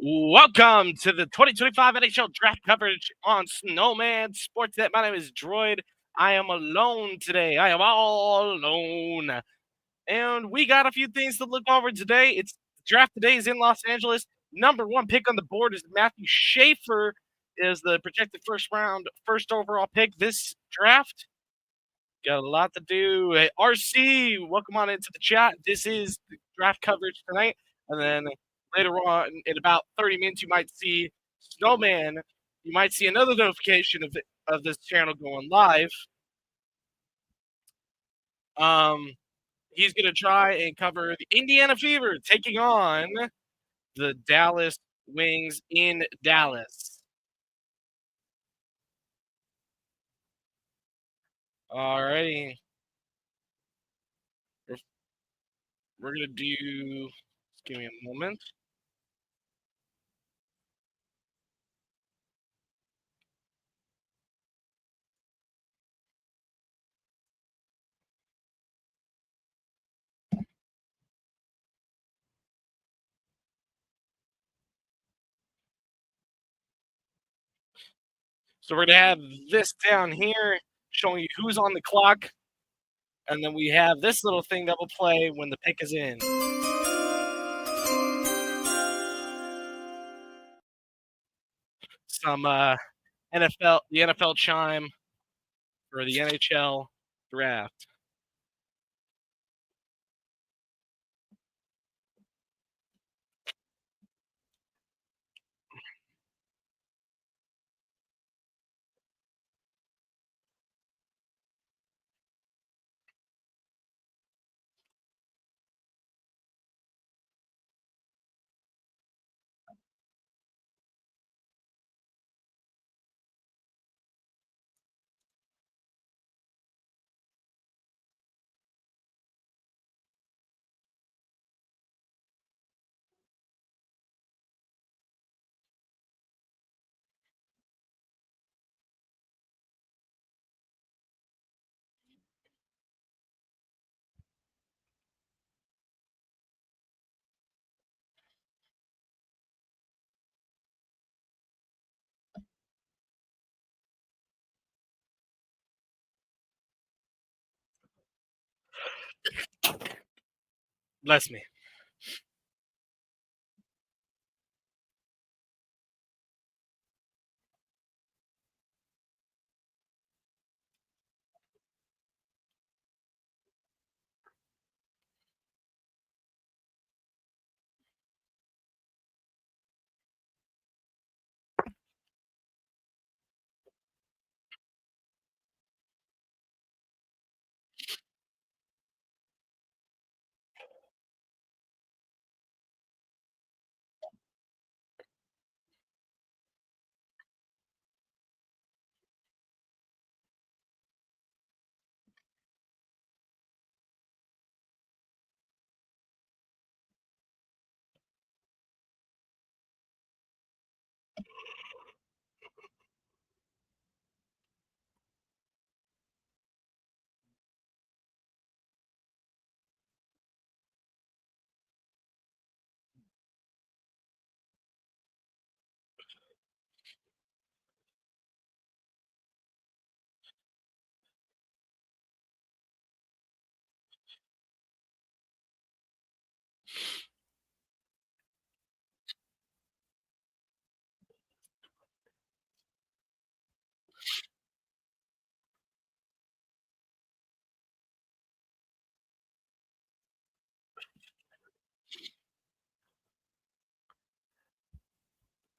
Welcome to the 2025 NHL Draft Coverage on Snowman Sportsnet. My name is Droid. I am alone today. I am all alone. And we got a few things to look over today. It's draft today is in Los Angeles. Number one pick on the board is Matthew Schaefer, is the projected first overall pick this draft. Got a lot to do. Hey, RC, welcome on into the chat. This is the draft coverage tonight. And then later on, in about 30 minutes, you might see Snowman. You might see another notification of this channel going live. He's going to try and cover the Indiana Fever taking on the Dallas Wings in Dallas. Alrighty. We're going to do, just give me a moment. So we're going to have this down here showing you who's on the clock. And then we have this little thing that will play when the pick is in. Some the NFL chime for the NHL draft. Bless me.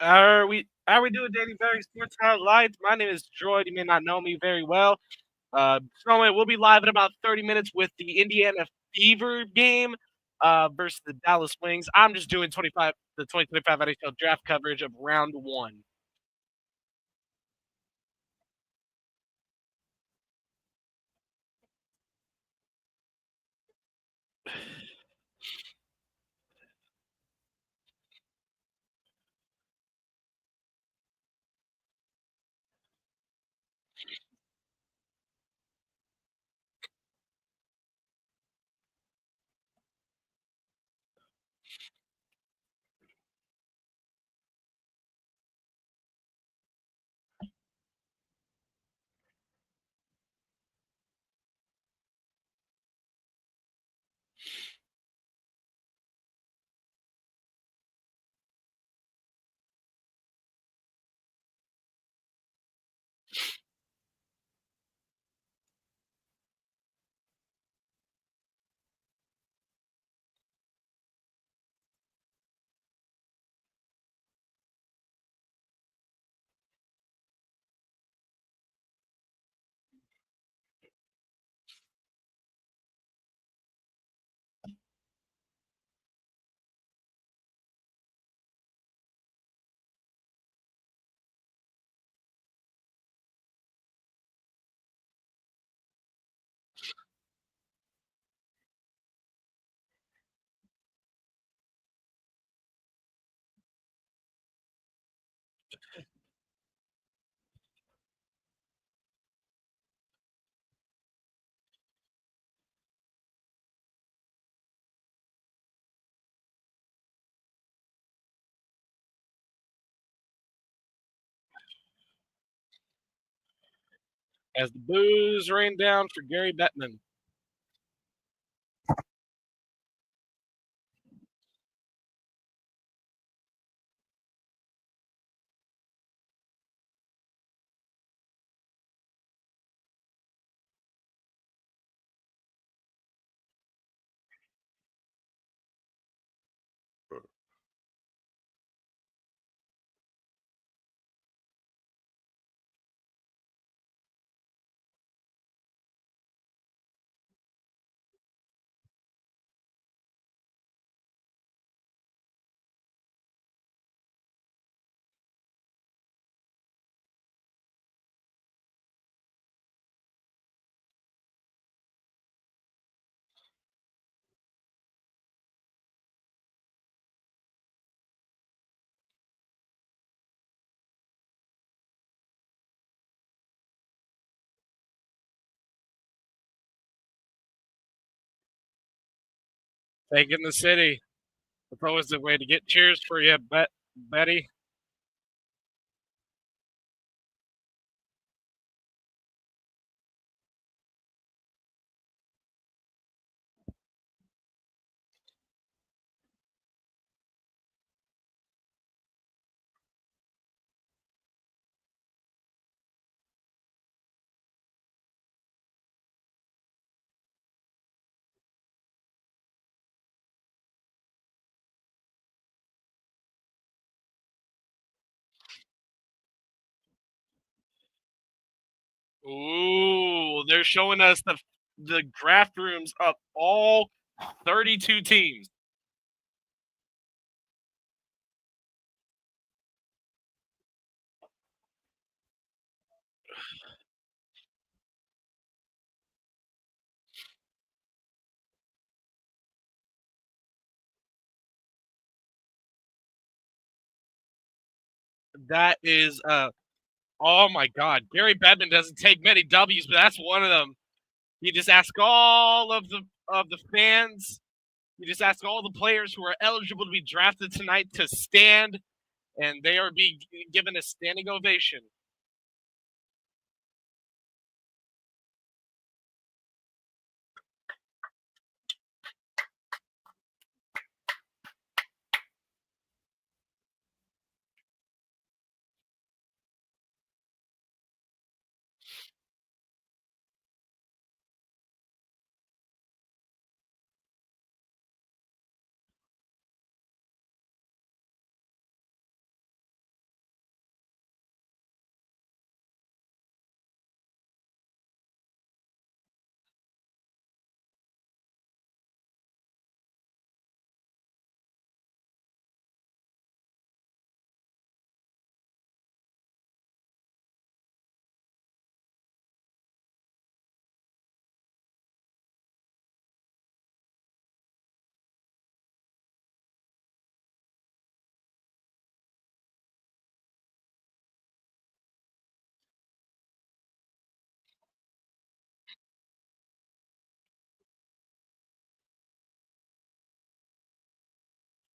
Are we doing Daily Very Sports Live? My name is Droid. You may not know me very well. Snowman will be live in about 30 minutes with the Indiana Fever game versus the Dallas Wings. I'm just doing the 2025 NHL draft coverage of round one. As the boos rain down for Gary Bettman. Taking the city. That's always the way to get cheers for you, Betty. Ooh, they're showing us the draft rooms of all 32 teams. That is oh my god. Gary Bettman doesn't take many W's, but that's one of them. You just ask all of the fans, you just ask all the players who are eligible to be drafted tonight to stand, and they are being given a standing ovation.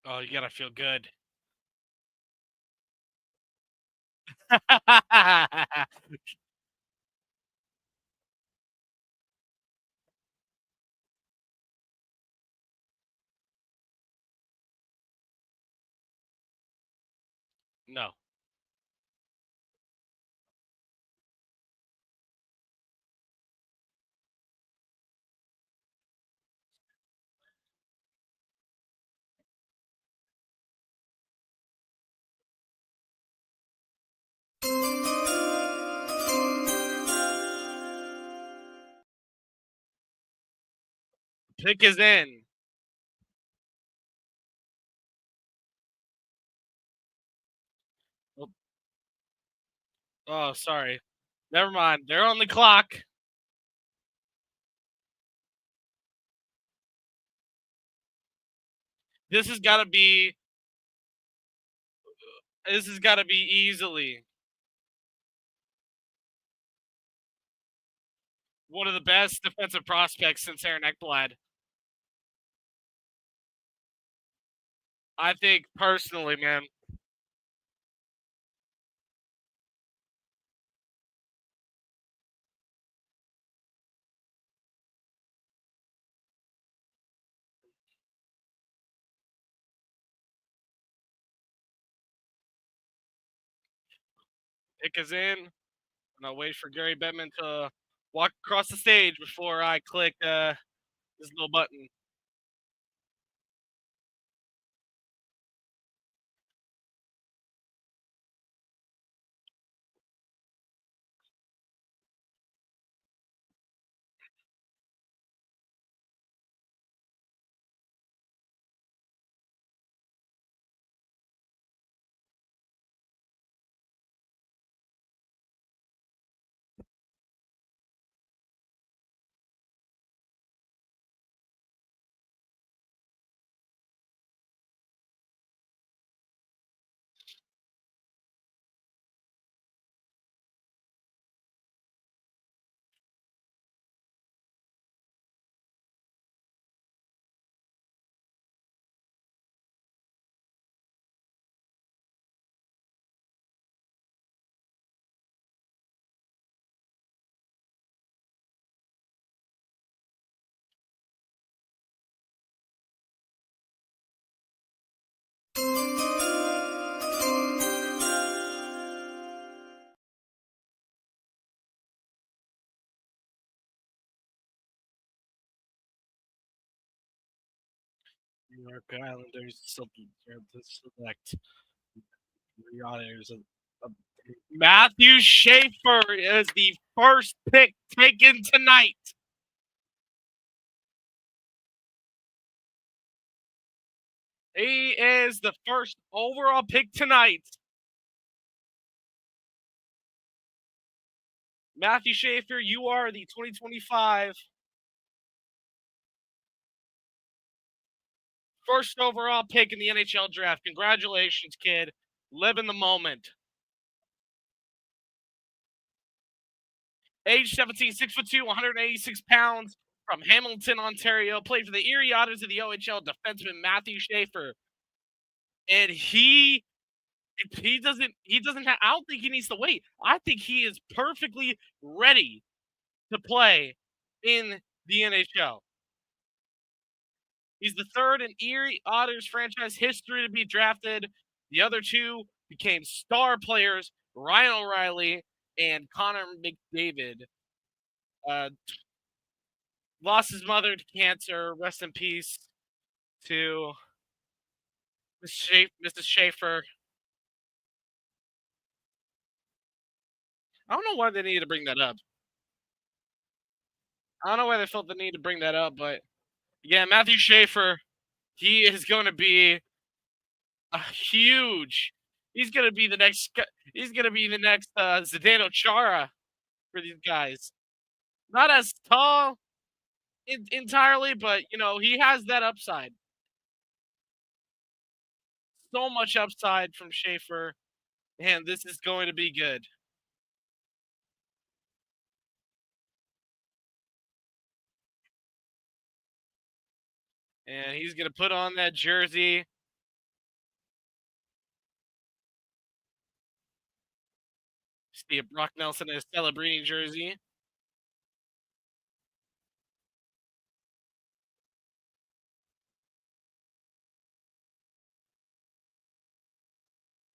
Oh, you gotta feel good. No. Pick is in. Oh, sorry. Never mind. They're on the clock. This has got to be This has got to be easily one of the best defensive prospects since Aaron Ekblad. I think personally, man. Pick is in, and I'll wait for Gary Bettman to walk across the stage before I click this little button. New York Islanders to select the honors of Matthew Schaefer is the first pick taken tonight. He is the first overall pick tonight. Matthew Schaefer, you are the 2025 first overall pick in the NHL draft. Congratulations, kid. Live in the moment. Age 17, 6'2", 186 pounds, from Hamilton, Ontario. Played for the Erie Otters of the OHL. Defenseman Matthew Schaefer, and he doesn't have. I don't think he needs to wait. I think he is perfectly ready to play in the NHL. He's the third in Erie Otters franchise history to be drafted. The other two became star players, Ryan O'Reilly and Connor McDavid. Uh, Lost his mother to cancer. Rest in peace to Mrs. Schaefer. I don't know why they needed to bring that up. I don't know why they felt the need to bring that up, but yeah, Matthew Schaefer, he is going to be a huge. He's going to be the next. He's going to be the next Zdeno Chara for these guys. Not as tall entirely, but he has that upside. So much upside from Schaefer, and this is going to be good. And he's going to put on that jersey. See Brock Nelson in a celebrating jersey.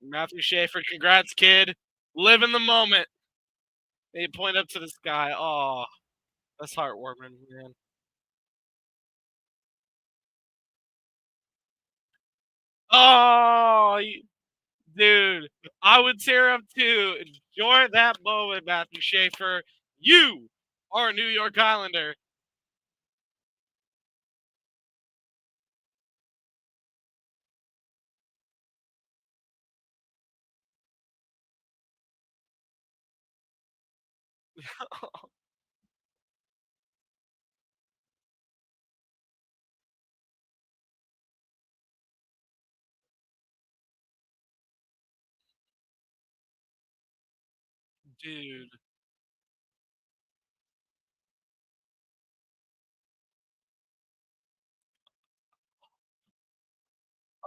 Matthew Schaefer, congrats, kid. Live in the moment. They point up to the sky. Oh, that's heartwarming, man. Oh, dude, I would tear up too. Enjoy that moment, Matthew Schaefer. You are a New York Islander. dude.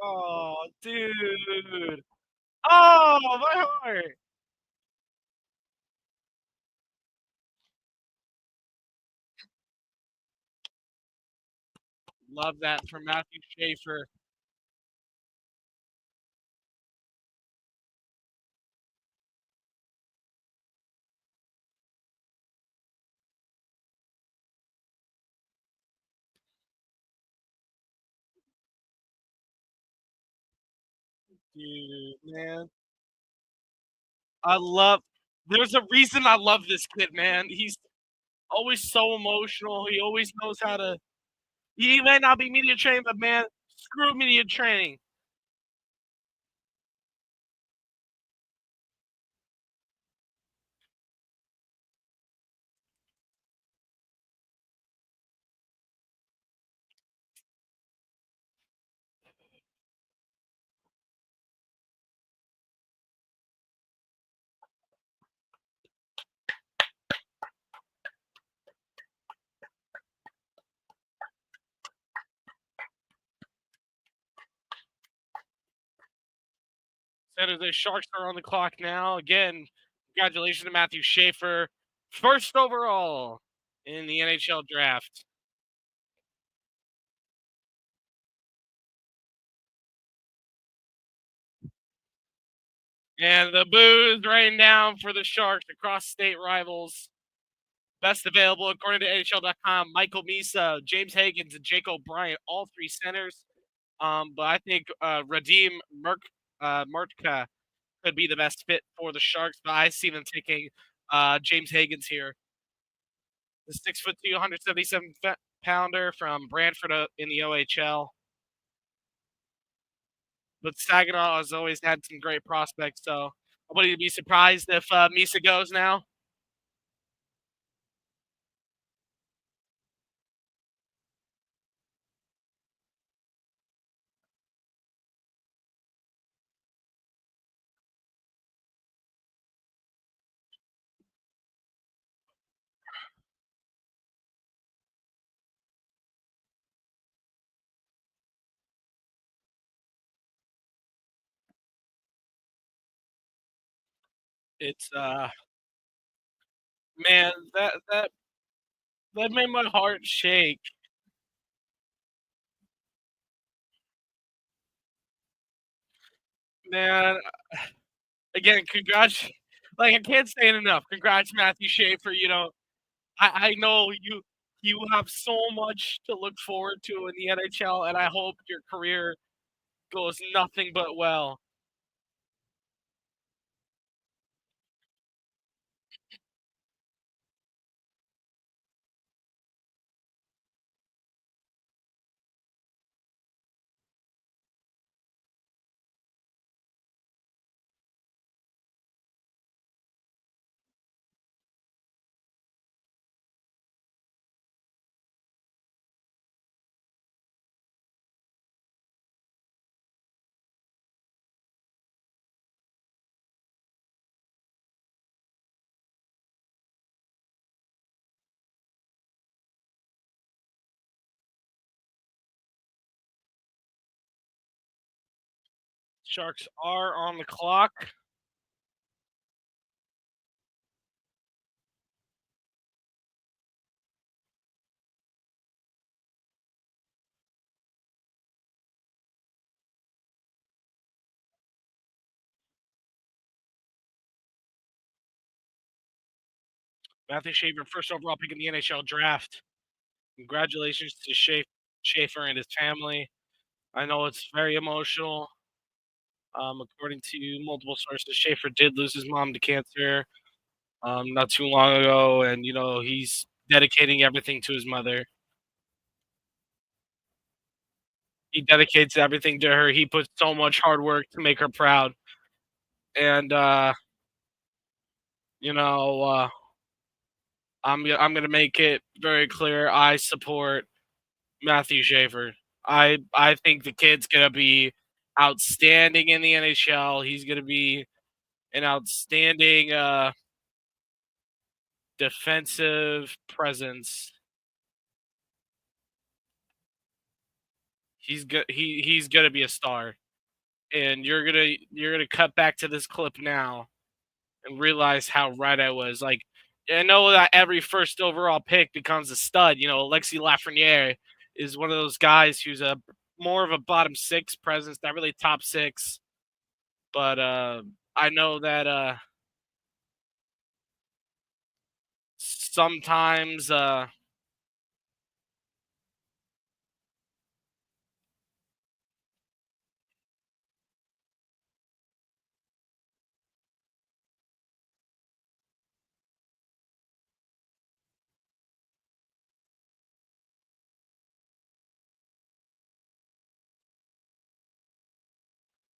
Oh, dude. Oh, my heart. Love that from Matthew Schaefer. Dude, man. I love there's a reason I love this kid, man. He's always so emotional. He always knows how to he may not be media trained, but man, screw media training. San Jose Sharks are on the clock now. Again, congratulations to Matthew Schaefer. First overall in the NHL draft. And the boos rain down for the Sharks across state rivals. Best available according to NHL.com. Michael Misa, James Higgins, and Jake O'Brien, all three centers. But I think Radim Murtka could be the best fit for the Sharks. But I see them taking James Higgins here, the 6'2", 177 pounder from Brantford in the OHL. But Saginaw has always had some great prospects, so I wouldn't be surprised if Misa goes now. It's man, that made my heart shake. Man, again, congrats. Like I can't say it enough. Congrats, Matthew Schaefer. I know you have so much to look forward to in the NHL, and I hope your career goes nothing but well. Sharks are on the clock. Matthew Schaefer, first overall pick in the NHL draft. Congratulations to Schaefer and his family. I know it's very emotional. According to multiple sources, Schaefer did lose his mom to cancer not too long ago, and he's dedicating everything to his mother. He dedicates everything to her. He puts so much hard work to make her proud, and you know, I'm gonna make it very clear. I support Matthew Schaefer. I think the kid's gonna be outstanding in the NHL. He's gonna be an outstanding defensive presence. He's gonna be a star, and you're gonna cut back to this clip now and realize how right I was. Like, I know that every first overall pick becomes a stud. Alexi Lafreniere is one of those guys who's a more of a bottom six presence, not really top six. But I know that sometimes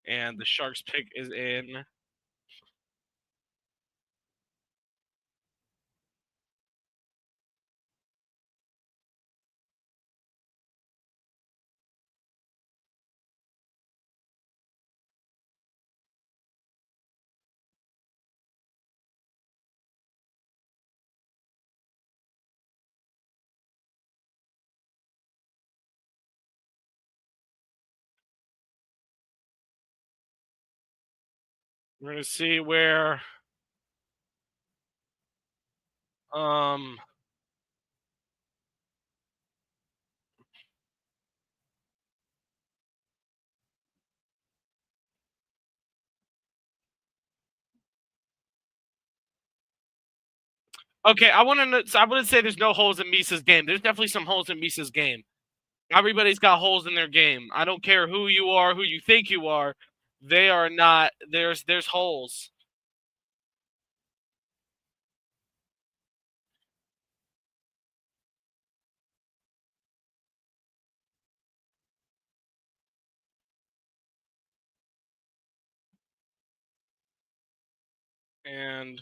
and the Sharks pick is in. We're gonna see where um okay, I wouldn't say there's no holes in Misa's game. There's definitely some holes in Misa's game. Everybody's got holes in their game. I don't care who you are, who you think you are. They are not. There's holes. And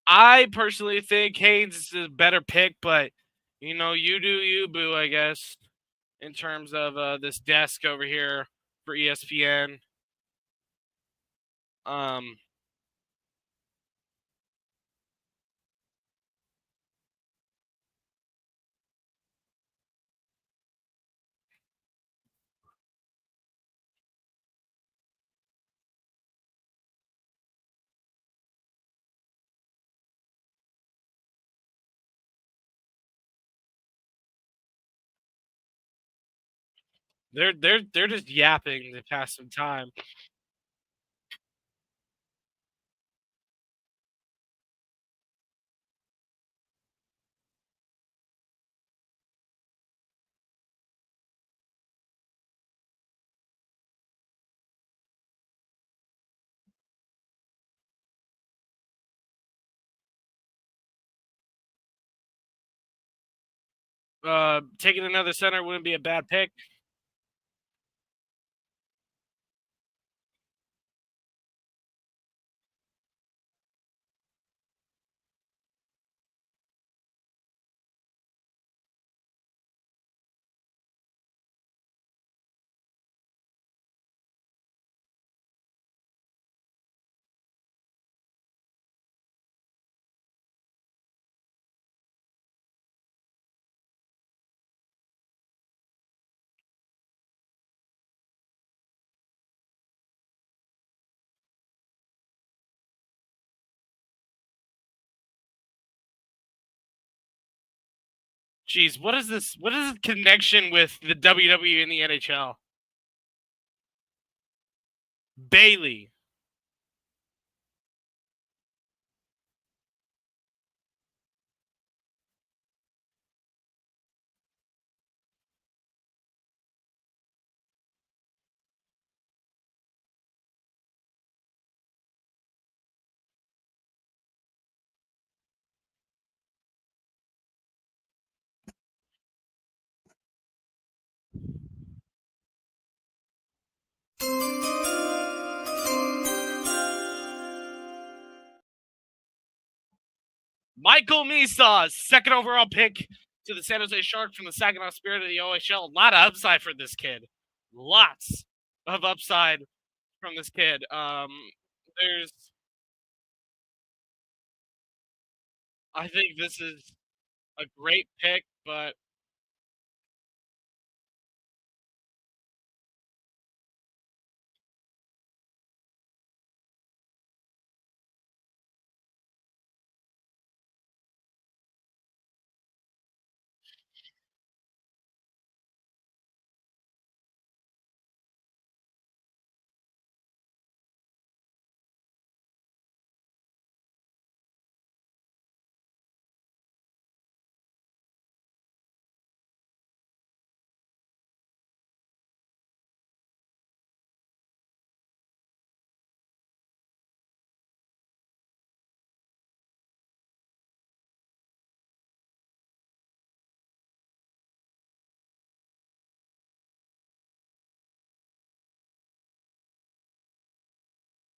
I personally think Haynes is a better pick, but you do you, boo, I guess, in terms of this desk over here for ESPN. Um, they're just yapping to pass some time. Taking another center wouldn't be a bad pick. Jeez, what is this? What is the connection with the WWE and the NHL? Bailey. Michael Misa, second overall pick to the San Jose Sharks from the Saginaw Spirit of the OHL. A lot of upside for this kid. Lots of upside from this kid. There's I think this is a great pick, but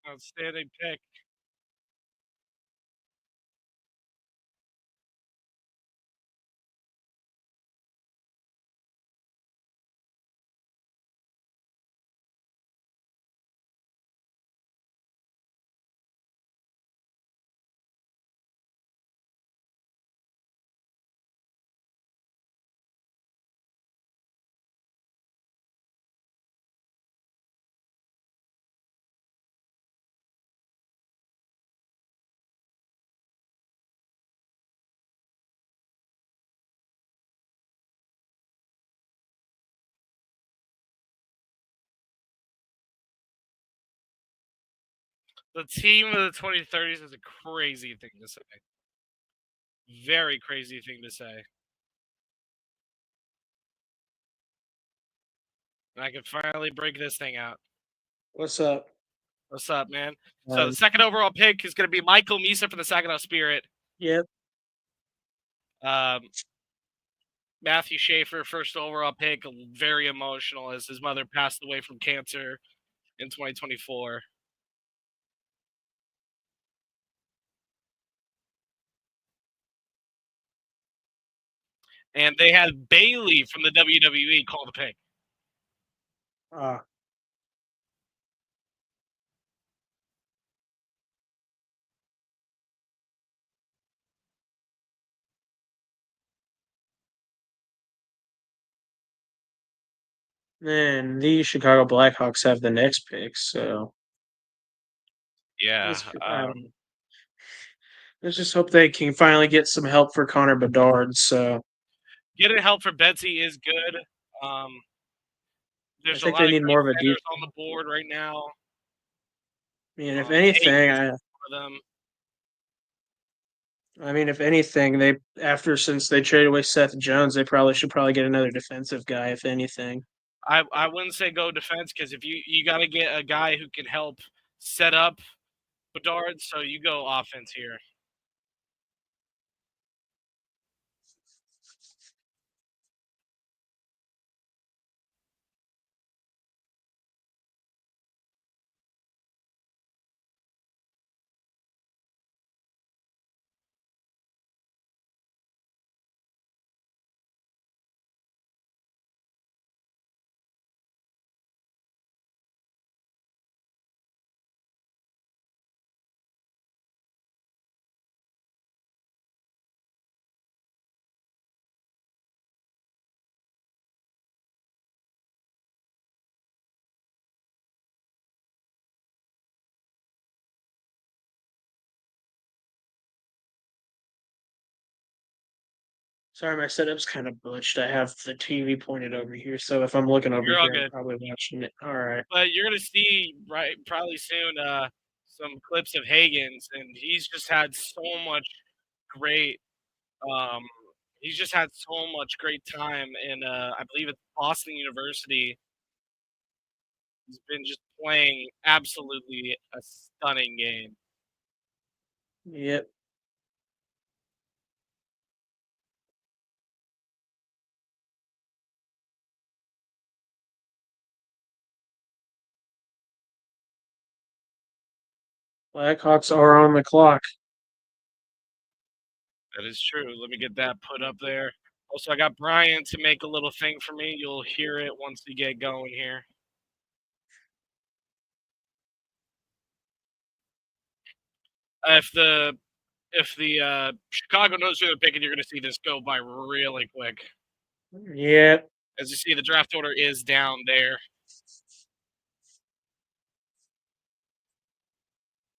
outstanding pick. The team of the 2030s is a crazy thing to say. Very crazy thing to say. And I can finally break this thing out. What's up? What's up, man? So the second overall pick is going to be Michael Misa from the Saginaw Spirit. Yep. Matthew Schaefer, first overall pick, very emotional as his mother passed away from cancer in 2024. And they had Bailey from the WWE call the pick. And the Chicago Blackhawks have the next pick, so Yeah. let's just hope they can finally get some help for Connor Bedard. So Getting help for Betsy is good. I There's a think lot they of need great more of a centers deep. on the board right now. I mean, if Hagen's anything, one of them. if anything, they since they traded away Seth Jones, they should get another defensive guy. If anything, I wouldn't say go defense because if you got to get a guy who can help set up Bedard, so you go offense here. sorry, my setup's kind of butched. I have the TV pointed over here, so if I'm looking over You're all here, I'm good. probably watching it. All right. But you're gonna see probably soon some clips of Hagen's, and he's just had so much great. He's just had so much great time in I believe it's Boston University. He's been just playing absolutely a stunning game. Yep. Blackhawks are on the clock. That is true. Let me get that put up there. Also, I got Brian to make a little thing for me. You'll hear it once we get going here. If the if the Chicago knows who they're picking, you're going to see this go by really quick. Yeah. As you see, the draft order is down there.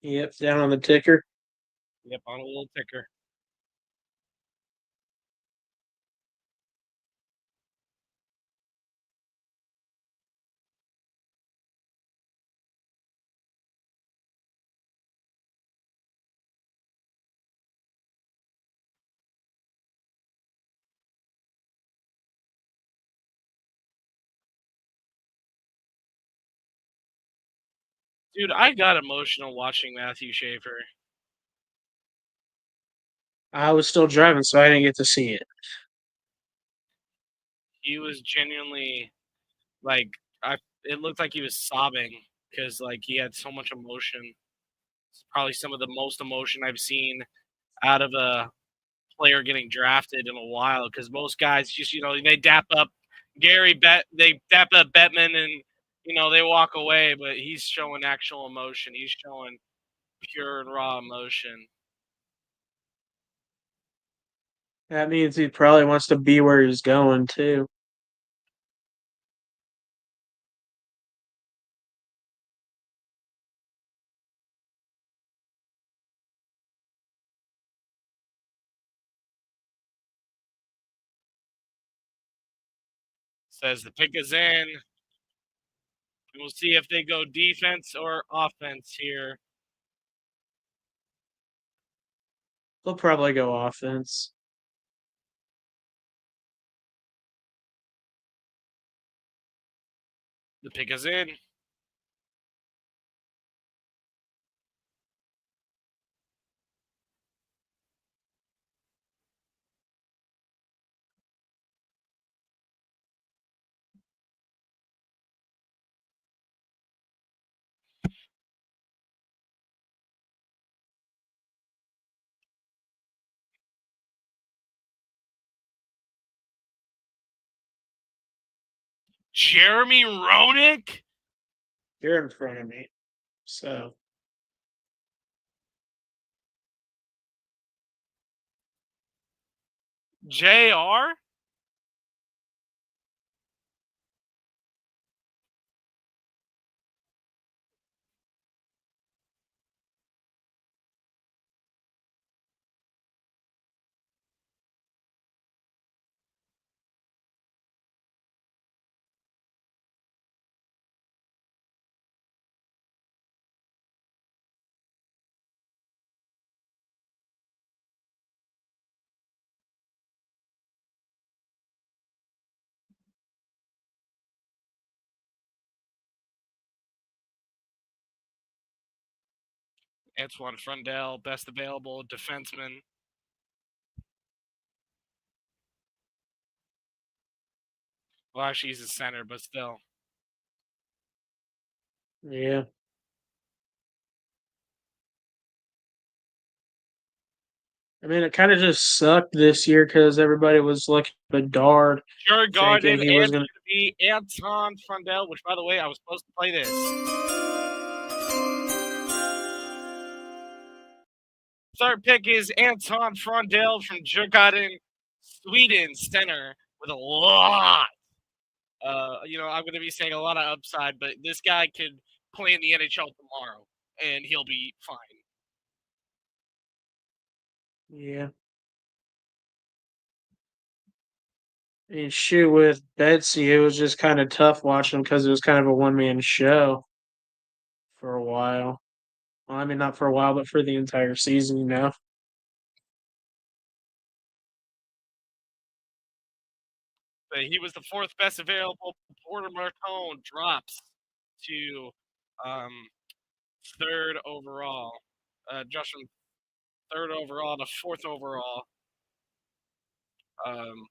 Yep, down on the ticker. Yep, on a little ticker. Dude, I got emotional watching Matthew Schaefer. I was still driving, so I didn't get to see it. He was genuinely like, it looked like he was sobbing because like he had so much emotion. It's probably some of the most emotion I've seen out of a player getting drafted in a while. Because most guys just they dap up they dap up Bettman and they walk away, but he's showing actual emotion. He's showing pure and raw emotion. That means he probably wants to be where he's going too. Says the pick is in. We'll see if they go defense or offense here. They'll probably go offense. The pick is in. Jeremy Roenick? You're in front of me. So JR? Antoine Frundell, best available defenseman. Well, actually, he's a center, but still. yeah. I mean, it kind of just sucked this year because everybody was looking at Bedard, Jared thinking Garden, he and was it's going going to be Anton Frundell, which, by the way, I was supposed to play this. Third pick is Anton Frundell from Djurgården, Sweden, center, with a lot. I'm going to be saying a lot of upside, but this guy could play in the NHL tomorrow, and he'll be fine. Yeah. And shoot, with Betsy, it was just kind of tough watching because it was kind of a one-man show for a while. Well, I mean, not for a while, but for the entire season, you know? But he was the fourth best available. Porter Martone drops to third overall. Just from third overall to fourth overall. Um,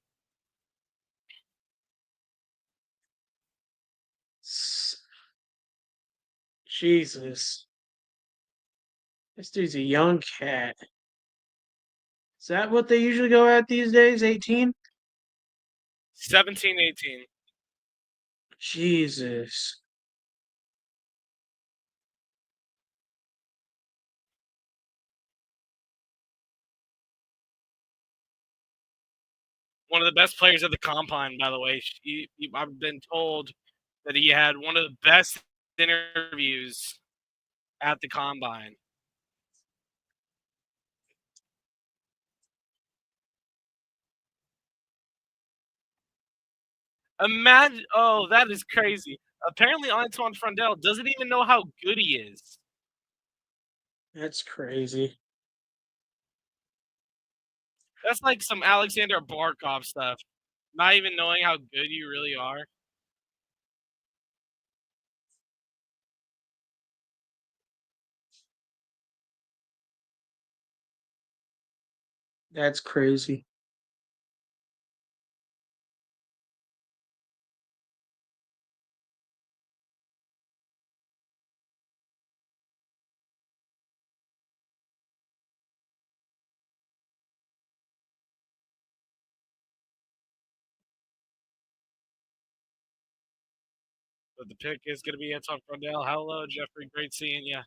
Jesus. This dude's a young cat. Is that what they usually go at these days? 18? 17-18. Jesus. one of the best players at the combine, by the way. I've been told that he had one of the best interviews at the combine. Imagine, oh, that is crazy. Apparently, Antoine Frondel doesn't even know how good he is. That's crazy. That's like some Alexander Barkov stuff. Not even knowing how good you really are. That's crazy. But the pick is going to be Antoine Frondel. Hello, Jeffrey. Great seeing you.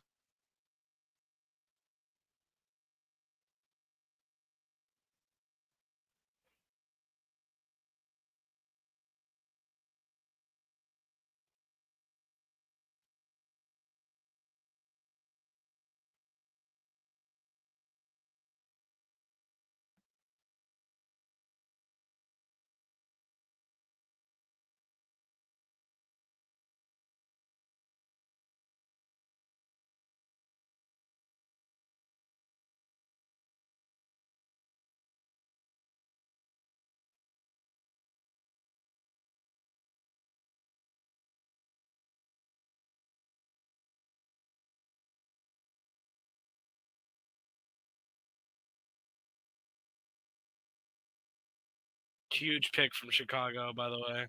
Huge pick from Chicago, by the way.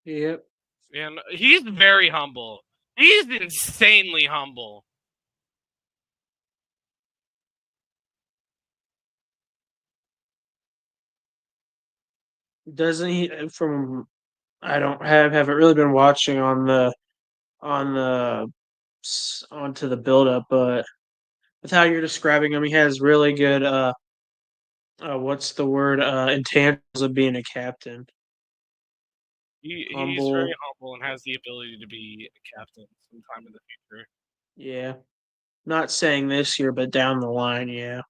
Yep. And he's very humble. He's insanely humble. Doesn't he from I don't haven't really been watching on the onto the build up, but with how you're describing him, he has really good what's the word intangibles of being a captain. He's very Humble. humble and has the ability to be a captain sometime in the future. Yeah. Not saying this year, but down the line, yeah.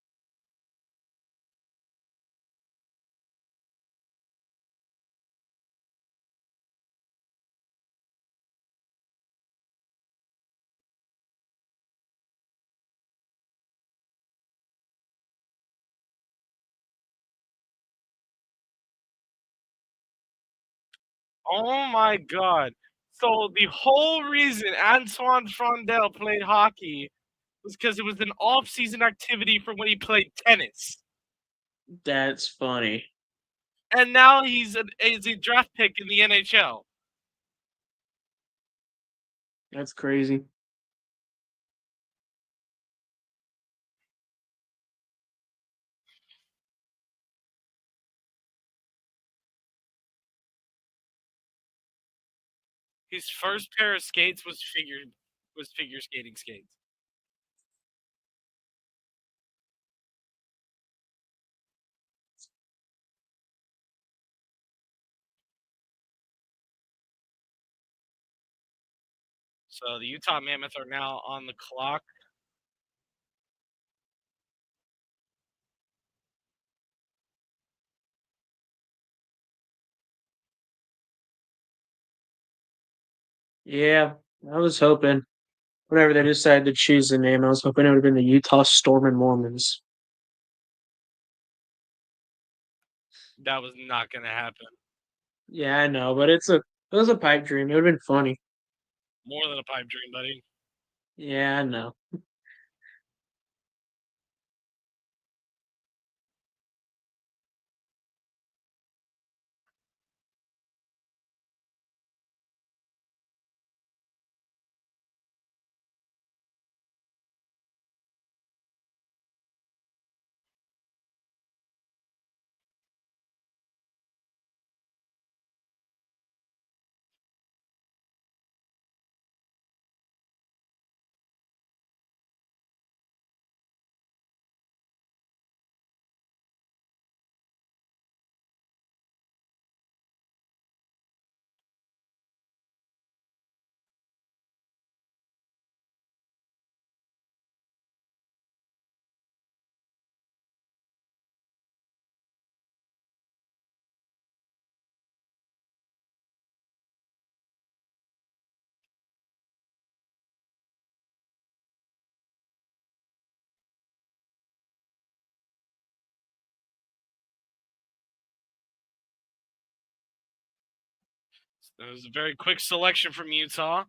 Oh my god. So the whole reason Antoine Frondel played hockey was because it was an off-season activity from when he played tennis. That's funny. And now he's a draft pick in the NHL. That's crazy. His first pair of skates was figure skating skates. So the Utah Mammoth are now on the clock. Yeah, I was hoping whenever they decided to choose the name, I was hoping it would have been the Utah Storm and Mormons. That was not going to happen. Yeah, I know, but it was a pipe dream. It would have been funny. More than a pipe dream, buddy. Yeah, I know. That was a very quick selection from Utah.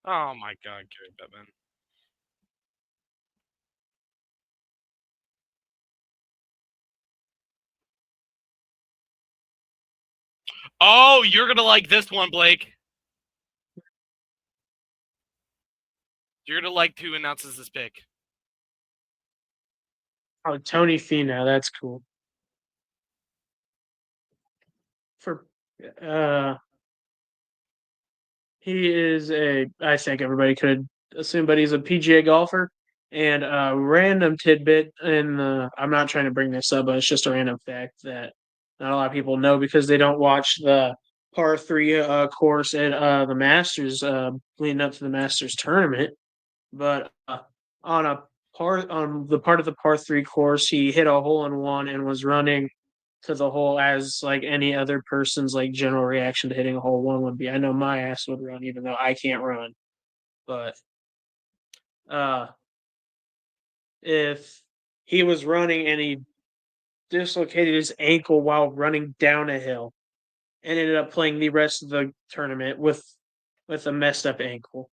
Oh my God, Gary Bettman. Oh, you're gonna like this one, Blake. You're gonna like who announces this pick. Oh, Tony Finau, that's cool. He is I think everybody could assume, but he's a PGA golfer. And a random tidbit, and I'm not trying to bring this up, but it's just a random fact that not a lot of people know because they don't watch the par three course at the Masters leading up to the Masters tournament. But on a on the part of the par three course, he hit a hole in one and was running to the hole as like any other person's like general reaction to hitting a hole one would be. I know my ass would run even though I can't run. But uh if he was running and he dislocated his ankle while running down a hill and ended up playing the rest of the tournament with a messed up ankle.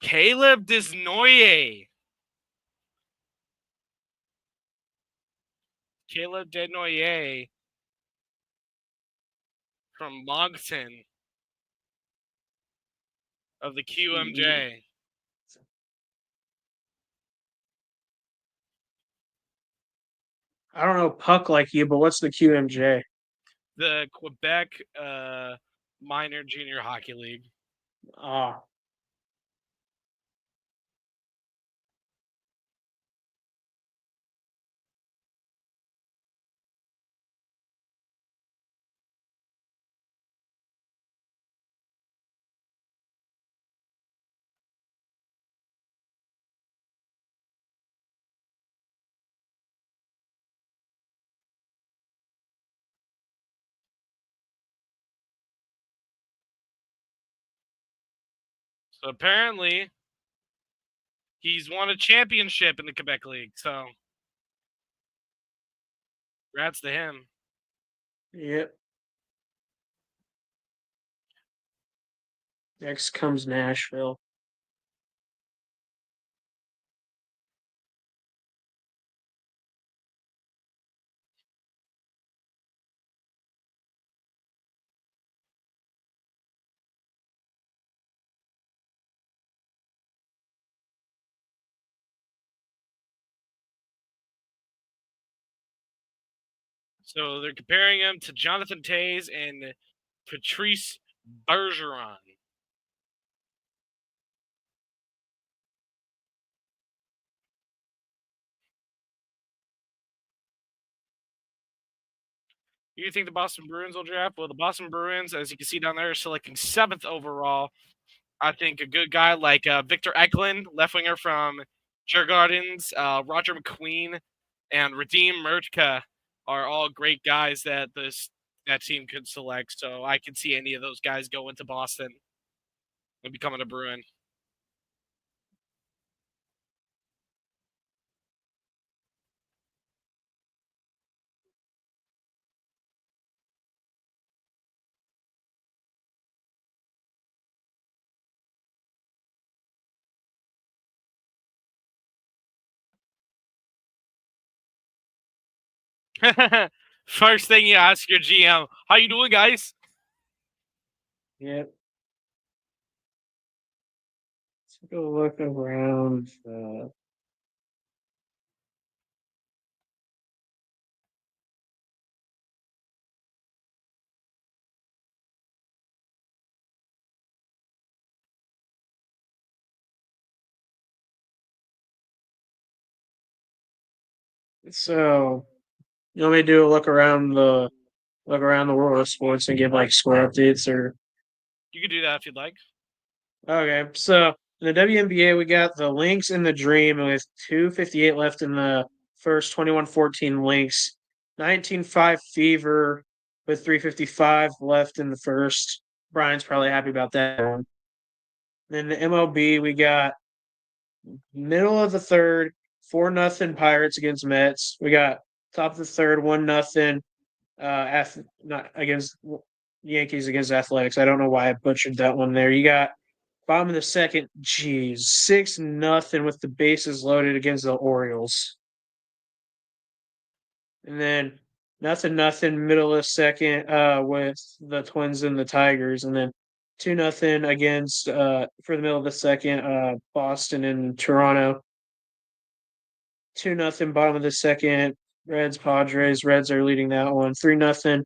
Caleb Desnoyers. Caleb Desnoyers from Moncton of the QMJ. I don't know puck like you, but what's the QMJ? The Quebec Minor Junior Hockey League. Ah. So apparently, he's won a championship in the Quebec League. So, congrats to him. Yep. Next comes Nashville. So they're comparing him to Jonathan Toews and Patrice Bergeron. Who do you think the Boston Bruins will draft? Well, the Boston Bruins, as you can see down there, are selecting 7th overall. I think a good guy like Victor Eklund, left winger from Djurgårdens, Roger McQueen, and Radim Mertka are all great guys that that team could select. So I can see any of those guys go into Boston and becoming a Bruin. First thing you ask your GM, how you doing, guys? Yep. Let's go look around. So you want me to do a look around the world of sports and give like score updates or You can do that if you'd like. okay. So in the WNBA we got the Lynx and the Dream with 2:58 left in the first, 21-14 Lynx, 19-5 Fever with 3:55 left in the first. Brian's probably happy about that one. Then the MLB, we got middle of the third, 4-0 Pirates against Mets. We got top of the third, 1-0 not against Yankees against Athletics. I don't know why I butchered that one there. You got bottom of the second, geez, 6-0 with the bases loaded against the Orioles. And then nothing, middle of the second, with the Twins and the Tigers, and then 2-0 against for the middle of the second, Boston and Toronto. 2-0 bottom of the second, Reds, Padres. Reds are leading that one. 3-0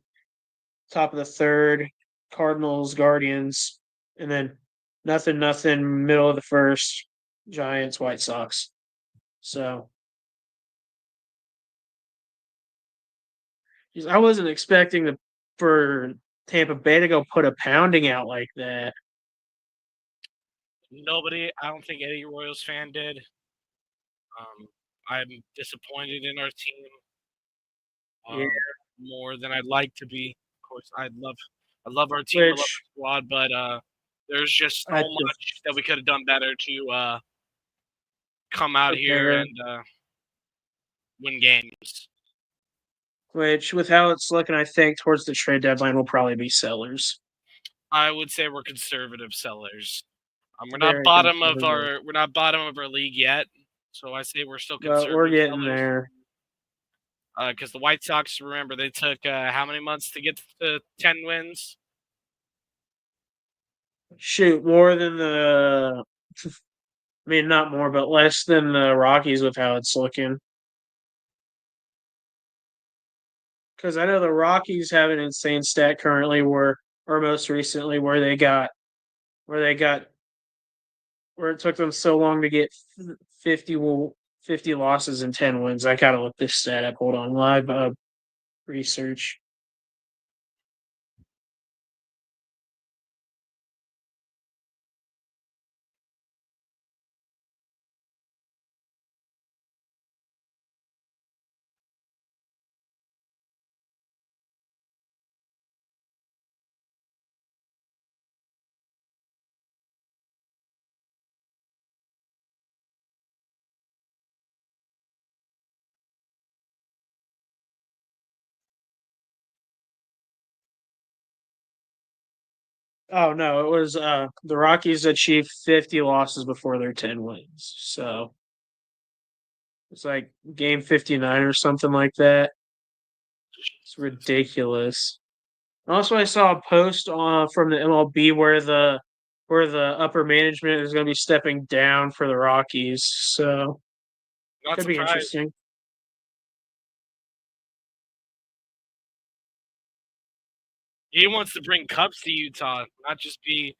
top of the third, Cardinals, Guardians, and then nothing, middle of the first, Giants, White Sox. So I wasn't expecting for Tampa Bay to go put a pounding out like that. Nobody, I don't think any Royals fan did. I'm disappointed in our team Yeah, more than I'd like to be. Of course, I love our team, I love our which squad, but there's just so I much that we could have done better to come out here prepare. and win games. Which, with how it's looking, I think towards the trade deadline will probably be sellers. I would say we're conservative sellers. Very conservative, we're not bottom of our league yet, so I say we're still but we're conservative getting sellers. there. Because the White Sox, remember, they took how many months to get to 10 wins? Shoot, more than the. I mean, not more, but less than the Rockies with how it's looking. Because I know the Rockies have an insane stat currently, or most recently, where they got, where it took them so long to get 50, 50 losses and 10 wins. I gotta look this stat up. Hold on, live research. Oh no, it was the Rockies achieved 50 losses before their 10 wins. So it's like game 59 or something like that. It's ridiculous. Also, I saw a post from the MLB where the upper management is going to be stepping down for the Rockies. So Not could be surprised. interesting. He wants to bring cups to Utah, not just be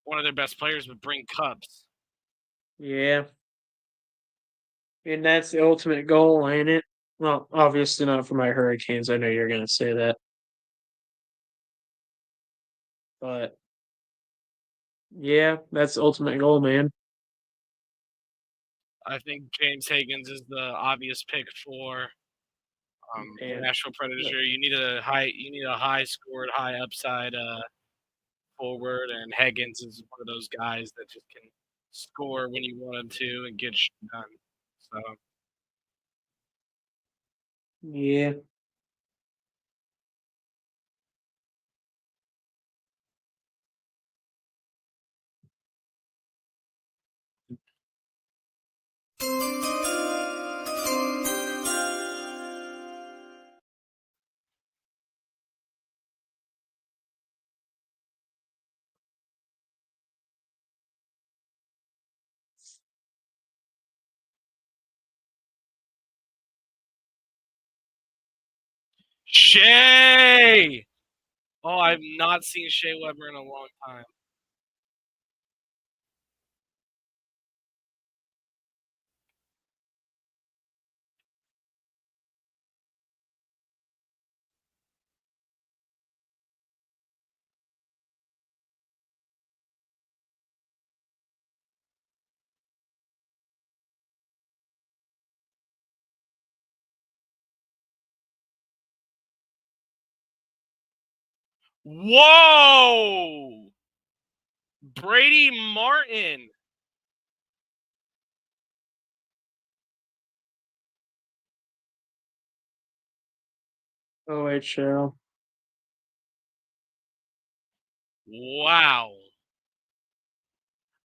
one of their best players, but bring cups. Yeah, and that's the ultimate goal, ain't it? Well, obviously not for my Hurricanes. I know you're going to say that, but yeah, that's the ultimate goal, man. I think James Higgins is the obvious pick for the Man, Nashville Predators. You need a high scored, high upside forward, and Higgins is one of those guys that just can score when you want him to and get shit done. So yeah. Shea. Oh, I've not seen Shea Weber in a long time. Whoa! Brady Martin. OHL. Wow.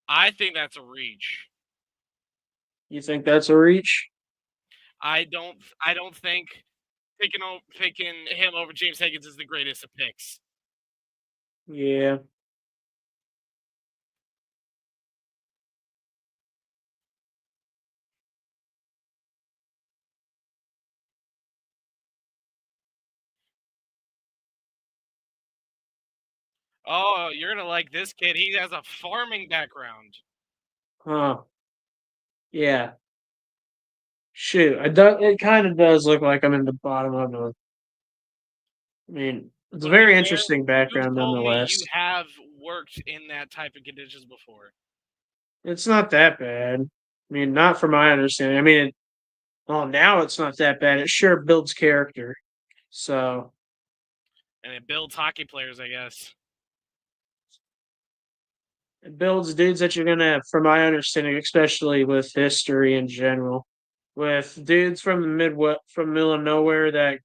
I think that's a reach. You think that's a reach? I don't think picking him over James Higgins is the greatest of picks. Yeah. Oh, you're gonna like this kid. He has a farming background. Huh. Yeah. Shoot, it kind of does look like I'm in the bottom of the. I mean, it's a To be very fair, interesting you've background told me nonetheless. you have worked in that type of conditions before. It's not that bad. I mean, not from my understanding. I mean, well, now it's not that bad. It sure builds character. So And it builds hockey players, I guess. it builds dudes that you're gonna, from my understanding, especially with history in general, with dudes from the Midwest, from middle of nowhere that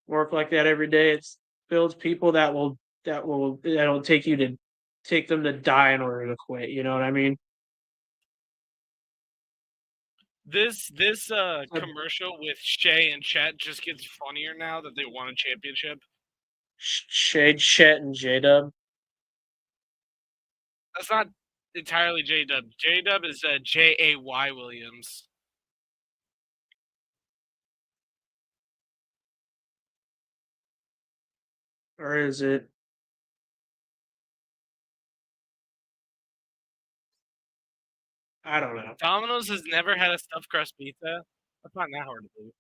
work like that every day. It builds people that'll take them to die in order to quit. You know what I mean? This Uh, commercial with Shay and Chet just gets funnier now that they won a championship. Shade, Chet, and J Dub. That's not entirely J Dub. J Dub is Jay Williams. Or is it? I don't know. Domino's has never had a stuffed crust pizza. I find that hard to believe.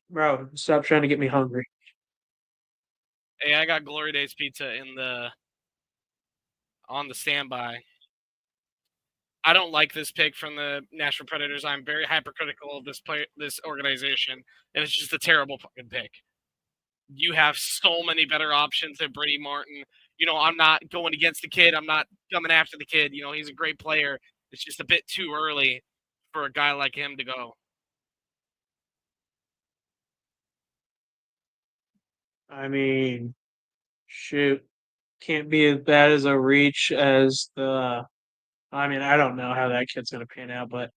Bro, stop trying to get me hungry. Hey, I got Glory Days pizza on the standby. I don't like this pick from the Nashville Predators. I'm very hypercritical of this organization, and it's just a terrible fucking pick. You have so many better options than Brady Martin. I'm not going against the kid. I'm not coming after the kid. He's a great player. It's just a bit too early for a guy like him to go. I mean, shoot, can't be as bad as a reach as the. I mean, I don't know how that kid's gonna pan out, but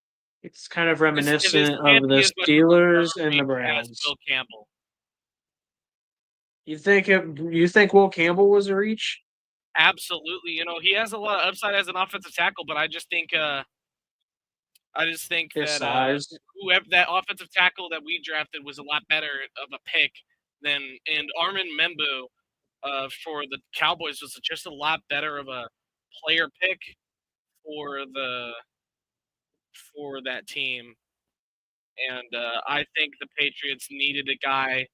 it's kind of This reminiscent of can't be the as much of a Steelers and the reach as Browns. Will Campbell. You think Will Campbell was a reach? Absolutely. He has a lot of upside as an offensive tackle, but I just think His that size. whoever that offensive tackle that we drafted was a lot better of a pick and Armin Membu for the Cowboys was just a lot better of a player pick for the for that team. And I think the Patriots needed a guy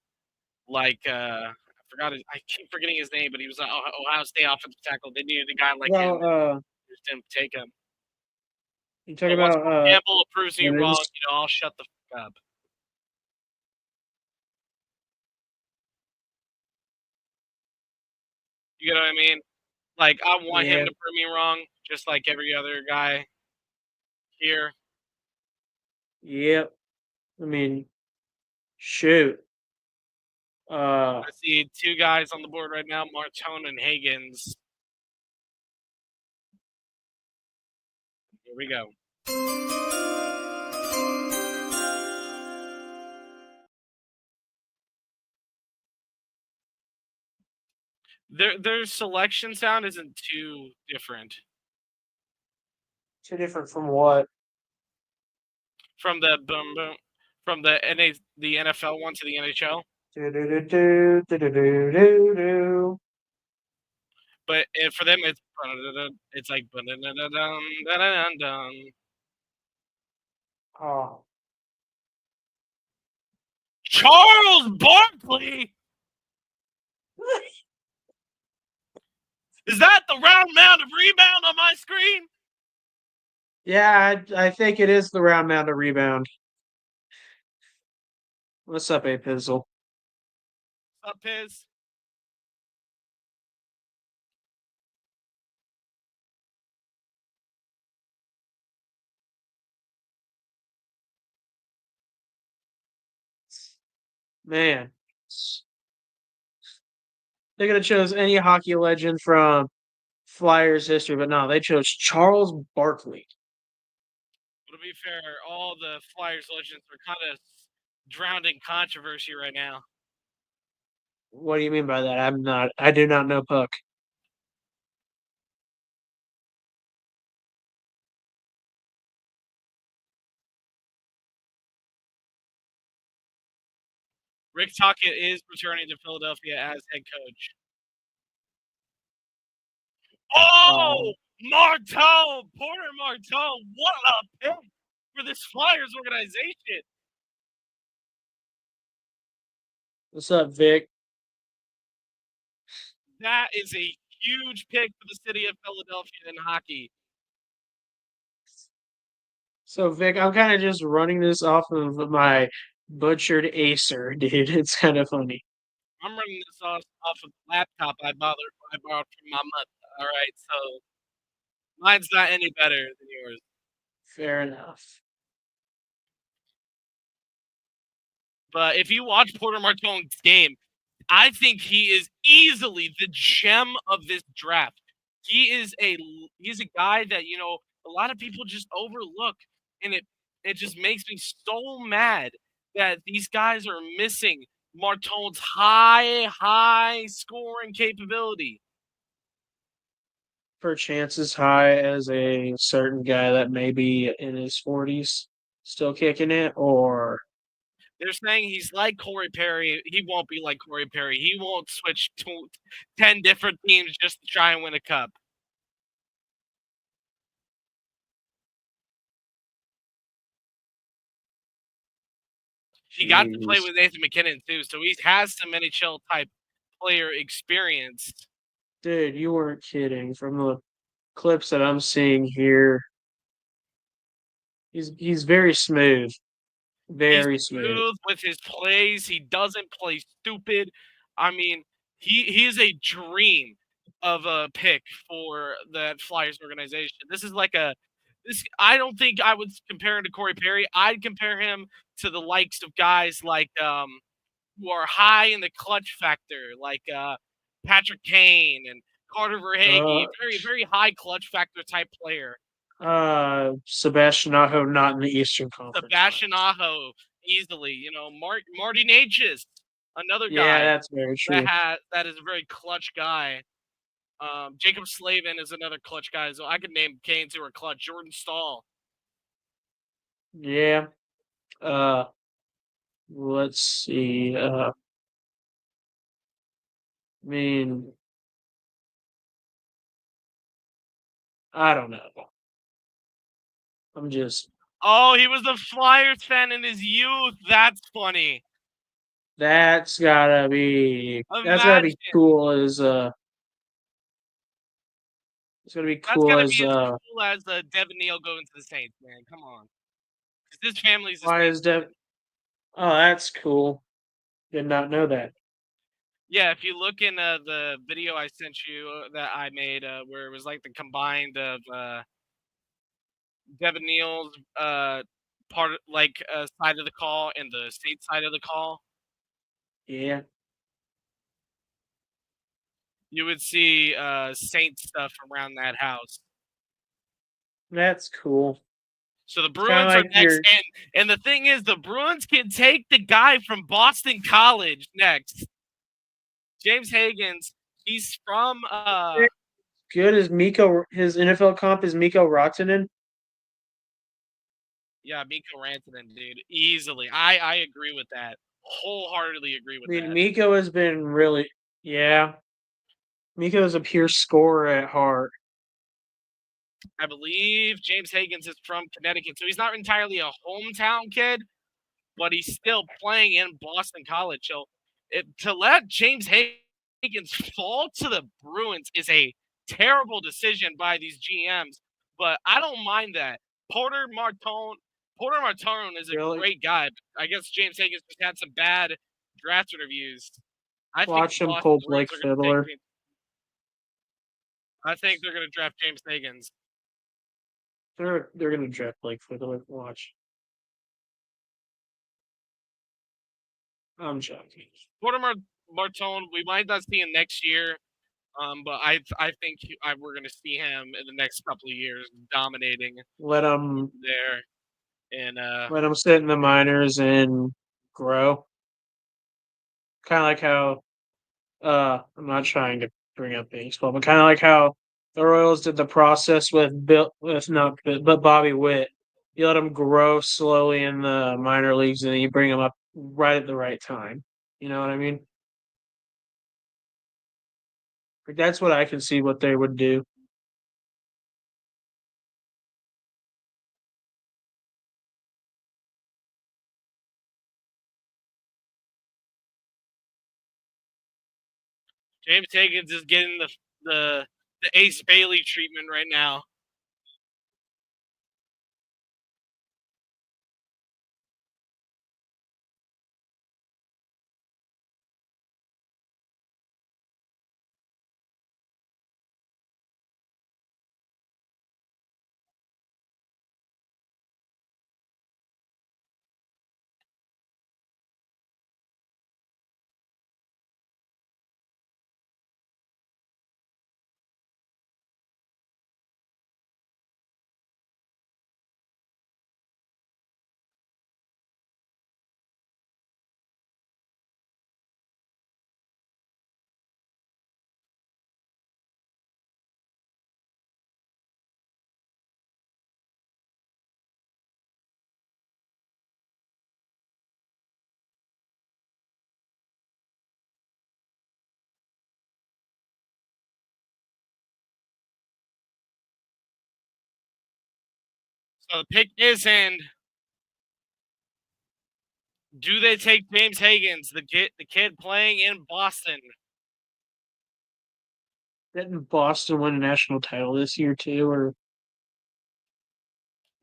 like I keep forgetting his name, but he was an Ohio State offensive tackle. They needed a guy like him. Well, Just didn't take him. you talk But once about Will Campbell proves me wrong, Simmons. I'll shut the fuck up. You get what I mean? Like I want him Yeah, to prove me wrong, just like every other guy here. yep. I mean, shoot. Uh, I see two guys on the board right now, Martone and Higgins. Here we go. Their selection sound isn't too different too different from what? from the boom boom from the NFL one to the NHL. Do-do-do-do, do-do-do-do-do. But for them, it's like Oh, Charles Barkley. Is that the round mound of rebound on my screen? yeah, I think it is the round mound of rebound. What's up, A Pizzle? Up his. Man, they could have chose any hockey legend from Flyers history, but no, they chose Charles Barkley. To be fair, all the Flyers legends are kind of drowned in controversy right now. What do you mean by that? I do not know puck. Rick Tocchet is returning to Philadelphia as head coach. Oh, Marteau! Porter Marteau! What a pick for this Flyers organization! What's up, Vic? That is a huge pick for the city of Philadelphia in hockey. So, Vic, I'm kind of just running this off of my butchered Acer, dude. It's kind of funny. I'm running this off of the laptop I borrowed from my mother. All right, so mine's not any better than yours. Fair enough. But if you watch Porter Martone's game, I think he is easily the gem of this draft. He's a guy that a lot of people just overlook, and it just makes me so mad that these guys are missing Martone's high scoring capability. For chances high as a certain guy that may be in his 40s still kicking it, or They're saying he's like Corey Perry. He won't be like Corey Perry. He won't switch to 10 different teams just to try and win a cup. He got to play jeez. with Nathan McKinnon too, so he has some NHL type player experience. Dude, you weren't kidding. From the clips that I'm seeing here, he's very smooth. He's Very smooth. smooth with his plays. He doesn't play stupid. I mean, he is a dream of a pick for that Flyers organization. This is like this. I don't think I would compare him to Corey Perry. I'd compare him to the likes of guys like who are high in the clutch factor, like Patrick Kane and Carter Verhaeghe. Uh, Very high clutch factor type player. Sebastian Aho not in the Eastern Conference Sebastian Finals. Aho easily. Marty Natchez, another Yeah, guy that's very true. that is a very clutch guy. Jacob Slavin is another clutch guy. So I could name Canes who are clutch. Jordan Stahl. Yeah. Uh, let's see. I mean, I don't know. I'm just Oh, he was a Flyers fan in his youth. That's funny. that's gotta be Imagine. cool as it's gonna be That's cool gotta as be as cool as Devin Neal going to the Saints, man. Come on. 'Cause his family's a why Saints is Dev fan. oh that's cool. Did not know that. Yeah, if you look in the video I sent you that I made, where it was like the combined of Devin Neal's part like side of the call and the state side of the call, Yeah, you would see Saint stuff around that house. that's cool. So the It's kinda Bruins are like next, your and the thing is, the Bruins can take the guy from Boston College next, James Higgins. He's from good as Miko his NFL comp is Miko Rantanen. yeah, Mikko Rantanen, dude, easily. I agree with that. Wholeheartedly agree I with mean that. Miko has been really yeah. Miko is a pure scorer at heart. I believe James Higgins is from Connecticut, so he's not entirely a hometown kid, but he's still playing in Boston College. So to let James Higgins fall to the Bruins is a terrible decision by these GMs, but I don't mind that. Porter Martone is a Really great guy. But I guess James Higgins just had some bad draft interviews. I think the watch him Boston pull Bruins Blake are going to take Fiddler. James. I think they're going to draft James Higgins. They're gonna draft Blake Fiddler. Watch. I'm joking. Porter Martone, we might not see him next year, but I think we're going to see him in the next couple of years dominating Let him there. And sit in the minors and grow. Kind of like how I'm not trying to bring up baseball, but kind of like how the Royals did the process with but Bobby Witt. You let him grow slowly in the minor leagues, and then you bring him up right at the right time. You know what I mean? Like that's what I can see what they would do. James Higgins is getting the Ace Bailey treatment right now. So the pick is in. Do they take James Higgins, the kid playing in Boston? Didn't Boston win a national title this year too? Or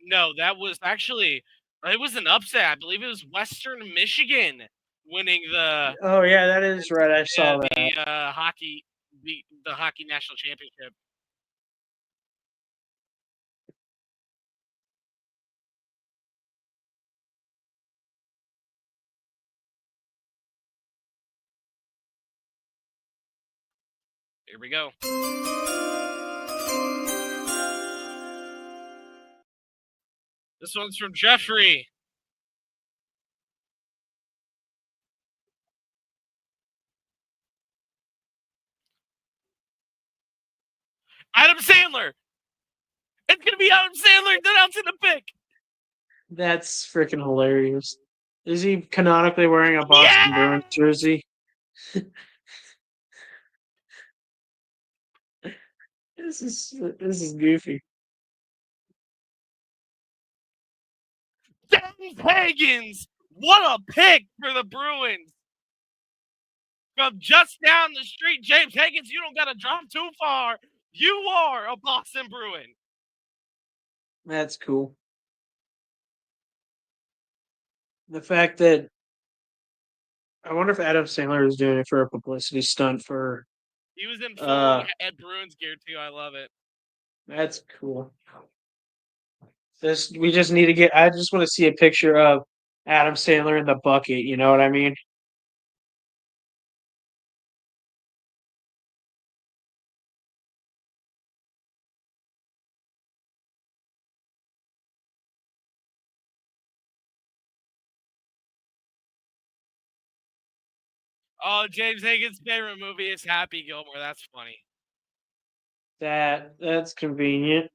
No, that was actually it was an upset. I believe it was Western Michigan winning oh yeah, that is right. I saw that. hockey the hockey national championship. Here we go. This one's from Jeffrey. Adam Sandler. It's gonna be Adam Sandler announcing the pick. That's freaking hilarious. Is he canonically wearing a Boston Yeah! Bruins jersey? This is goofy. James Higgins. What a pick for the Bruins. From just down the street, James Higgins, you don't got to drop too far. You are a Boston Bruin. That's cool. The fact that I wonder if Adam Sandler is doing it for a publicity stunt for. He was in full at Bruins gear too. I love it. That's cool. We just need to get. I just want to see a picture of Adam Sandler in the bucket. You know what I mean? Oh, James Higgins' favorite movie is Happy Gilmore. That's funny. That's convenient.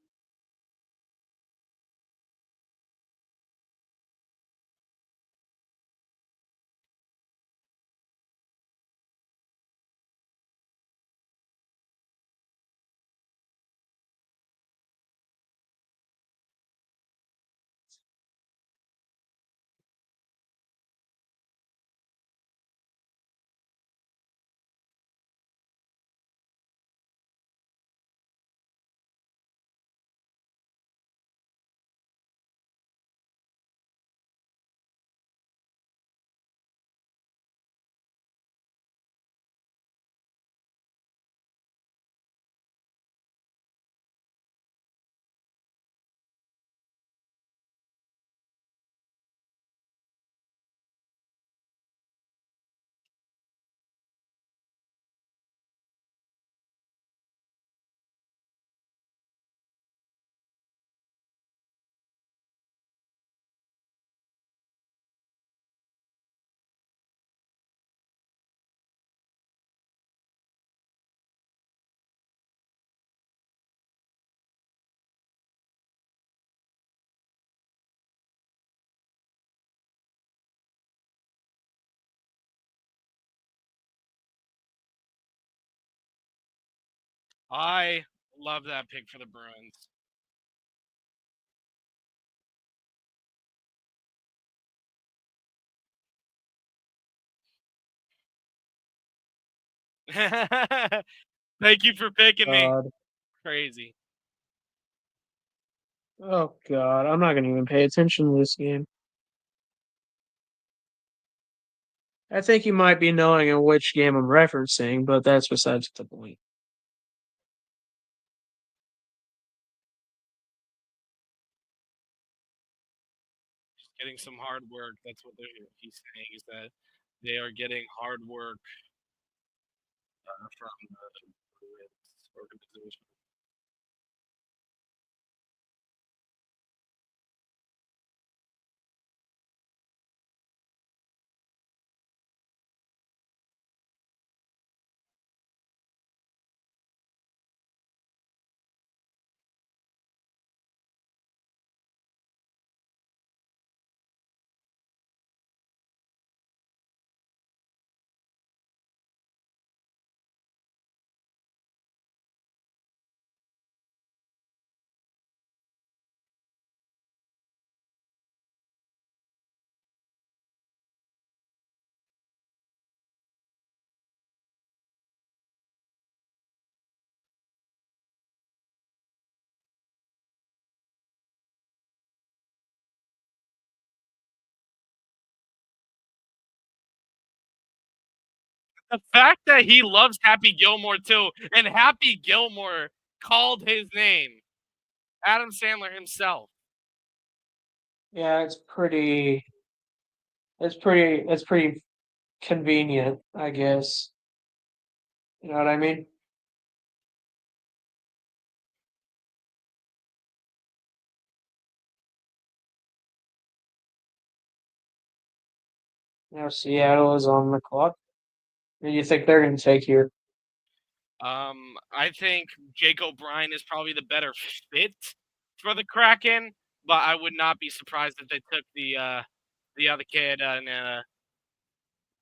I love that pick for the Bruins. Thank you for picking me. God. Crazy. Oh God. I'm not gonna even pay attention to this game. I think you might be knowing in which game I'm referencing, but that's besides the point. Just getting some hard work. That's what he's saying is that they are getting hard work from the Bruins organization. The fact that he loves Happy Gilmore too, and Happy Gilmore called his name, Adam Sandler himself. Yeah, it's pretty convenient, I guess. You know what I mean? Now Seattle is on the clock. Who do you think they're gonna take here? I think Jake O'Brien is probably the better fit for the Kraken, but I would not be surprised if they took the other kid and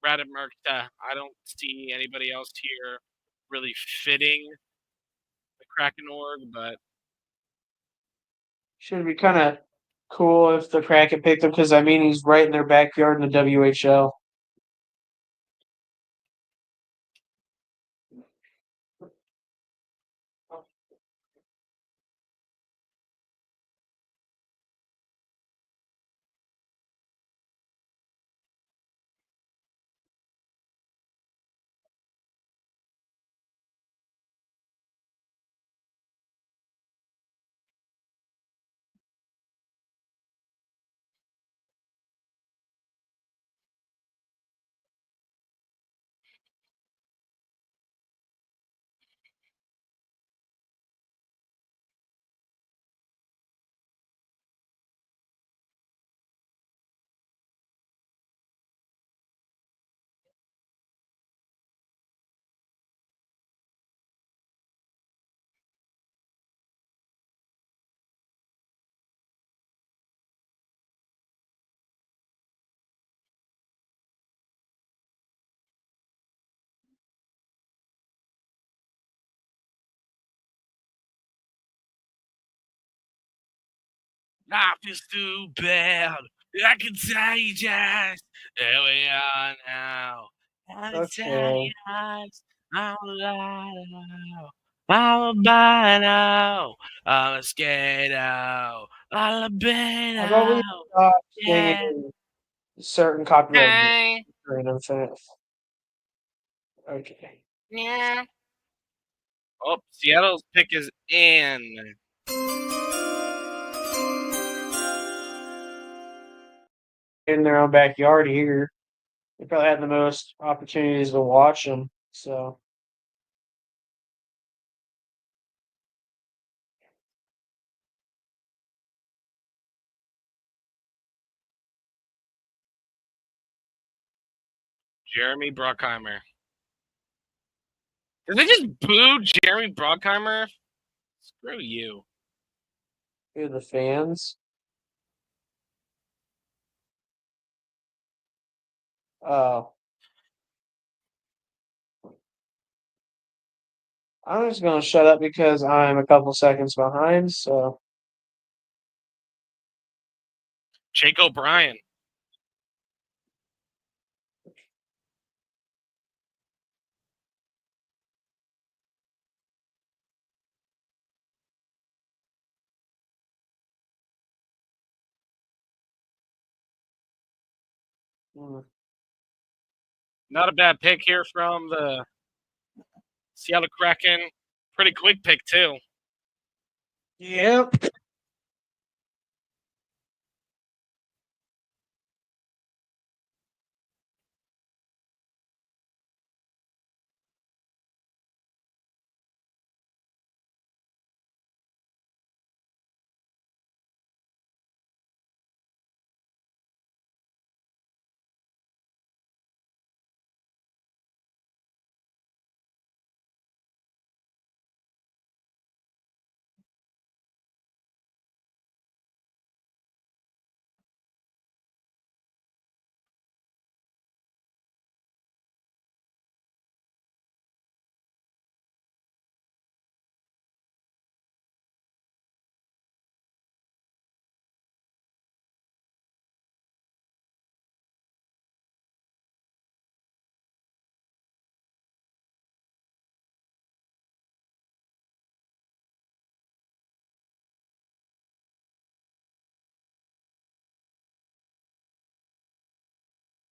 Radek Merkta. I don't see anybody else here really fitting the Kraken org, but Should be kind of cool if the Kraken picked him because I mean he's right in their backyard in the WHL. life is too bad. I can say just here we are now. And it's Okay. eyes. I'm alive. I'm by now. I'm a scared out. I'm been How about we out. stop Yeah. singing certain copyrighted music Hey. random things? Okay. Yeah. Oh, Seattle's pick is in. In their own backyard here. They probably had the most opportunities to watch them. So Jeremy Bruckheimer. Did they just boo Jeremy Bruckheimer? Screw you. who are the fans? Oh, I'm just gonna shut up because I'm a couple seconds behind. So Jake O'Brien. mm, Not a bad pick here from the Seattle Kraken. Pretty quick pick, too. yep.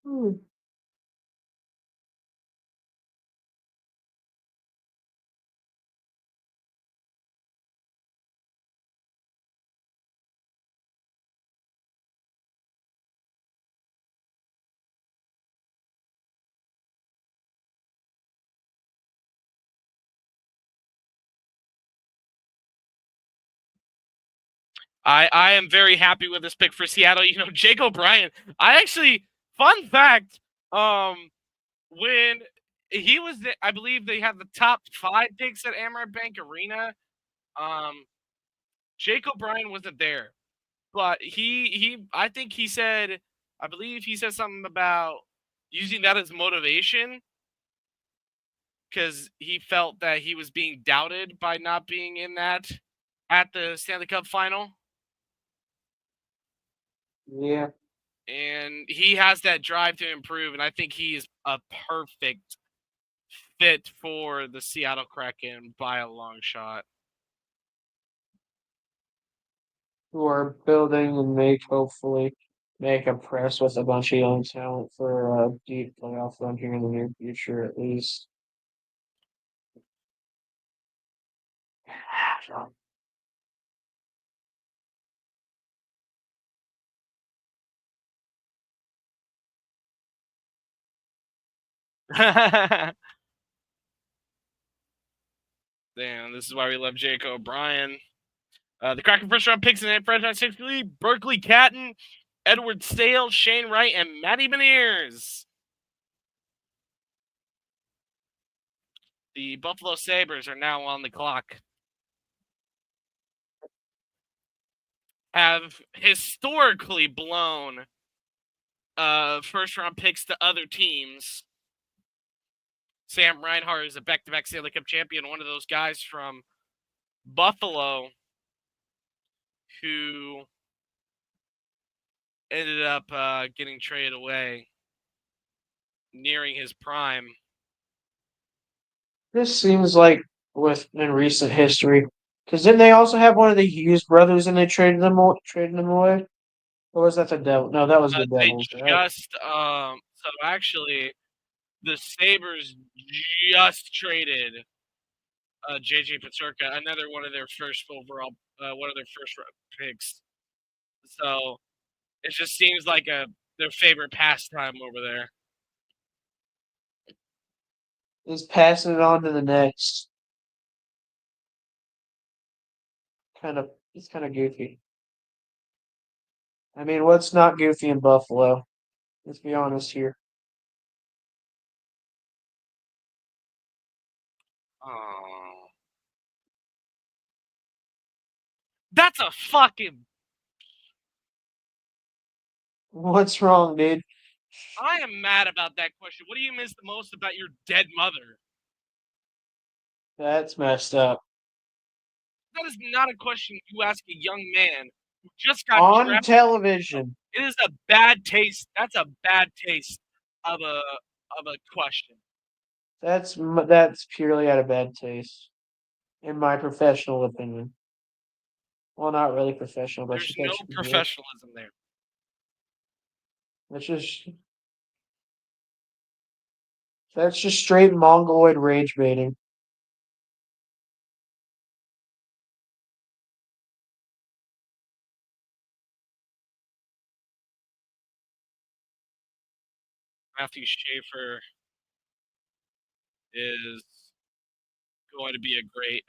Hmm. I am very happy with this pick for Seattle. Jake O'Brien. I actually, fun fact, when he was, I believe they had the top 5 picks at Amaret Bank Arena. Jake O'Brien wasn't there, but I think he said, I believe he said something about using that as motivation because he felt that he was being doubted by not being in that at the Stanley Cup final. Yeah. And he has that drive to improve, and I think he is a perfect fit for the Seattle Kraken by a long shot. Who are building and hopefully make a press with a bunch of young talent for a deep playoff run here in the near future, at least. Damn, this is why we love Jake O'Brien. The Kraken first round picks in the franchise history: Berkeley Catton, Edward Sale, Shane Wright, and Matty Beniers. The Buffalo Sabres are now on the clock. Have historically blown first round picks to other teams. Sam Reinhart is a back-to-back Stanley Cup champion, one of those guys from Buffalo who ended up getting traded away, nearing his prime. This seems like in recent history, because didn't they also have one of the Hughes brothers and they traded them away? Or was that the Devil? No, that was the They Devils, right? just so actually the Sabres just traded JJ Paterka, another one of their first overall, one of their first round picks. So it just seems like their favorite pastime over there. Is passing it on to the next. It's kind of goofy. I mean, what's not goofy in Buffalo? Let's be honest here. Oh, that's a fucking. What's wrong, dude? I am mad about that question. What do you miss the most about your dead mother? That's messed up. That is not a question you ask a young man who just got On drafted. television. It is a bad taste. That's a bad taste of a question. That's purely out of bad taste, in my professional opinion. Well, not really professional, but There's that no should be it. professionalism there. That's just straight mongoloid rage baiting. Matthew Schaefer is going to be a great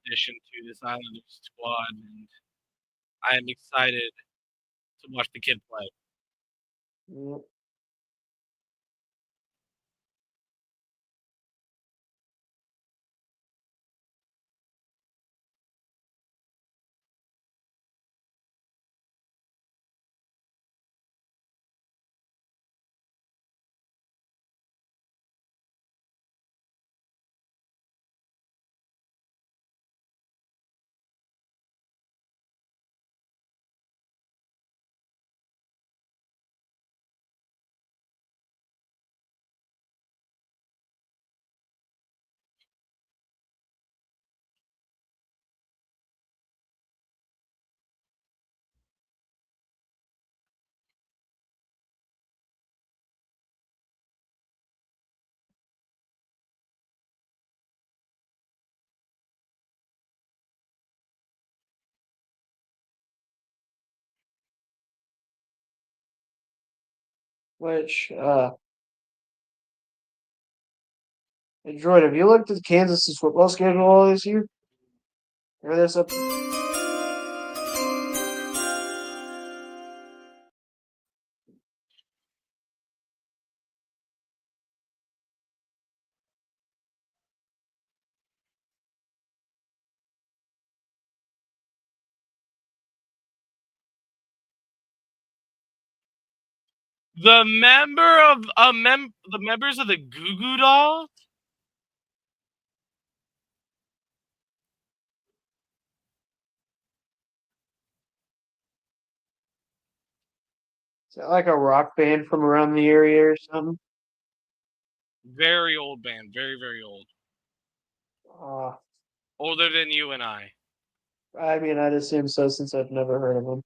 addition to this Islanders squad, and I am excited to watch the kid play. Yep. Which, hey, Droid, have you looked at Kansas's football schedule all this year? Or this up? The members of the Goo Goo Dolls. Is that like a rock band from around the area or something? Very old band, very old. Uh, Older than you and I. I mean, I'd assume so since I've never heard of them.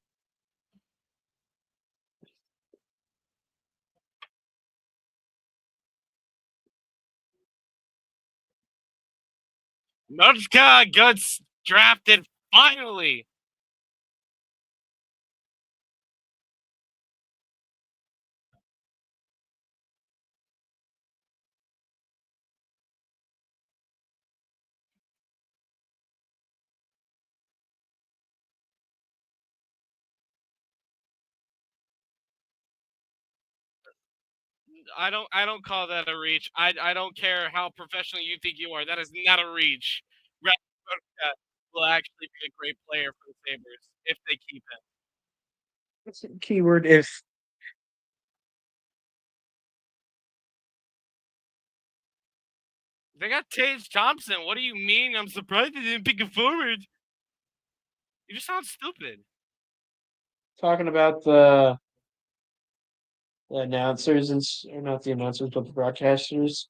Nutka gets drafted finally. I don't call that a reach. I don't care how professional you think you are. That is not a reach. Nutka will actually be a great player for the Sabres if they keep him. Keyword if. They got Tage Thompson. What do you mean? I'm surprised they didn't pick a forward. You just sound stupid. Talking about the announcers or not the announcers, but the broadcasters.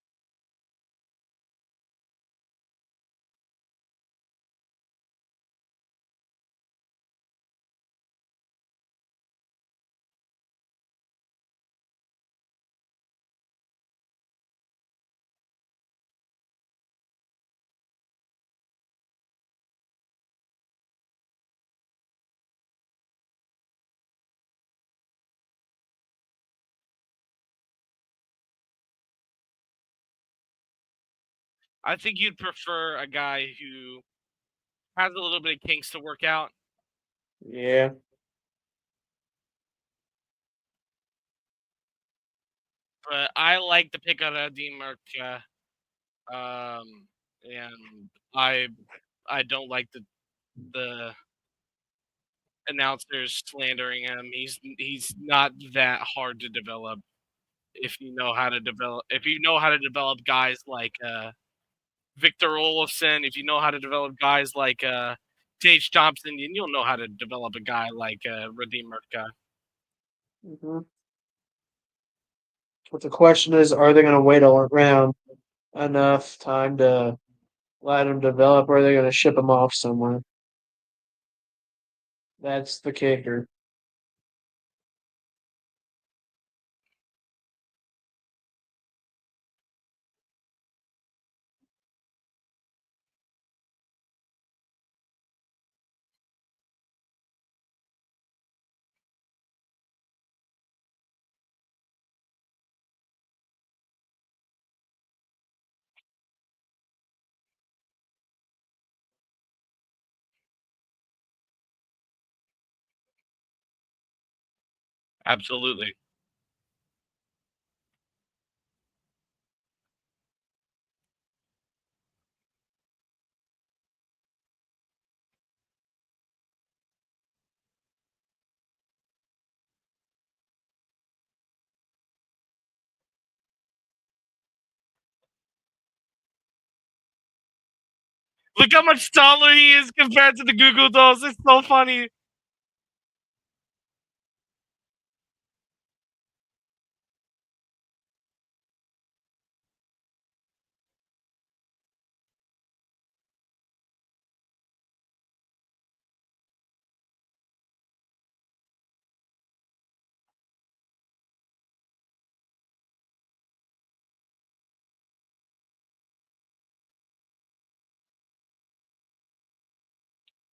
I think you'd prefer a guy who has a little bit of kinks to work out. Yeah. But I like the pick on Dean Merca. And I don't like the announcers slandering him. He's not that hard to develop. if you know how to develop guys like Victor Olofsson, if you know how to develop guys like Tage Thompson, then you'll know how to develop a guy like Radim Murtka. Hmm. But the question is, are they going to wait around enough time to let them develop, or are they going to ship them off somewhere? That's the kicker. Absolutely. Look how much taller he is compared to the Google Dolls. It's so funny.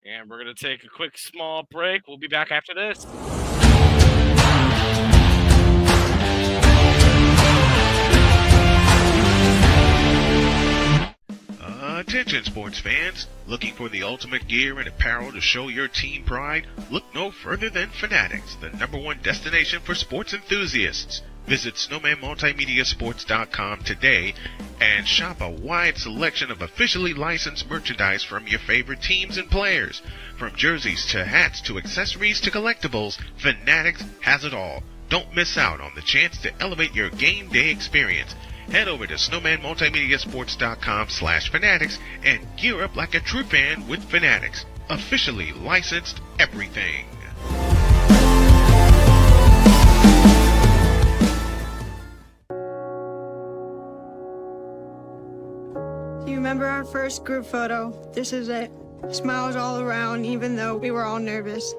And we're going to take a quick small break. We'll be back after this. Attention sports fans, looking for the ultimate gear and apparel to show your team pride? Look no further than Fanatics, the #1 destination for sports enthusiasts. Visit snowmanmultimediasports.com today and shop a wide selection of officially licensed merchandise from your favorite teams and players. From jerseys to hats to accessories to collectibles, Fanatics has it all. Don't miss out on the chance to elevate your game day experience. Head over to snowmanmultimediasports.com/fanatics and gear up like a true fan with Fanatics. Officially licensed everything. Do you remember our first group photo? This is it. Smiles all around, even though we were all nervous.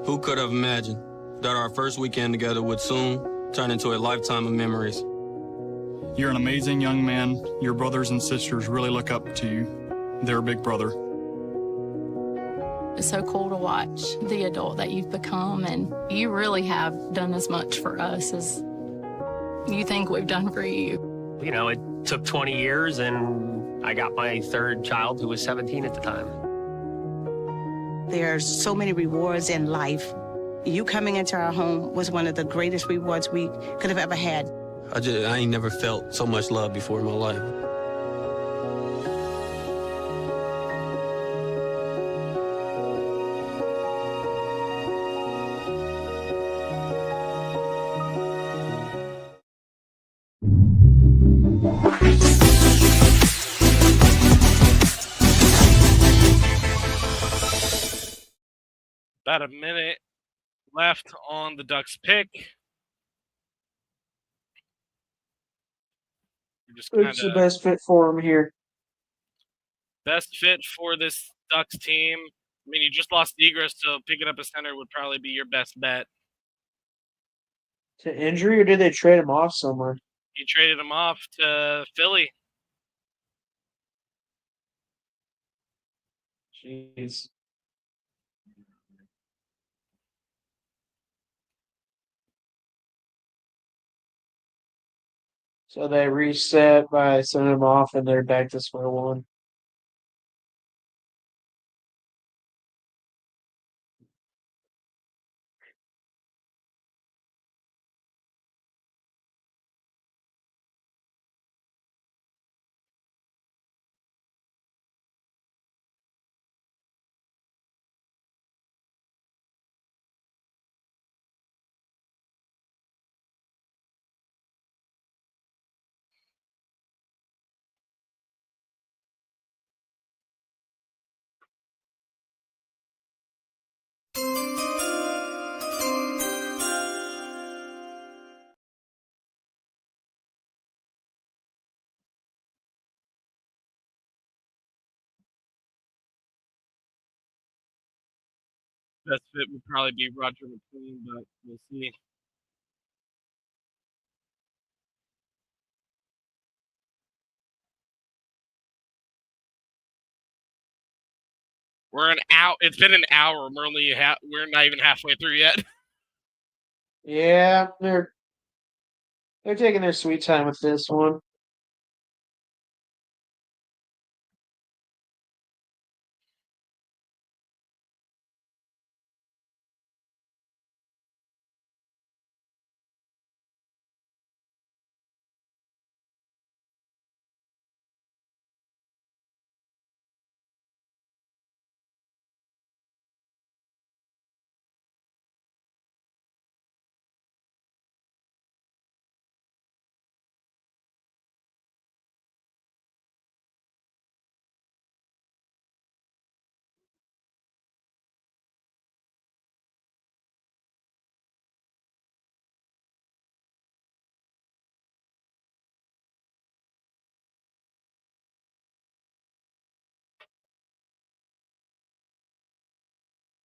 Who could have imagined that our first weekend together would soon turn into a lifetime of memories? You're an amazing young man. Your brothers and sisters really look up to you. They're a big brother. It's so cool to watch the adult that you've become, and you really have done as much for us as you think we've done for you. You know, it took 20 years, and I got my third child, who was 17 at the time. There's so many rewards in life. You coming into our home was one of the greatest rewards we could have ever had. I ain't never felt so much love before in my life. About a minute left on the Ducks pick. Who's the best fit for him here? Best fit for this Ducks team. I mean, you just lost Egress, so picking up a center would probably be your best bet. To injury, or did they trade him off somewhere? You traded him off to Philly. Jeez. So they reset by sending him off, and they're back to square one. best fit would probably be Roger McQueen, but we'll see. We're an hour. It's been an hour. We're not even halfway through yet. Yeah, they're taking their sweet time with this one.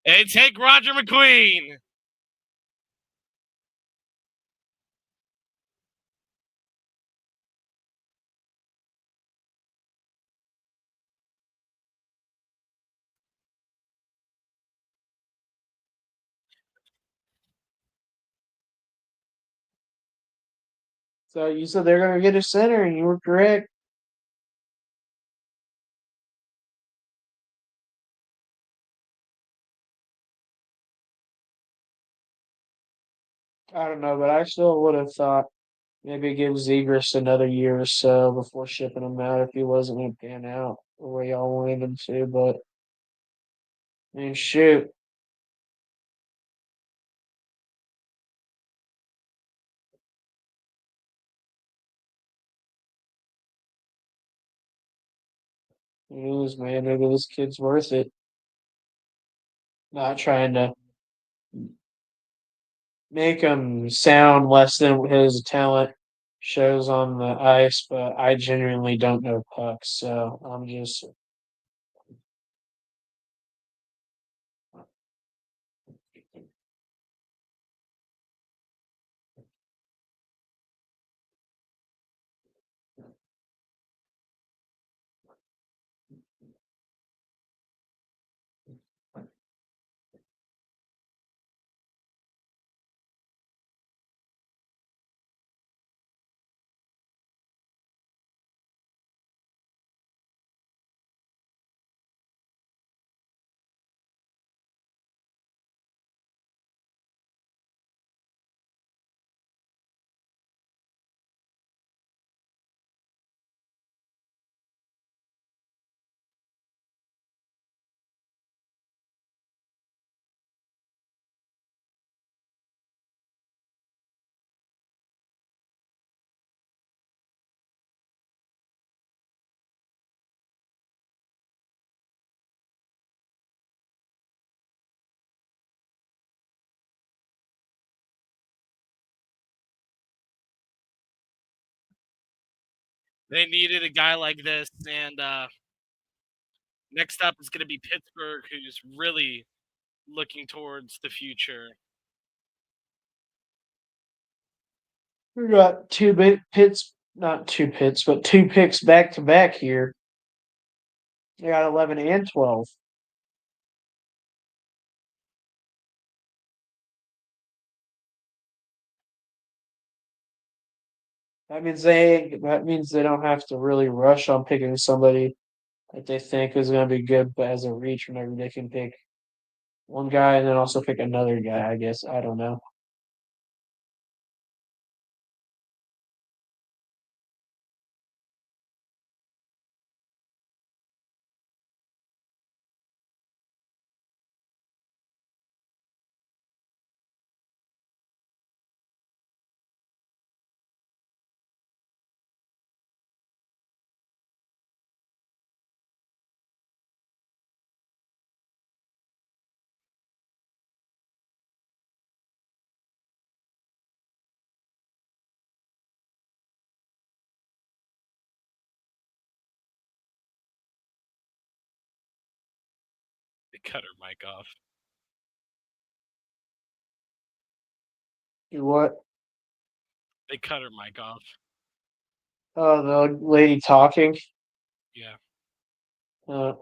Hey, take Roger McQueen. So you said they're gonna get a center, and you were correct. I don't know, but I still would have thought maybe give Zegras another year or so before shipping him out if he wasn't going to pan out the way y'all wanted him to. But I mean, shoot, who knows, man? Maybe this kid's worth it. Not trying to make him sound less than his talent shows on the ice, but I genuinely don't know pucks, so I'm just. They needed a guy like this, and next up is going to be Pittsburgh, who's really looking towards the future. We got two big pits, not two pits, but two picks back to back here. They got 11 and 12. That means they don't have to really rush on picking somebody that they think is going to be good, but as a reach, whenever they can pick one guy and then also pick another guy. I guess I don't know. They cut her mic off. Do what? They cut her mic off. Oh, the lady talking. Yeah. Uh,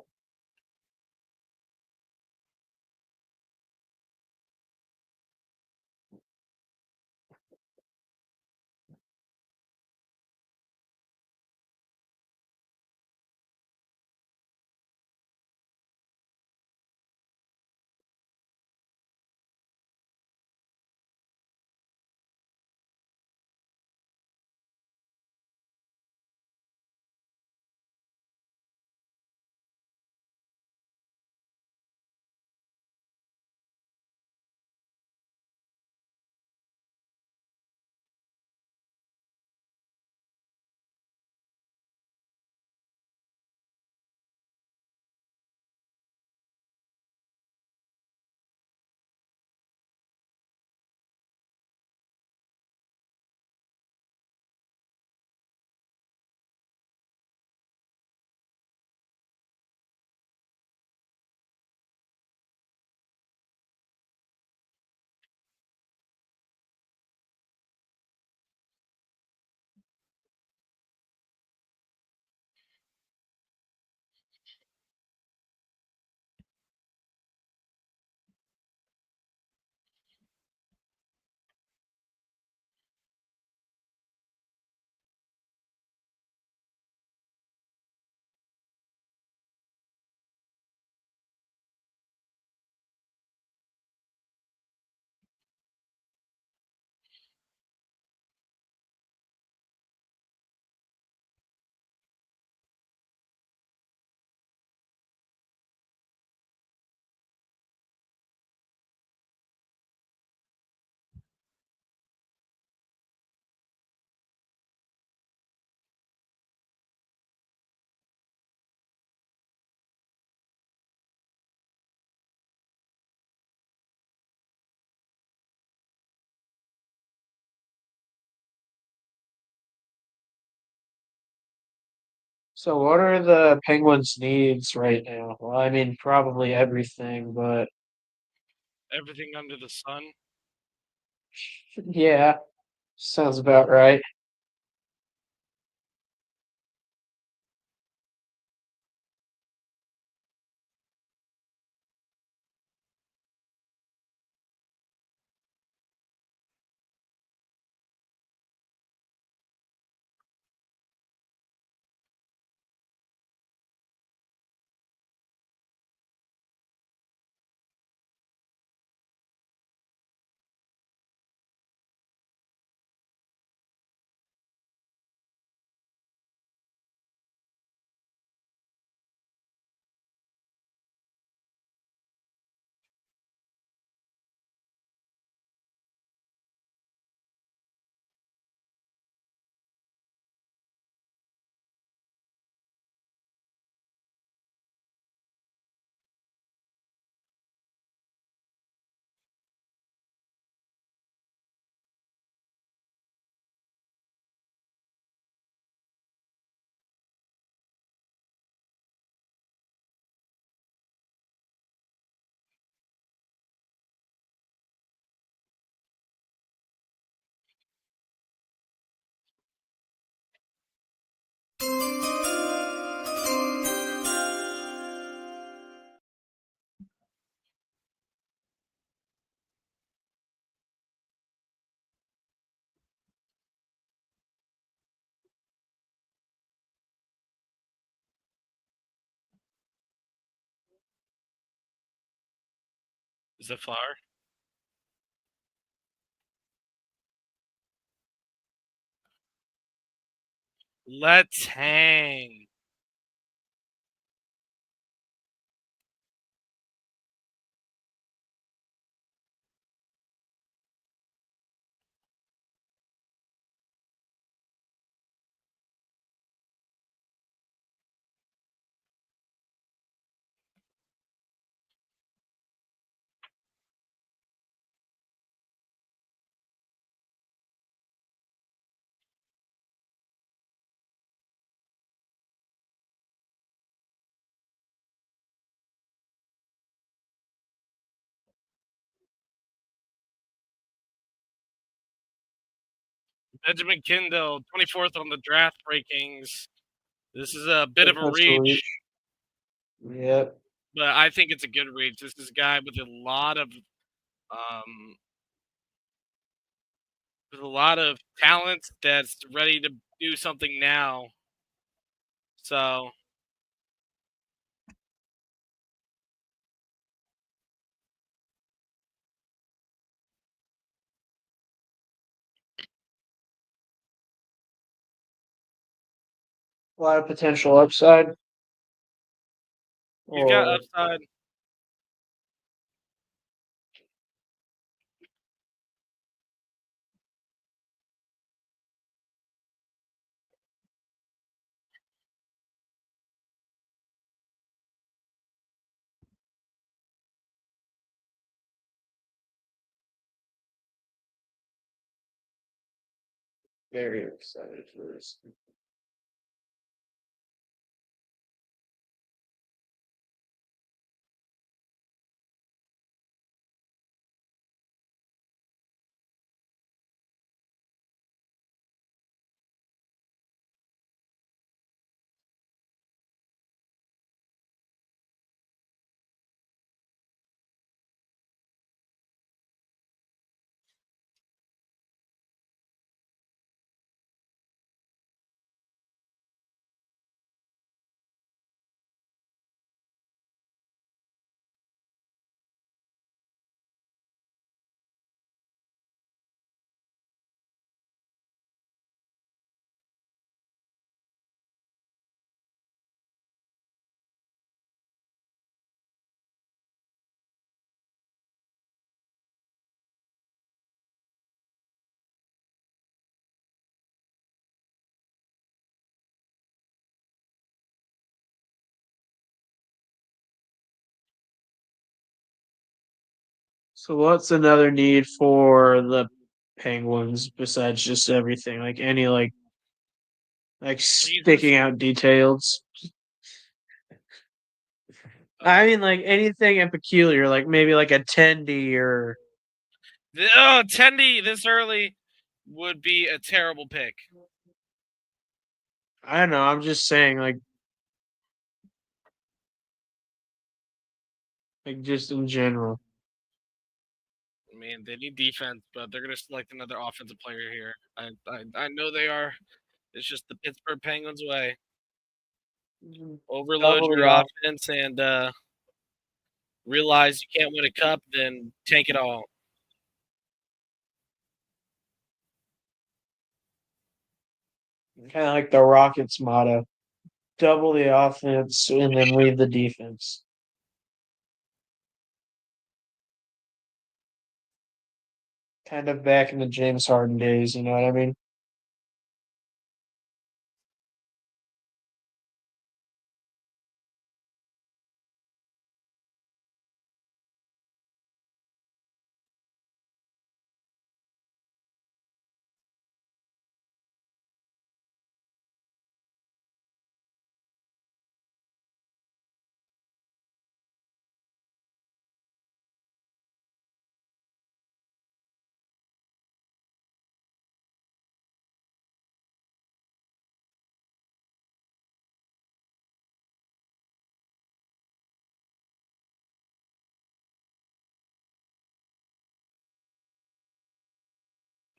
so what are the Penguins' needs right now? Well, I mean, probably everything, but Everything under the sun. yeah, sounds about right. Is it flour? Let's hang. Benjamin Kindle, 24th on the draft rankings. This is a bit of a That's reach, Yep. but I think it's a good reach. This is a guy with a lot of talent that's ready to do something now. So A lot of potential upside. he's got Or upside. very excited for this. So what's another need for the Penguins besides just everything? Like any like sticking out details? I mean like anything in peculiar, like maybe like a Tendy or Tendy this early would be a terrible pick. I don't know, I'm just saying like just in general. I mean, they need defense, but they're going to select another offensive player here. I know they are. It's just the Pittsburgh Penguins way. Overload Double your the off- offense and realize you can't win a cup, then tank it all. Kind of like the Rockets motto: double the offense and then leave the defense. Kind of back in the James Harden days, you know what I mean?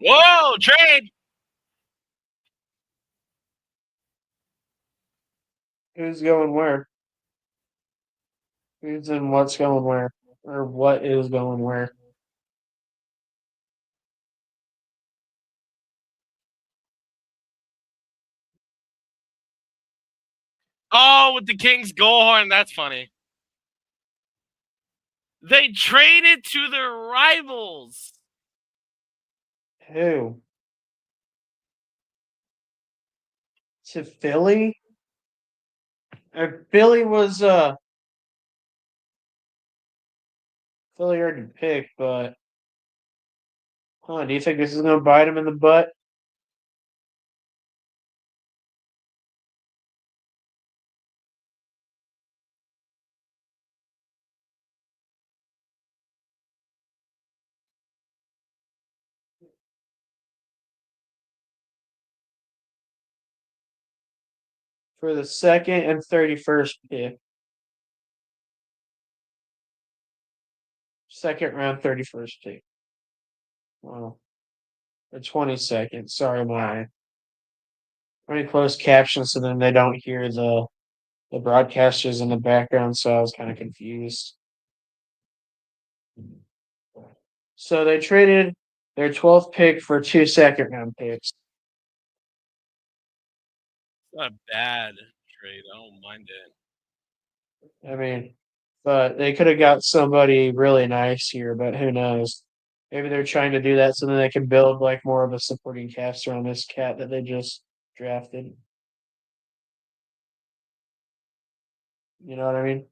Whoa, trade! Who's going where? Who's in what's going where? Or what is going where? Oh, with the Kings goal horn. That's funny. They traded to their rivals. Who? To Philly? Philly was Philly already picked, but do you think this is gonna bite him in the butt? for the 2nd and 31st pick. 2nd round, 31st pick. Well, the 22nd. Sorry, my pretty close captions, so then they don't hear the broadcasters in the background. So I was kind of confused. So they traded their 12th pick for 2 second-round picks. Not a bad trade. I don't mind it. I mean, but they could have got somebody really nice here, but who knows? Maybe they're trying to do that so then they can build like more of a supporting cast around this cat that they just drafted. You know what I mean?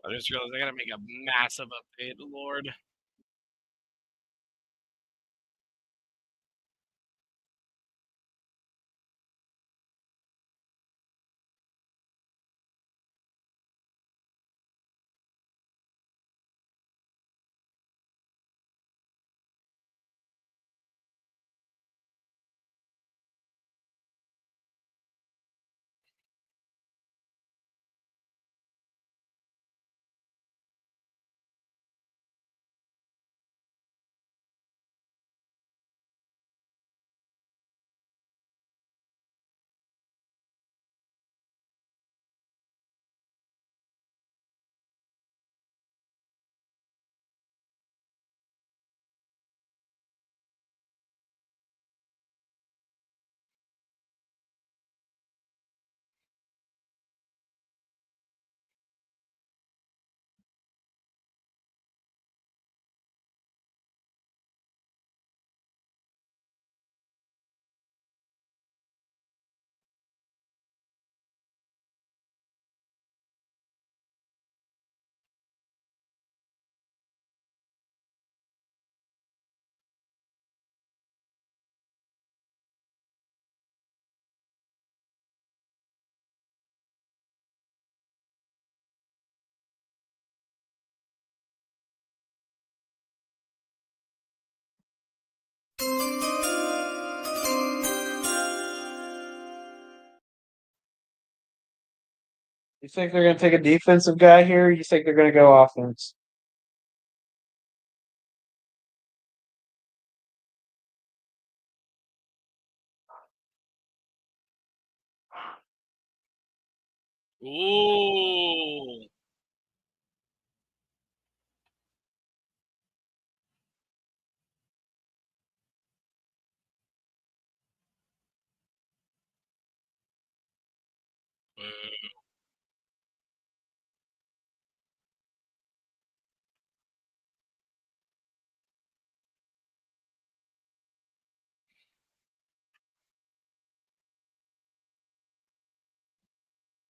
I just realized I gotta make a massive update, Lord. You think they're gonna take a defensive guy here? Or you think they're gonna go offense? Ooh.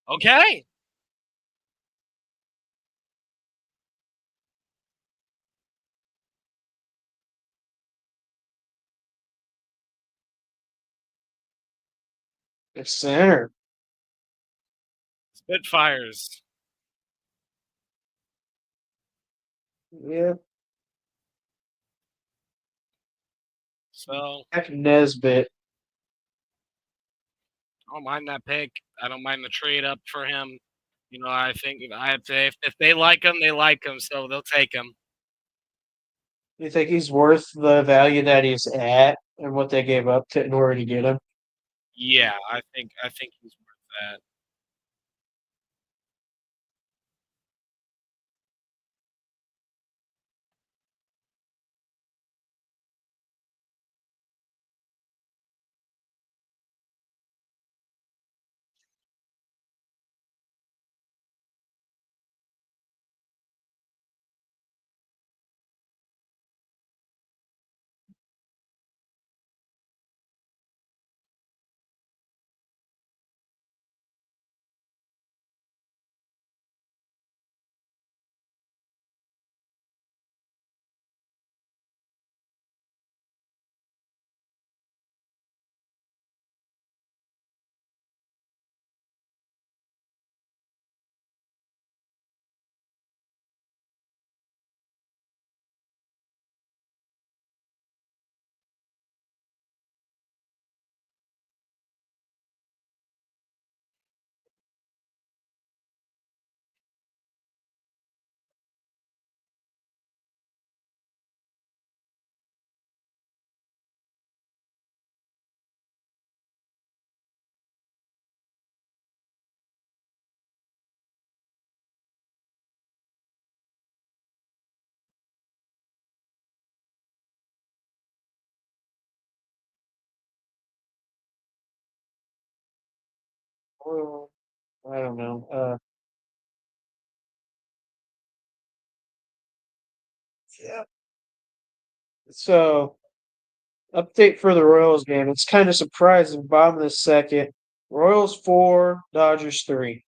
Okay. It's center. Spitfires. Yeah. So Heck Nesbitt. I don't mind that pick. I don't mind the trade up for him. You know, I think I'd say if they like him, they like him, so they'll take him. You think he's worth the value that he's at and what they gave up to in order to get him? Yeah, I think he's worth that. Well, I don't know. Yeah. So, update for the Royals game. It's kind of surprising. Bottom of the second. Royals 4, Dodgers 3.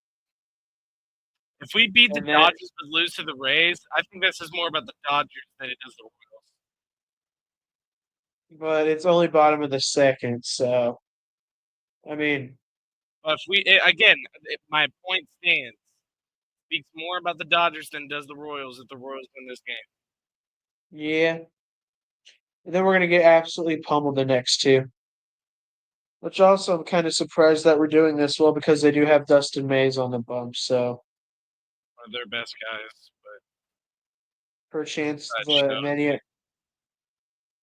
If we beat the And that, Dodgers but lose to the Rays, I think this is more about the Dodgers than it does the Royals. but it's only bottom of the second, so I mean, But if we my point stands. Speaks more about the Dodgers than does the Royals if the Royals win this game. yeah. And then we're gonna get absolutely pummeled the next two. Which also I'm kind of surprised that we're doing this well because they do have Dustin Mays on the bump, so One of their best guys, but perchance that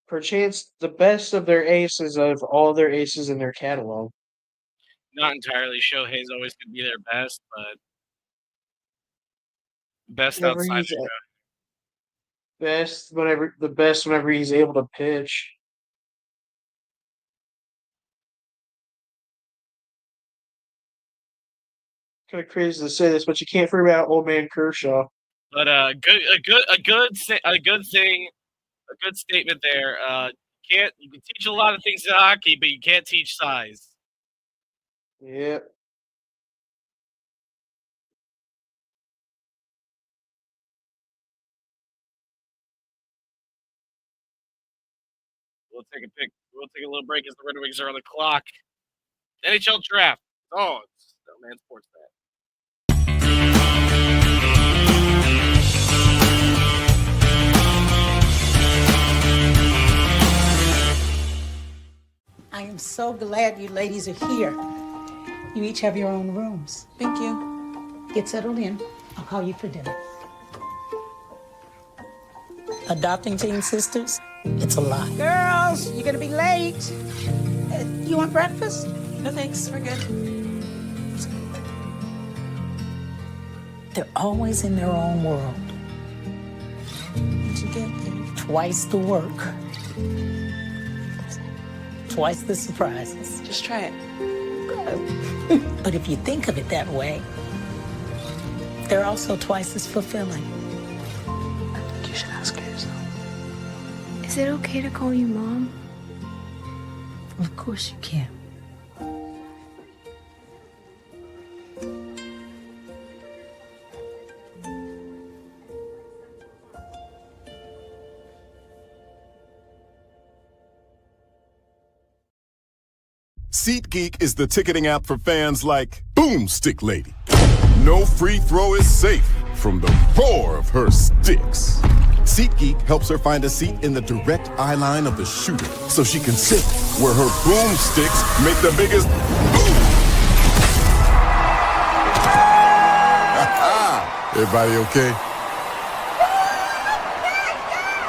perchance the best of their aces of all their aces in their catalog. not entirely. Shohei's always going to be their best, but best Whenever outside he's the best whenever he's able to pitch. Kind of crazy to say this, but you can't forget about old man Kershaw. But a good statement there. You can teach a lot of things in hockey, but you can't teach size. Yep. We'll take a little break as the Red Wings are on the clock. NHL Draft. Oh, it's Man Sports Fan. I am so glad you ladies are here. You each have your own rooms. Thank you. Get settled in. I'll call you for dinner. Adopting teen sisters, it's a lot. Girls, you're gonna be late. You want breakfast? No thanks, we're good. They're always in their own world. What'd you get, babe? Twice the work. Twice the surprises. Just try it. But if you think of it that way, they're also twice as fulfilling. I think you should ask her yourself. Is it okay to call you Mom? Of course you can. SeatGeek is the ticketing app for fans like Boomstick Lady. No free throw is safe from the roar of her sticks. SeatGeek helps her find a seat in the direct eye line of the shooter so she can sit where her boomsticks make the biggest boom. Everybody okay?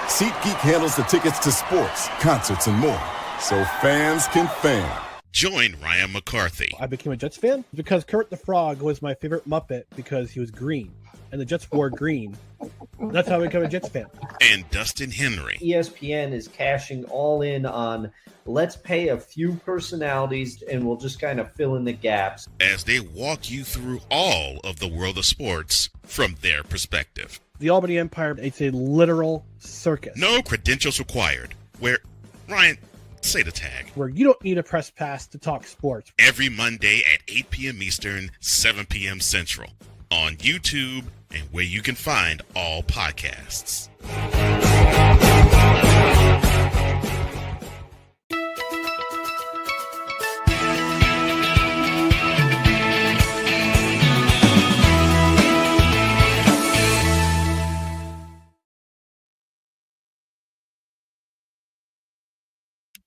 SeatGeek handles the tickets to sports, concerts, and more, so fans can fan. Join Ryan McCarthy. I became a Jets fan because Kermit the Frog was my favorite Muppet because he was green, and the Jets wore green. That's how I became a Jets fan. And Dustin Henry. ESPN is cashing all in on let's pay a few personalities and we'll just kind of fill in the gaps. As they walk you through all of the world of sports from their perspective. The Albany Empire, it's a literal circus. No credentials required. Where, Ryan, say the tag. Where you don't need a press pass to talk sports. Every Monday at 8 p.m. Eastern, 7 p.m. Central. On YouTube and where you can find all podcasts.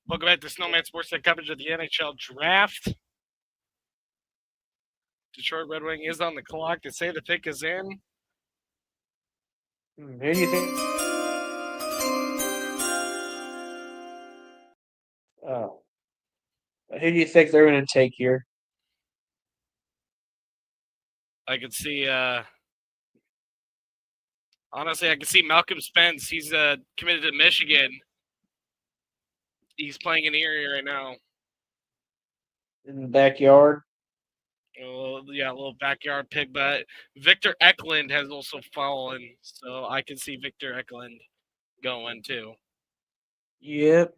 Welcome back to Snowman Sports coverage of the NHL Draft. Detroit Red Wing is on the clock. To say the pick is in. Who do you think? Oh. Who do you think they're going to take here? I could see, honestly, I could see Malcolm Spence. He's committed to Michigan. He's playing in Erie right now. In the backyard? Oh, yeah, a little backyard pick, but Victor Eklund has also fallen, so I can see Victor Eklund going too. Yep.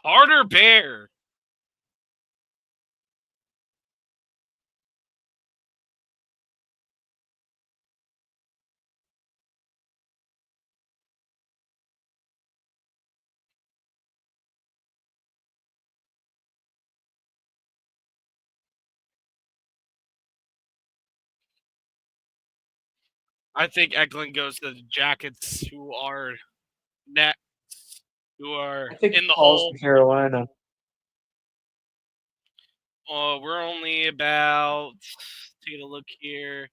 Carter Bear. I think Eklund goes to the Jackets, who are next, who are I think in the Paul's hole. from Carolina. We're only about, taking a look here.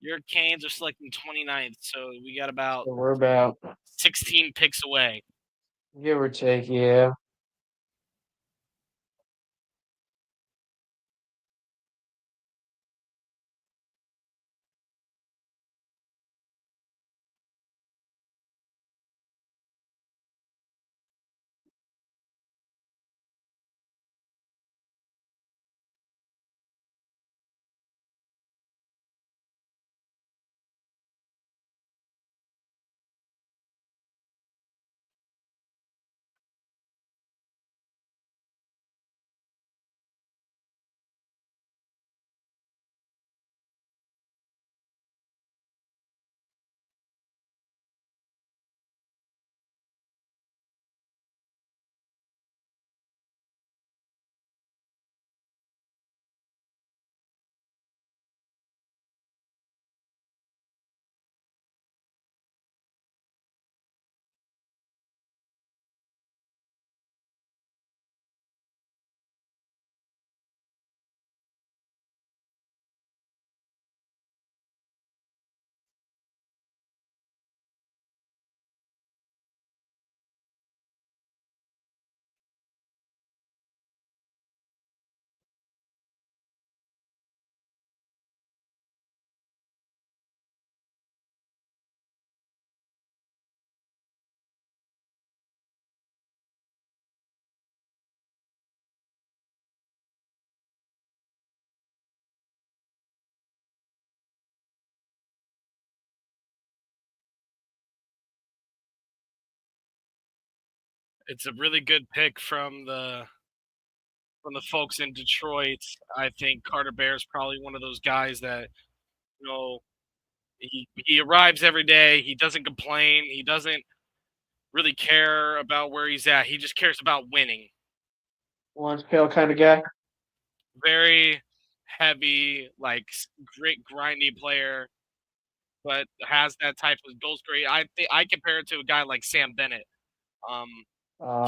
Your Canes are selecting 29th, so we got about So we're about 16 picks away. give or take, yeah. It's a really good pick from the folks in Detroit. I think Carter Bear is probably one of those guys that, you know, he arrives every day. He doesn't complain. He doesn't really care about where he's at. He just cares about winning. Lunch pail kind of guy. Very heavy, like great grindy player, but has that type of goals great. I think I compare it to a guy like Sam Bennett.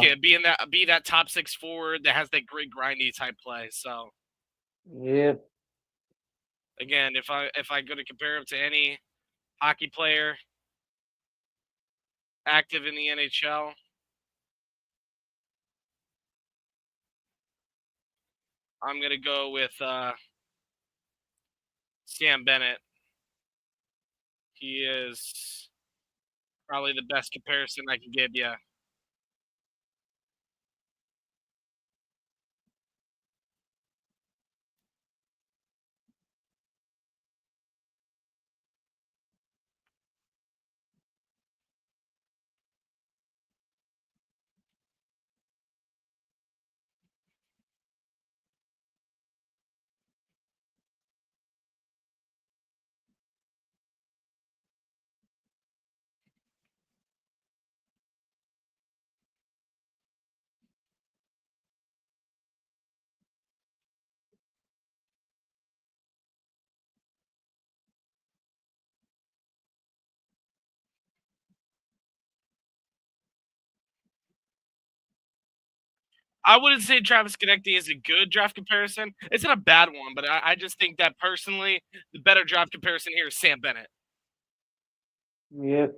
Yeah, be that top six forward that has that great grindy type play. So Yep. again, if I go to compare him to any hockey player active in the NHL, I'm gonna go with Sam Bennett. He is probably the best comparison I can give you. I wouldn't say Travis Konechny is a good draft comparison. It's not a bad one, but I just think that personally, the better draft comparison here is Sam Bennett. Yep.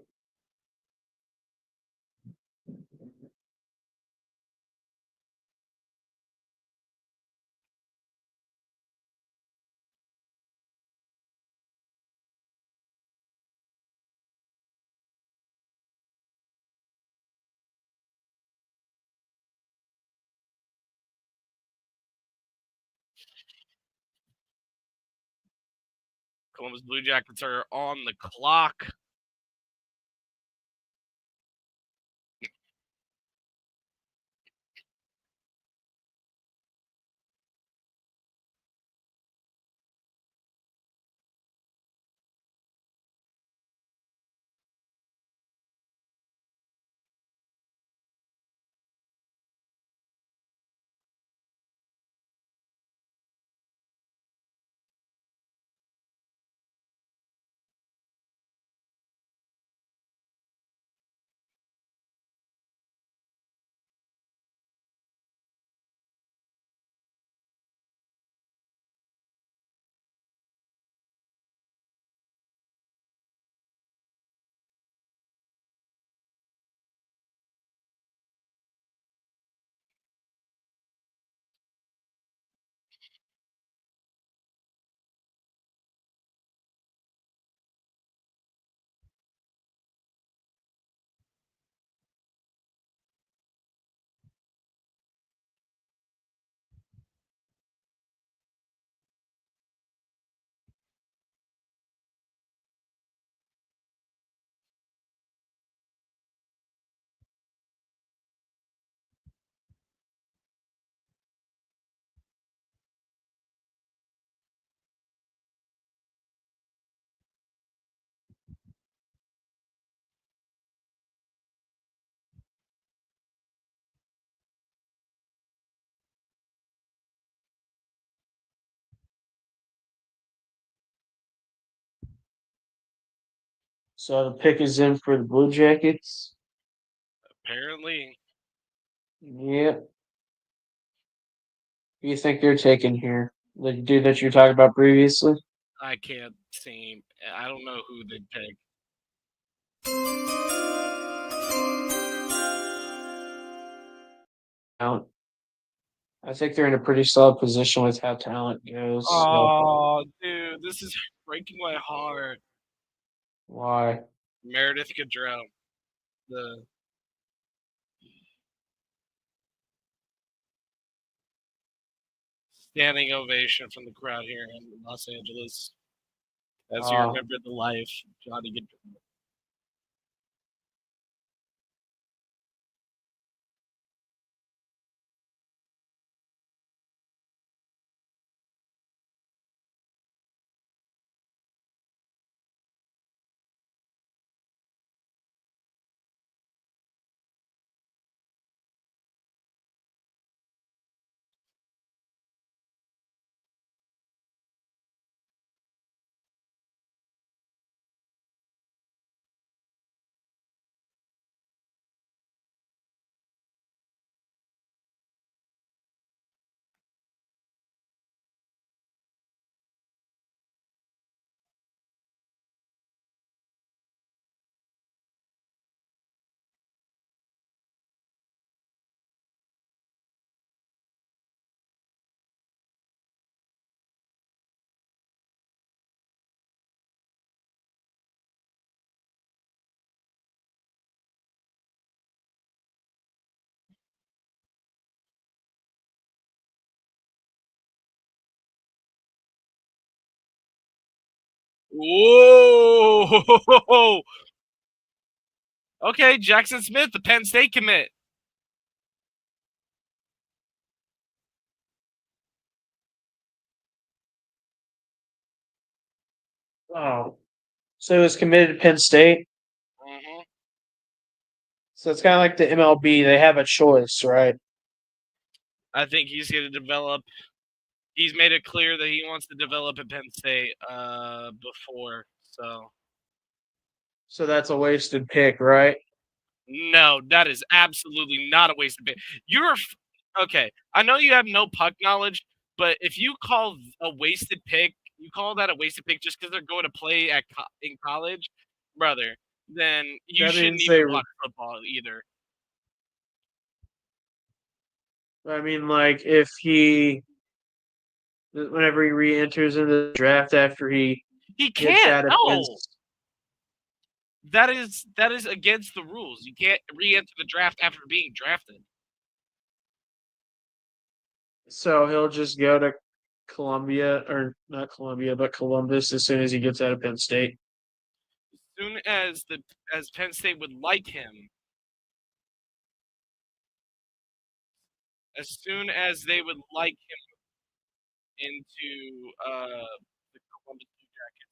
Columbus Blue Jackets are on the clock. So the pick is in for the Blue Jackets. Apparently, Yep. Who you think they're taking here? The dude that you were talking about previously? I can't see. I don't know who they'd pick. Talent. I think they're in a pretty solid position with how talent goes. So Oh, dude, this is breaking my heart. why? Meredith Gaudreau, the standing ovation from the crowd here in Los Angeles as you remember the life of Johnny Gaudreau. Whoa! Okay, Jackson Smith, the Penn State commit. Oh. So he was committed to Penn State? Mm-hmm. So it's kind of like the MLB. They have a choice, right? I think he's going to develop. He's made it clear that he wants to develop at Penn State before. So that's a wasted pick, right? No, that is absolutely not a wasted pick. Okay, I know you have no puck knowledge, but if you call a wasted pick, you call that a wasted pick just because they're going to play in college, brother, then you That shouldn't means even watch football either. I mean, like, if whenever he re-enters in the draft after he gets can't. out of No, that is against the rules. You can't re-enter the draft after being drafted. so he'll just go to Columbia, or not Columbia, but Columbus as soon as he gets out of Penn State. As soon as Penn State would like him, as soon as they would like him into the Columbus Blue Jackets.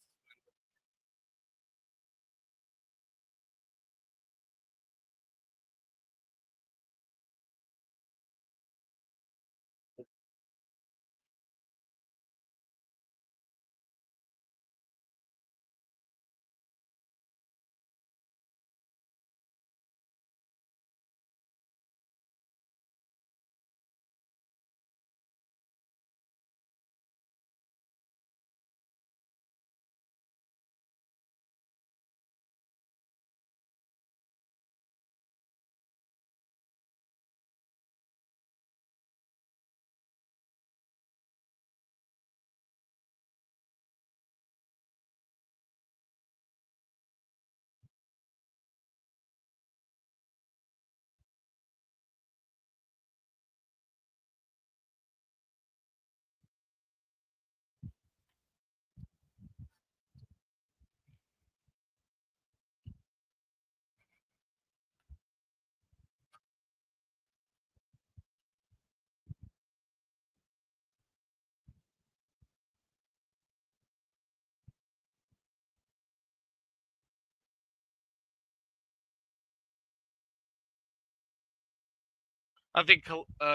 I think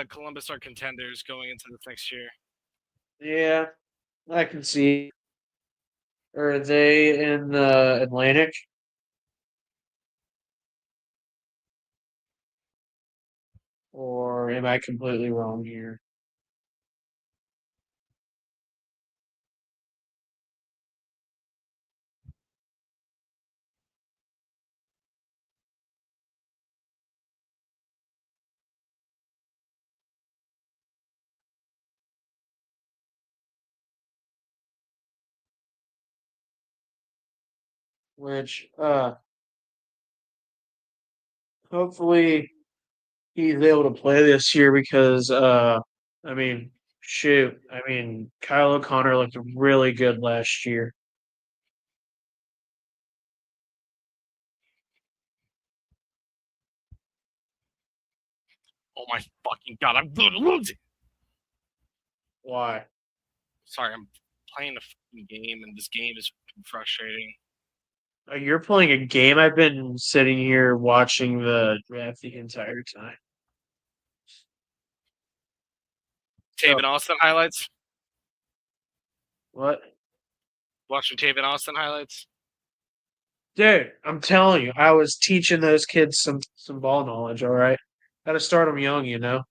Columbus are contenders going into this next year. Yeah, I can see. Are they in the Atlantic? Or am I completely wrong here? Which, hopefully he's able to play this year because, I mean, shoot, I mean, Kyle O'Connor looked really good last year. Oh my fucking god, I'm going to lose it. Why? Sorry, I'm playing a fucking game, and this game is frustrating. You're playing a game. I've been sitting here watching the draft the entire time. Taven Austin highlights? What? Watching Taven Austin highlights? Dude, I'm telling you, I was teaching those kids some ball knowledge. All right, got to start them young, you know.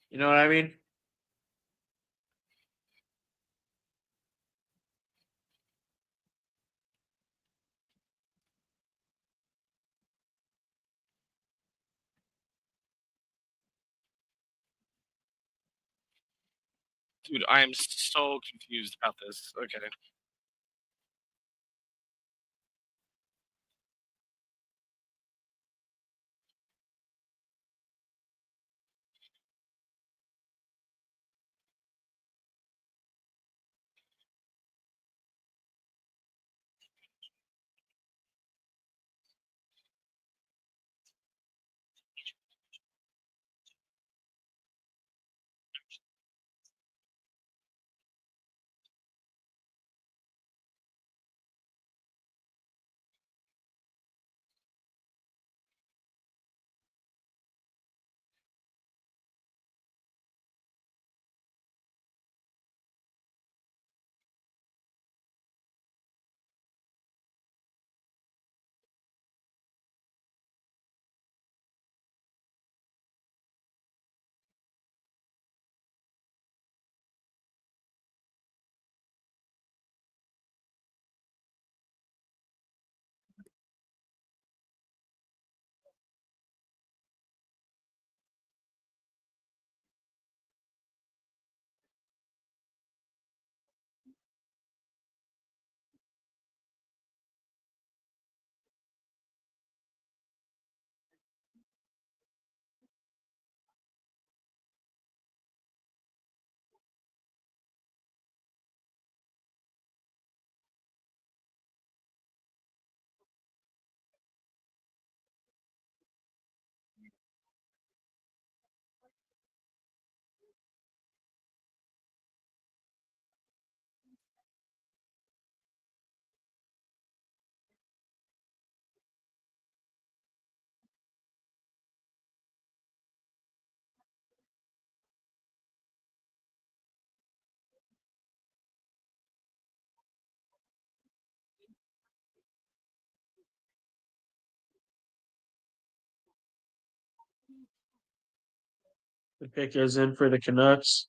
You know what I mean? Dude, I am so confused about this. Okay. The pick is in for the Canucks.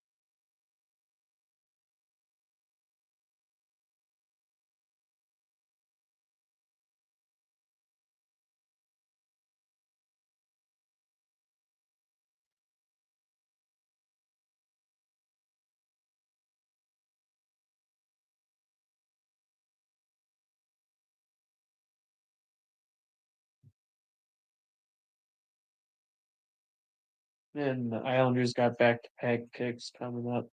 And the Islanders got back-to-back picks coming up.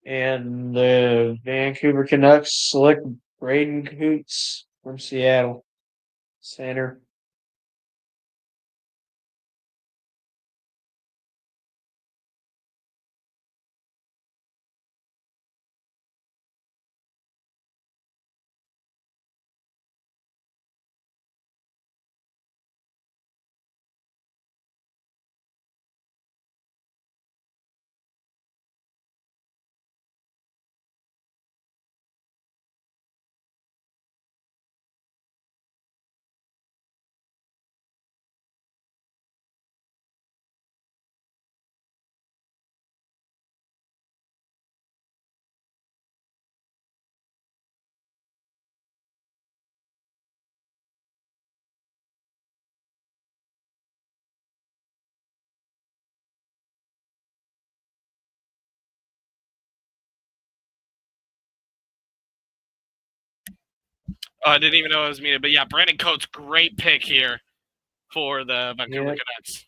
And the Vancouver Canucks select Braden Coots from Seattle. Center. Oh, I didn't even know it was muted. But yeah, Brandon Coates, great pick here for the Vancouver Yep. Canucks.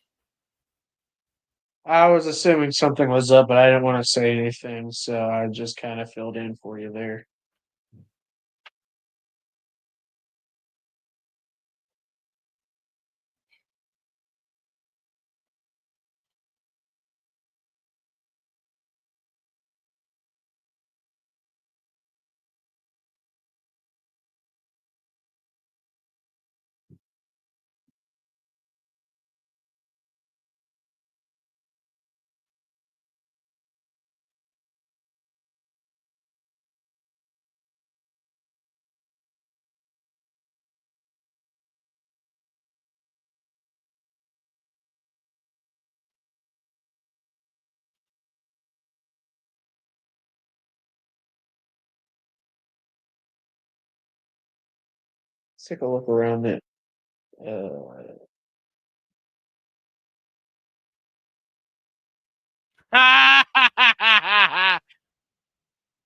I was assuming something was up, but I didn't want to say anything, so I just kind of filled in for you there. Let's take a look around it.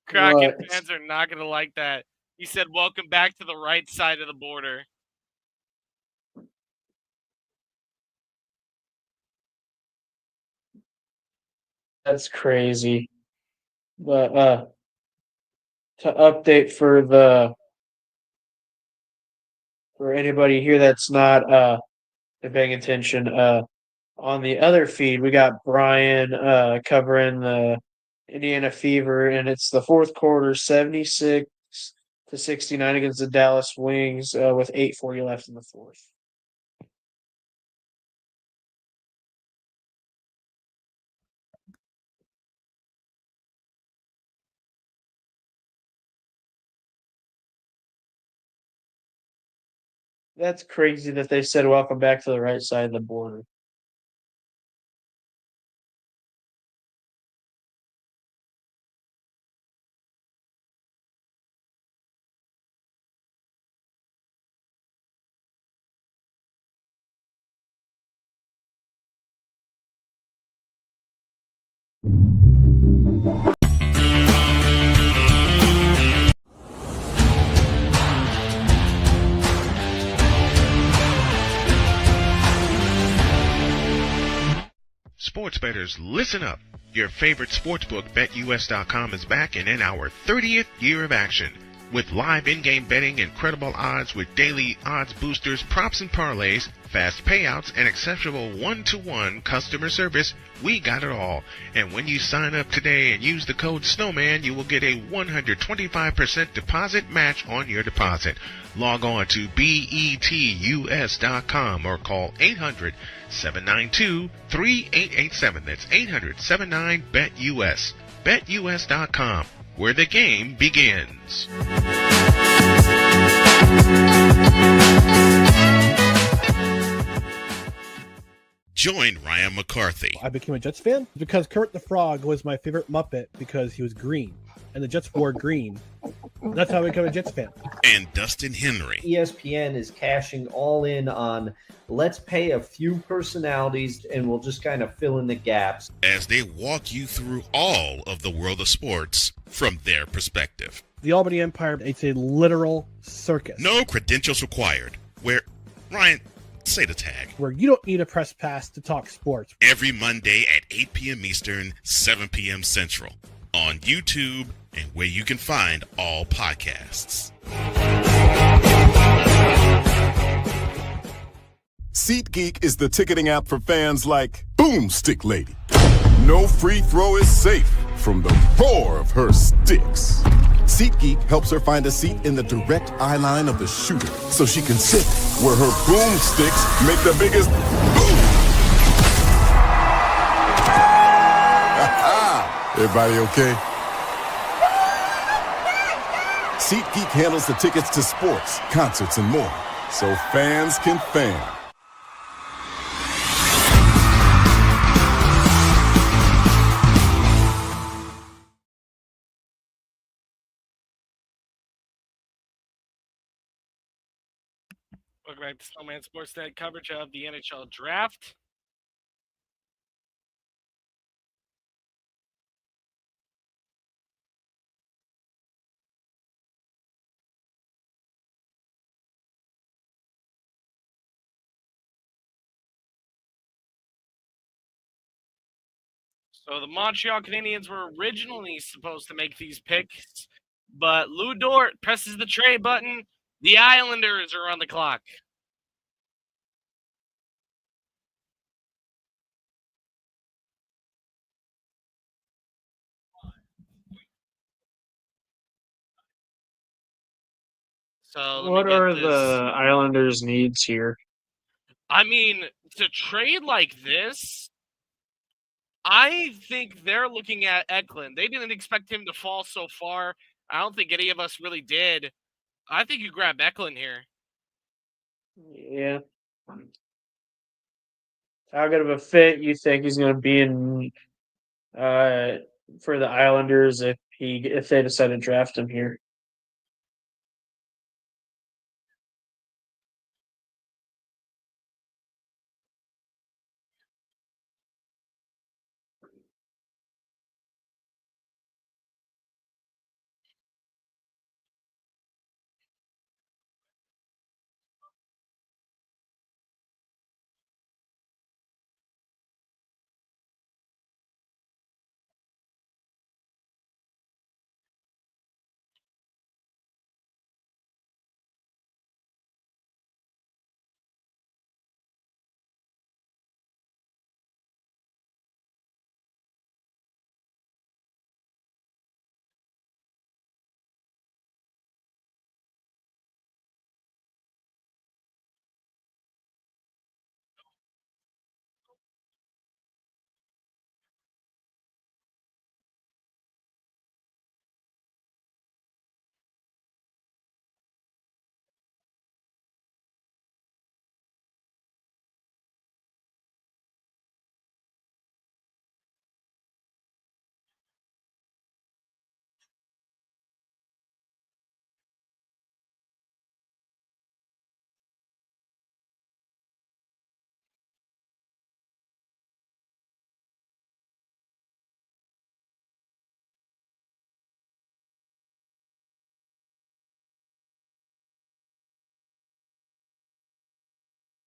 Kraken What? fans are not going to like that. He said, welcome back to the right side of the border. That's crazy. But to update for anybody here that's not paying attention, on the other feed we got Brian covering the Indiana Fever, and it's the fourth quarter, 76-69 against the Dallas Wings, with 8:40 left in the fourth. That's crazy that they said welcome back to the right side of the border. Sports bettors, listen up. Your favorite sportsbook, BetUS.com, is back and in our 30th year of action. With live in-game betting, incredible odds with daily odds boosters, props and parlays, fast payouts, and exceptional one-to-one customer service, we got it all. And when you sign up today and use the code SNOWMAN, you will get a 125% deposit match on your deposit. Log on to betus.com or call 800-792-3887. That's 800-79-BET-US. BetUS.com, where the game begins. Join Ryan McCarthy. I became a Jets fan because Kurt the Frog was my favorite Muppet because he was green, and the Jets wore green. That's how I became a Jets fan. And Dustin Henry. ESPN is cashing all in on let's pay a few personalities and we'll just kind of fill in the gaps, as they walk you through all of the world of sports from their perspective. The Albany Empire, it's a literal circus. No credentials required. Where, Ryan, say the tag. Where you don't need a press pass to talk sports. Every Monday at 8 p.m. Eastern, 7 p.m. Central. On YouTube and where you can find all podcasts. SeatGeek is the ticketing app for fans like Boomstick Lady. No free throw is safe from the roar of her sticks. SeatGeek helps her find a seat in the direct eye line of the shooter so she can sit where her boomsticks make the biggest boom. Everybody okay? SeatGeek handles the tickets to sports, concerts, and more, so fans can fan. Welcome back to Snowman Sports Net coverage of the NHL Draft. So the Montreal Canadiens were originally supposed to make these picks, but Lou Dort presses the trade button. The Islanders are on the clock. So What are the Islanders' needs here? I mean, to trade like this, I think they're looking at Eklund. They didn't expect him to fall so far. I don't think any of us really did. I think you grab Eklund here. Yeah. How good of a fit you think he's going to be in for the Islanders if they decide to draft him here?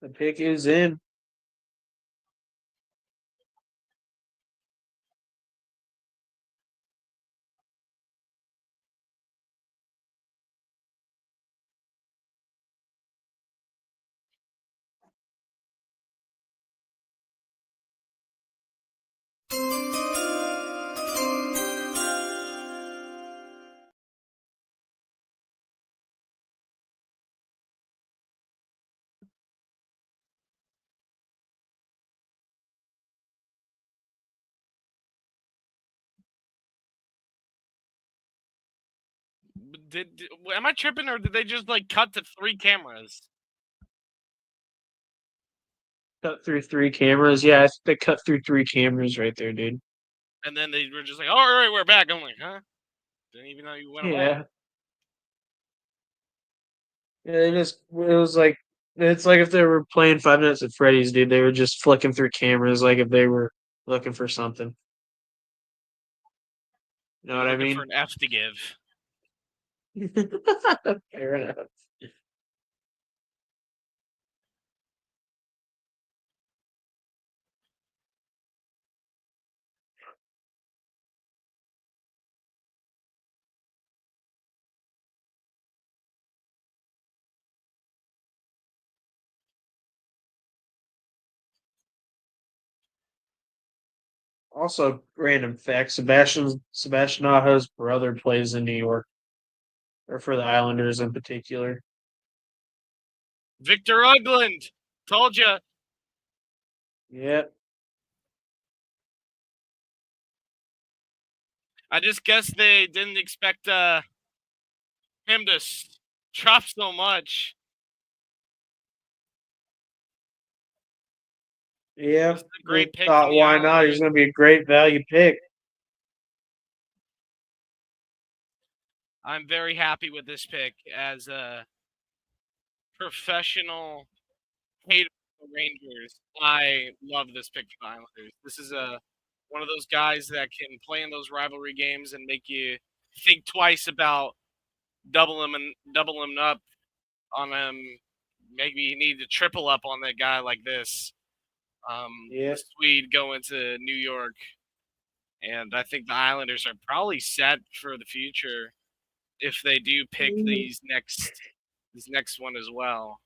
The pick is in. Am I tripping, or did they just like cut to 3 cameras? Cut through 3 cameras. Yeah, I think they cut through 3 cameras right there, dude. And then they were just like, "All right, we're back." I'm like, "Huh? Didn't even know you went away." Yeah. Yeah, it was like it's like if they were playing 5 Nights at Freddy's, dude. They were just flicking through cameras like if they were looking for something. You know what I Looking for mean? an F to give. Fair enough. Also, random fact: Sebastian Aho's brother plays in New York, or for the Islanders in particular. Victor Ugland, told you. Yep. I just guess they didn't expect him to drop so much. Yeah. This is a great They pick thought, from the why not? He's Islanders. going to be a great value pick. I'm very happy with this pick as a professional hater of the Rangers. I love this pick for the Islanders. This is one of those guys that can play in those rivalry games and make you think twice about doubling him up on him. Maybe you need to triple up on that guy like this. Yeah. The Swede going to New York, and I think the Islanders are probably set for the future if they do pick this next one as well.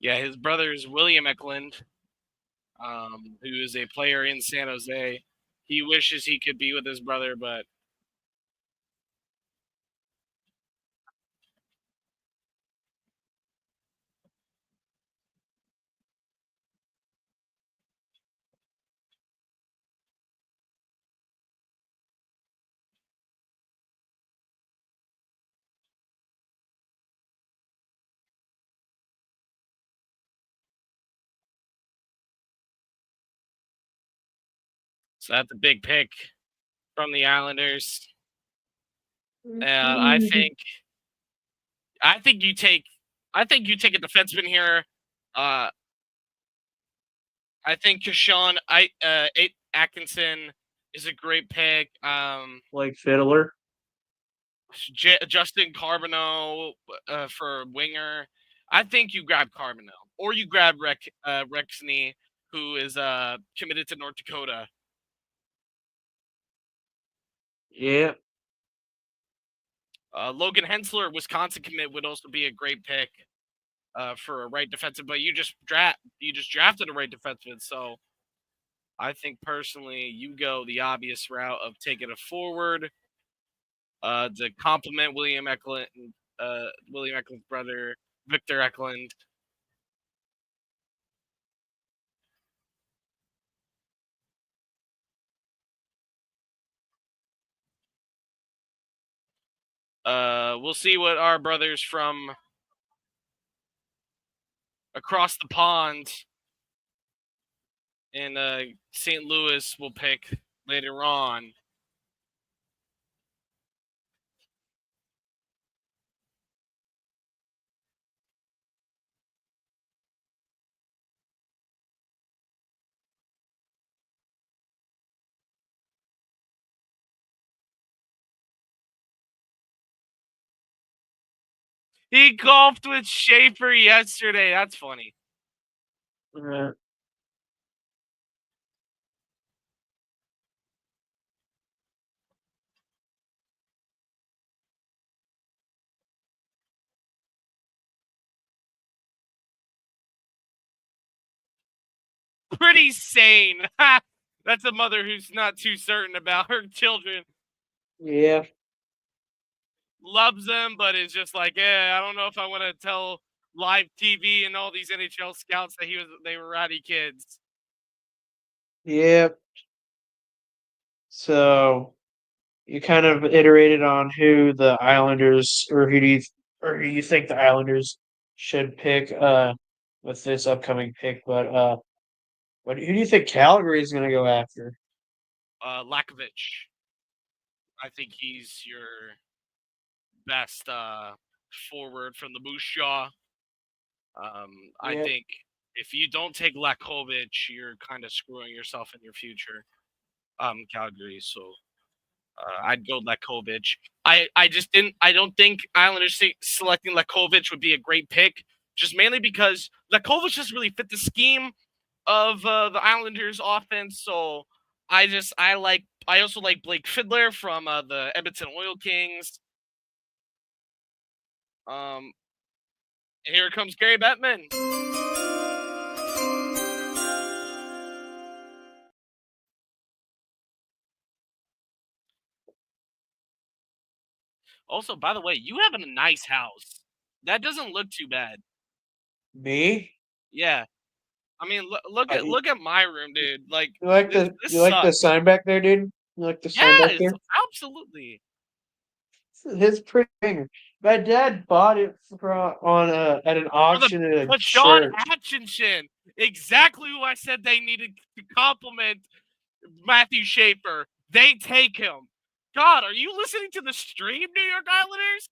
Yeah, his brother is William Eklund, who is a player in San Jose. He wishes he could be with his brother, but so that's a big pick from the Islanders. And I think you take a defenseman here. I think Kashawn Atkinson is a great pick. Like Fiddler. Justin Carbonneau for winger. I think you grab Carbonneau, or you grab Rexney, who is committed to North Dakota. Yeah. Logan Hensler, Wisconsin commit, would also be a great pick for a right defensive, but you just drafted a right defenseman, so I think personally, you go the obvious route of taking a forward to complement William Eklund's brother, Victor Eklund. We'll see what our brothers from across the pond in St. Louis will pick later on. He golfed with Schaefer yesterday. That's funny. Pretty sane. That's a mother who's not too certain about her children. Yeah. Loves them, but is just like, I don't know if I want to tell live TV and all these NHL scouts that they were ratty kids. Yep. So you kind of iterated on who the Islanders or who you think the Islanders should pick with this upcoming pick, but who do you think Calgary is going to go after? Lakovic. I think he's your best forward from the Moose Jaw. I think if you don't take Lakovic, you're kind of screwing yourself in your future. Calgary. So I'd go Lakovic. I don't think Islanders selecting Lakovic would be a great pick, just mainly because Lakovic doesn't really fit the scheme of the Islanders offense. So I also like Blake Fiddler from the Edmonton Oil Kings. And here comes Gary Bettman. Also, by the way, you have a nice house. That doesn't look too bad. Me? Yeah. I mean, look at my room, dude. Like, You like the sign back there, dude? You like the sign back there? Absolutely. It's pretty banger. My dad bought it at an auction at a But Sean church. Atchison, exactly who I said they needed to compliment Matthew Schaefer. They take him. God, are you listening to the stream, New York Islanders?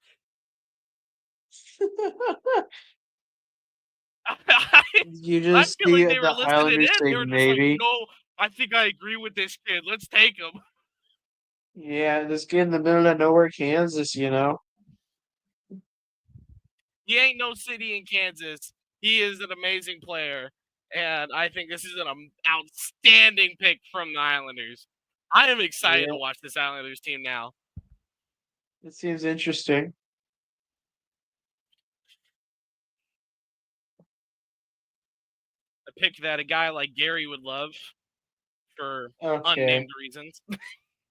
You I just feel see like they were the listening Islanders in. say They were just maybe. like, no, I think I agree with this kid. Let's take him. Yeah, this kid in the middle of nowhere, Kansas, you know. He ain't no city in Kansas. He is an amazing player. And I think this is an outstanding pick from the Islanders. I am excited to watch this Islanders team now. It seems interesting. A pick that a guy like Gary would love for Okay. unnamed reasons.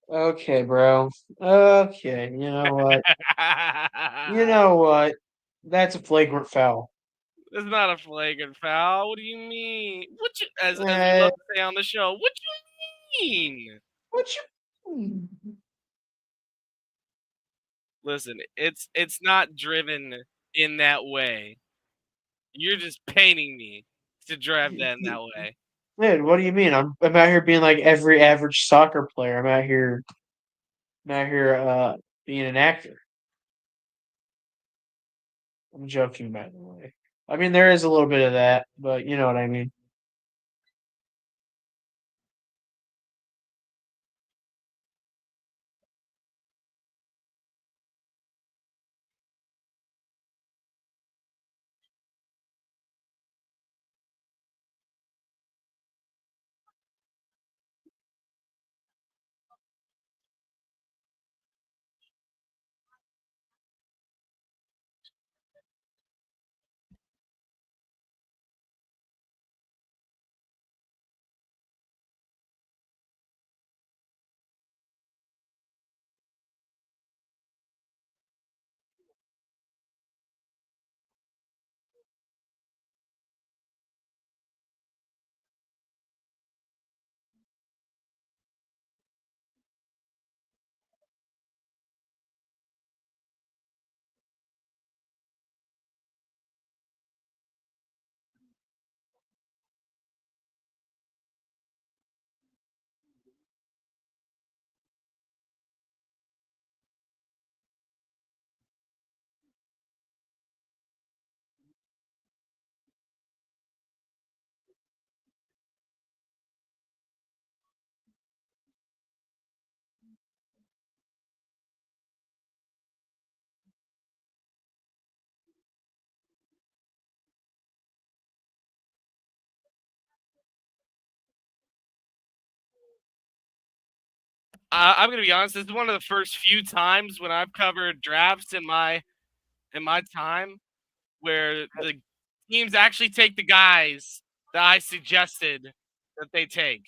Okay, bro. Okay, you know what? You know what? That's a flagrant foul. It's not a flagrant foul. What do you mean? As we love to say on the show, what do you mean? What you Listen, it's not driven in that way. You're just painting me to drive that in that way. Dude, what do you mean? I'm out here being like every average soccer player. I'm out here being an actor. I'm joking, by the way. I mean, there is a little bit of that, but you know what I mean. I'm gonna be honest. This is one of the first few times when I've covered drafts in my time where the teams actually take the guys that I suggested that they take.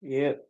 Yep.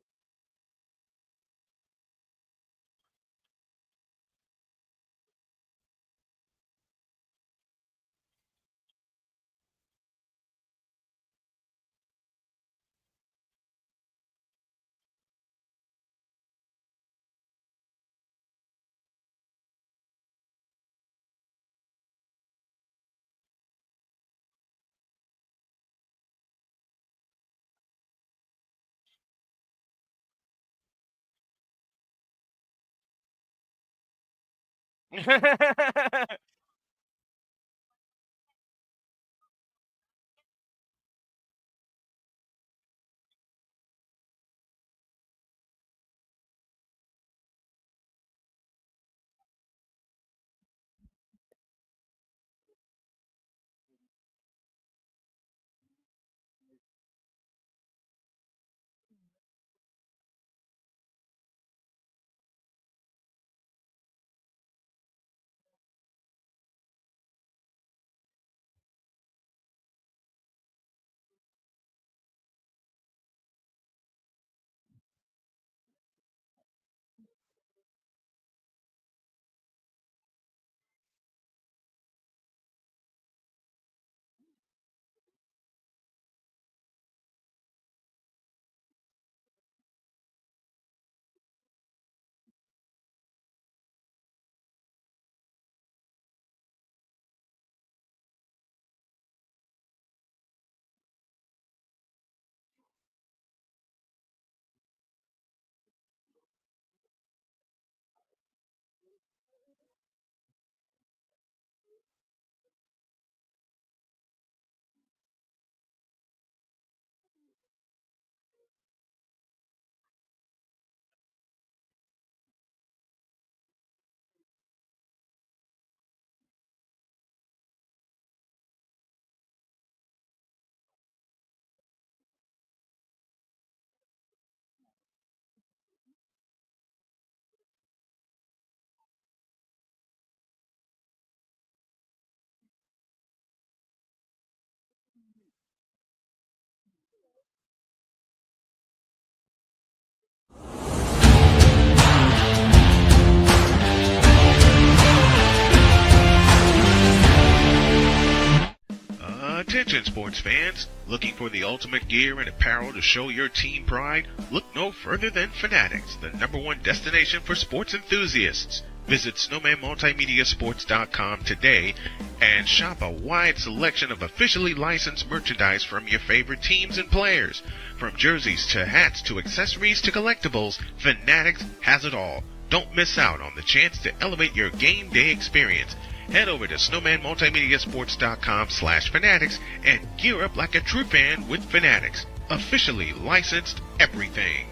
Attention sports fans, looking for the ultimate gear and apparel to show your team pride? Look no further than Fanatics, the #1 destination for sports enthusiasts. Visit snowmanmultimediasports.com today and shop a wide selection of officially licensed merchandise from your favorite teams and players. From jerseys to hats to accessories to collectibles, Fanatics has it all. Don't miss out on the chance to elevate your game day experience. Head over to snowmanmultimediasports.com/fanatics and gear up like a true fan with Fanatics. Officially licensed everything.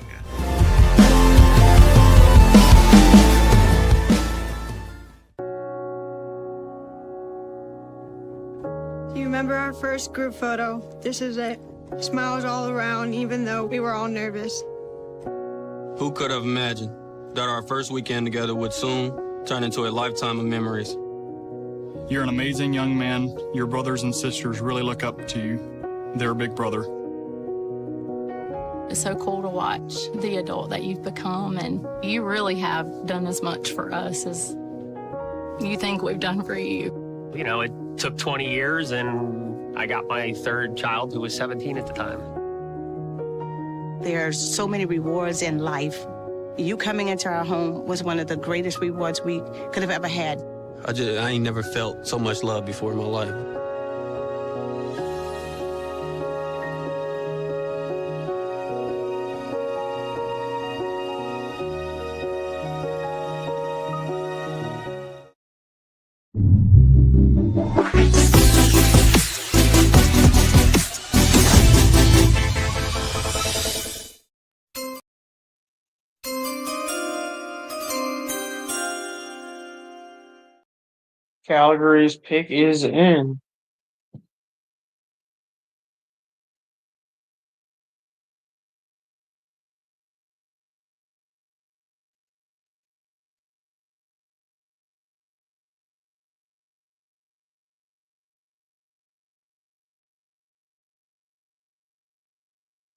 Do you remember our first group photo? This is it. Smiles all around, even though we were all nervous. Who could have imagined that our first weekend together would soon turn into a lifetime of memories? You're an amazing young man. Your brothers and sisters really look up to you. They're a big brother. It's so cool to watch the adult that you've become, and you really have done as much for us as you think we've done for you. You know, it took 20 years, and I got my third child who was 17 at the time. There are so many rewards in life. You coming into our home was one of the greatest rewards we could have ever had. I ain't never felt so much love before in my life. Calgary's pick is in.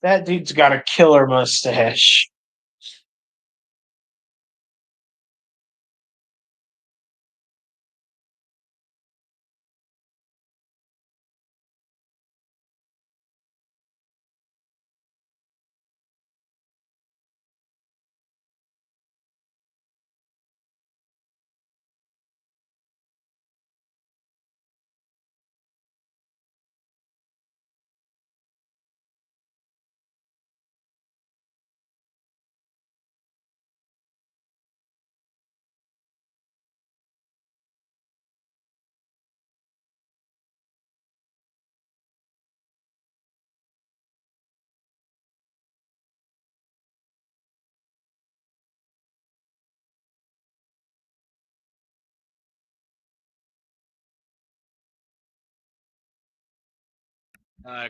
That dude's got a killer mustache.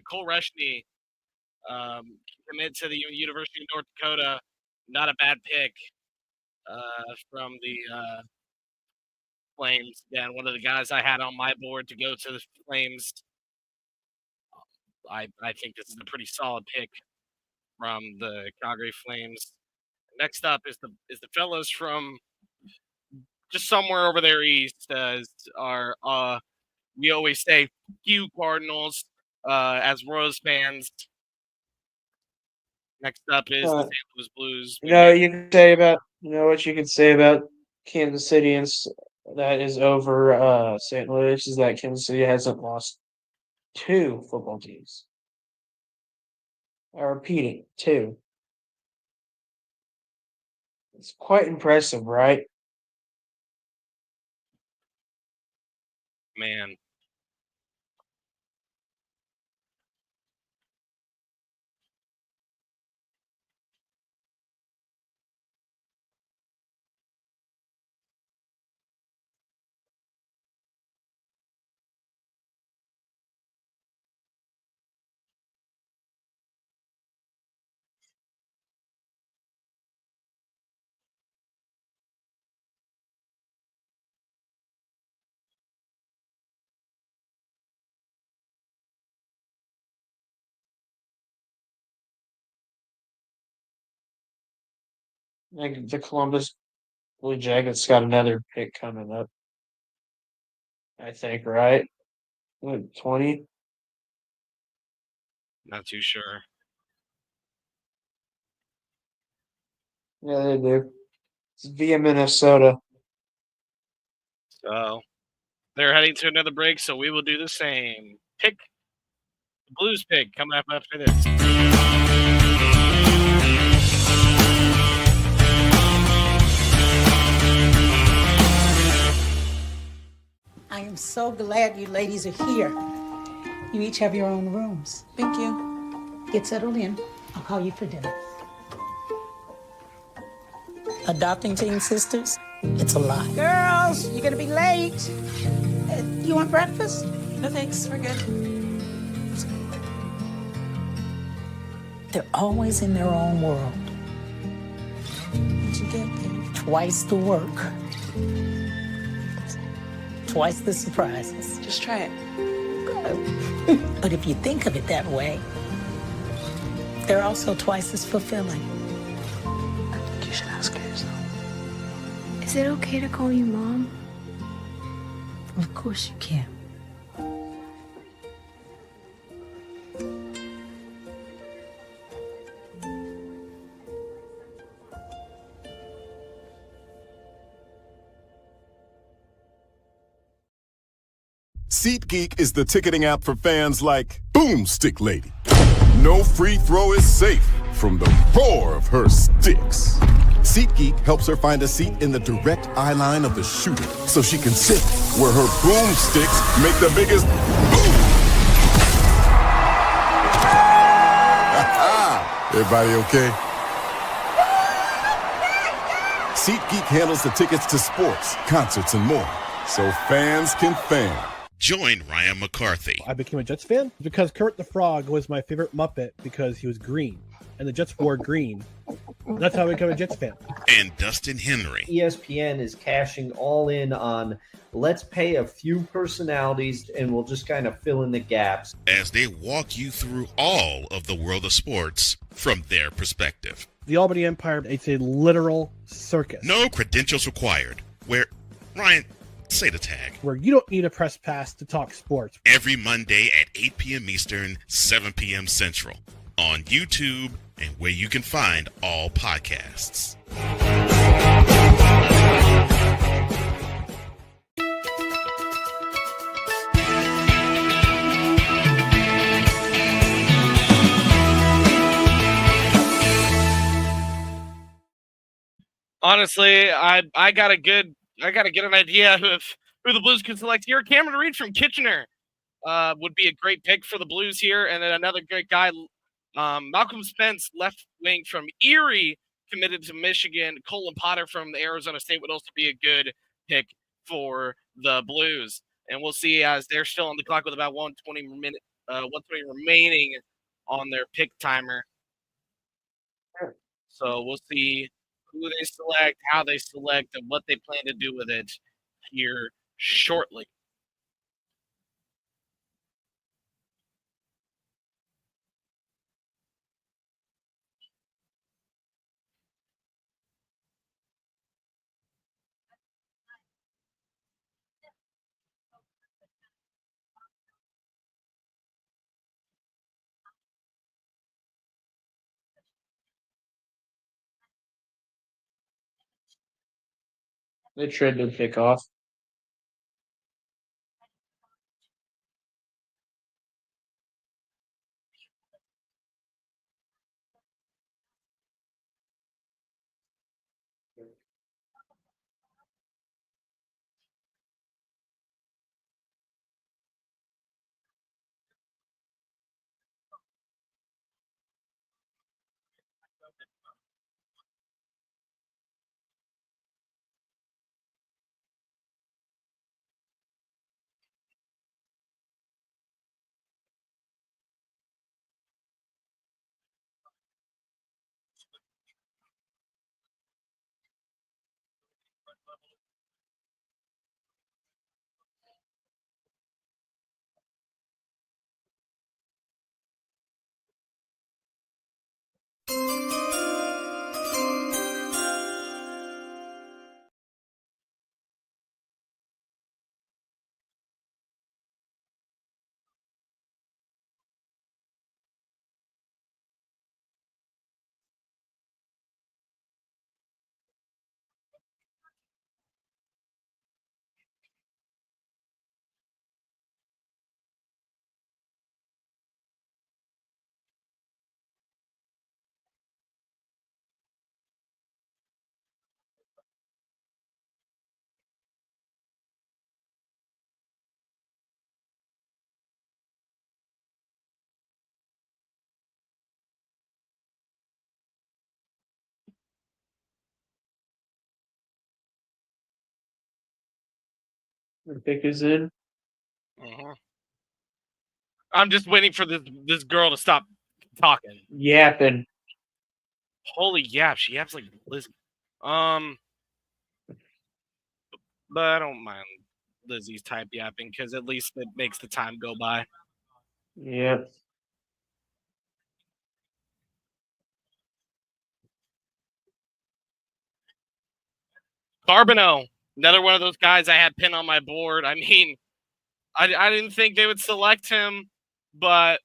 Cole Rushney committed to the University of North Dakota. Not a bad pick from the Flames. Again, one of the guys I had on my board to go to the Flames. I think this is a pretty solid pick from the Calgary Flames. Next up is the fellows from just somewhere over there east. Are we always say few Cardinals as Royals fans. Next up is the St. Louis Blues. You know what you can say about Kansas City and that is over St. Louis is that Kansas City hasn't lost 2 football teams. I'm repeating, 2. It's quite impressive, right? Man. Like the Columbus Blue Jackets got another pick coming up. I think, right? What, 20? Not too sure. Yeah, they do. It's via Minnesota. So they're heading to another break, so we will do the same. Pick the Blues pick coming up after this. I am so glad you ladies are here. You each have your own rooms. Thank you. Get settled in. I'll call you for dinner. Adopting teen sisters? It's a lot. Girls, you're gonna be late. You want breakfast? No thanks, we're good. They're always in their own world. What'd you get, babe? Twice the work. Twice the surprises. Just try it. Good. But if you think of it that way, they're also twice as fulfilling. I think you should ask her yourself. Is it okay to call you Mom? Of course you can. SeatGeek is the ticketing app for fans like Boomstick Lady. No free throw is safe from the roar of her sticks. SeatGeek helps her find a seat in the direct eye line of the shooter so she can sit where her boomsticks make the biggest boom. Everybody okay? SeatGeek handles the tickets to sports, concerts, and more, so fans can fan. Join Ryan McCarthy. I became a Jets fan because Kurt the Frog was my favorite Muppet because he was green, and the Jets wore green. That's how I become a Jets fan. And Dustin Henry. ESPN is cashing all in on let's pay a few personalities and we'll just kind of fill in the gaps as they walk you through all of the world of sports from their perspective. The Albany Empire, it's a literal circus. No credentials required. Where, Ryan, say the tag. Where you don't need a press pass to talk sports. Every Monday at 8 p.m. Eastern, 7 p.m. Central. On YouTube and where you can find all podcasts. Honestly, I got to get an idea of who the Blues could select here. Cameron Reed from Kitchener would be a great pick for the Blues here, and then another great guy, Malcolm Spence, left wing from Erie, committed to Michigan. Colin Potter from the Arizona State would also be a good pick for the Blues, and we'll see as they're still on the clock with about 120 remaining on their pick timer. So we'll see who they select, how they select, and what they plan to do with it here shortly. They traded the pick off. The pick is in. I'm just waiting for this girl to stop talking. Yapping. Holy yap, she yaps like Lizzie. But I don't mind Lizzie's type yapping because at least it makes the time go by. Yep. Carbonneau, another one of those guys I had pinned on my board. I mean, I didn't think they would select him, but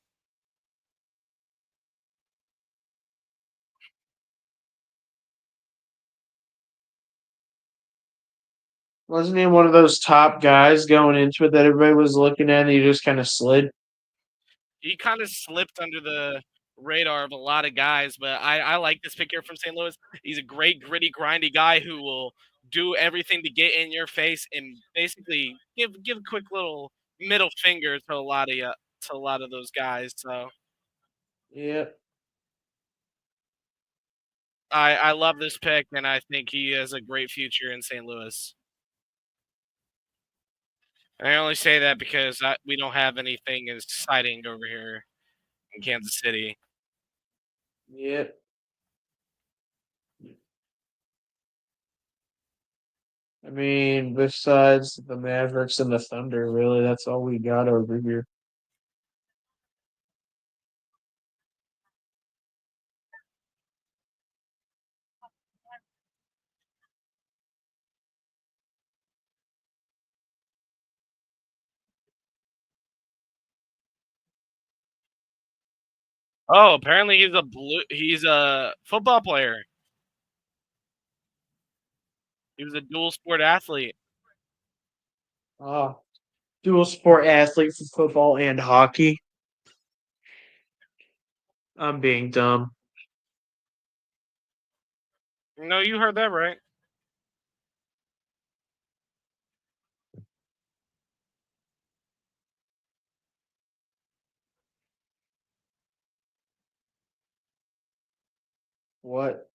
Wasn't he one of those top guys going into it that everybody was looking at and he just kind of slid? he kind of slipped under the radar of a lot of guys. But I like this pick here from St. Louis. He's a great, gritty, grindy guy who will do everything to get in your face and basically give a quick little middle finger to a lot of those guys. So yeah, I love this pick, and I think he has a great future in St. Louis. I only say that because we don't have anything exciting over here in Kansas City. Yep. I mean, besides the Mavericks and the Thunder, really, that's all we got over here. Oh, apparently he's a football player. He was a dual sport athlete. Dual sport athlete for football and hockey. I'm being dumb. No, you heard that right. What?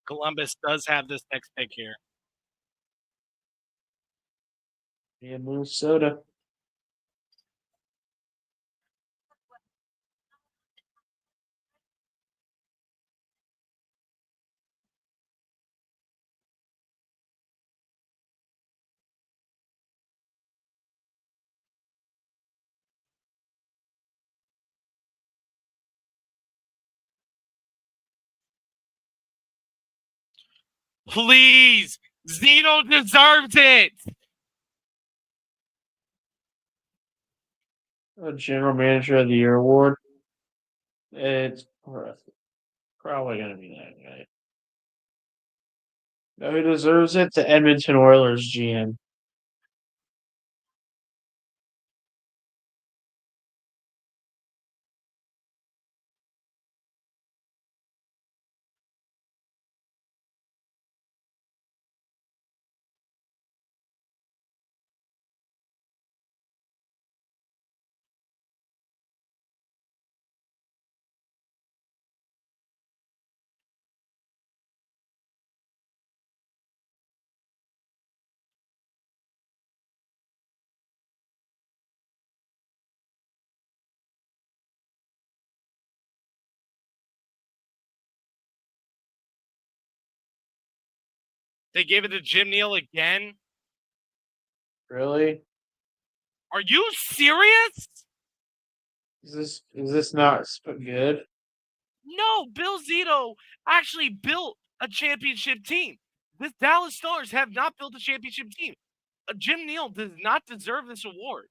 Columbus does have this next pick here. Yeah, Minnesota. Please, Zeno deserves it. A General Manager of the Year award. It's probably going to be that guy. No, who deserves it? The Edmonton Oilers GM. They gave it to Jim Neal again. Really? Are you serious? Is this not good? No, Bill Zito actually built a championship team. The Dallas Stars have not built a championship team. Jim Neal does not deserve this award.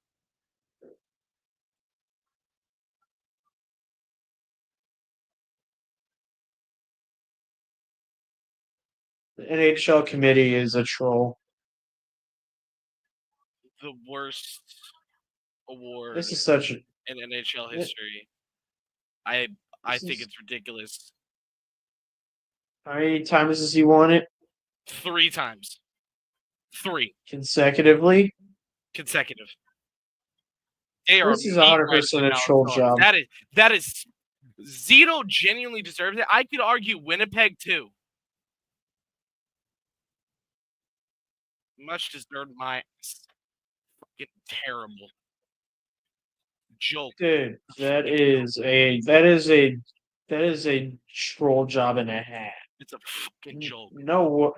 The NHL committee is a troll. The worst award This is such in NHL history. I think it's ridiculous. How many times does he won it? 3 times. 3 consecutively. Consecutive. They are This is 100% a troll job. That is Zito genuinely deserves it. I could argue Winnipeg too. Much deserved my ass. Fucking terrible. Joke. Dude, that is a troll job and a half. It's a fucking joke. No.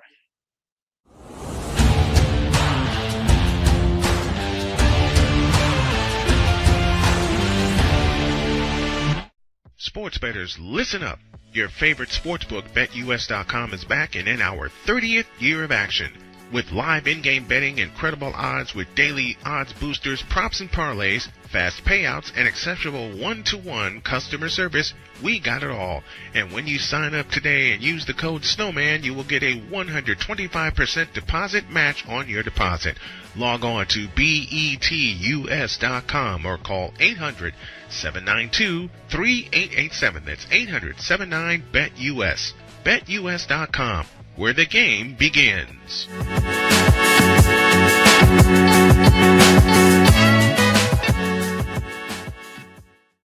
Sports bettors, listen up. Your favorite sportsbook, BetUS.com, is back and in our 30th year of action. With live in-game betting, incredible odds with daily odds boosters, props and parlays, fast payouts, and exceptional one-to-one customer service, we got it all. And when you sign up today and use the code SNOWMAN, you will get a 125% deposit match on your deposit. Log on to betus.com or call 800-792-3887. That's 800-79-BET-US. BetUS.com, where the game begins.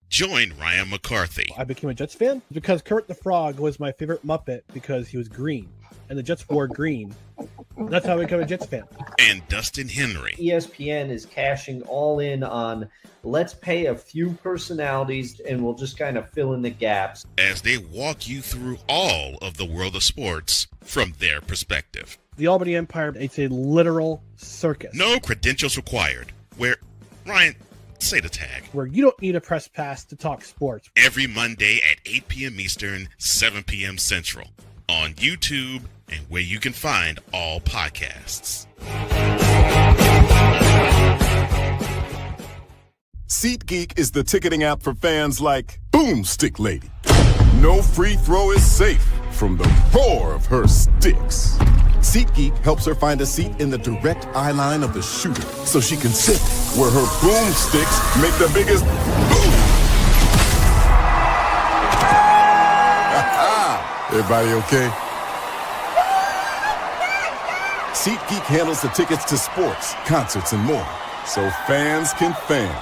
Join Ryan McCarthy. I became a Jets fan because Kurt the Frog was my favorite Muppet because he was green, and the Jets wore green. That's how I became a Jets fan. And Dustin Henry. ESPN is cashing all in on let's pay a few personalities and we'll just kind of fill in the gaps, as they walk you through all of the world of sports from their perspective. The Albany Empire, it's a literal circus. No credentials required. Where, Ryan, say the tag. Where you don't need a press pass to talk sports. Every Monday at 8 p.m. Eastern, 7 p.m. Central. On YouTube and where you can find all podcasts. SeatGeek is the ticketing app for fans like Boomstick Lady. No free throw is safe from the roar of her sticks. SeatGeek helps her find a seat in the direct eye line of the shooter so she can sit where her boomsticks make the biggest boom. Everybody okay? SeatGeek handles the tickets to sports, concerts, and more, so fans can fan.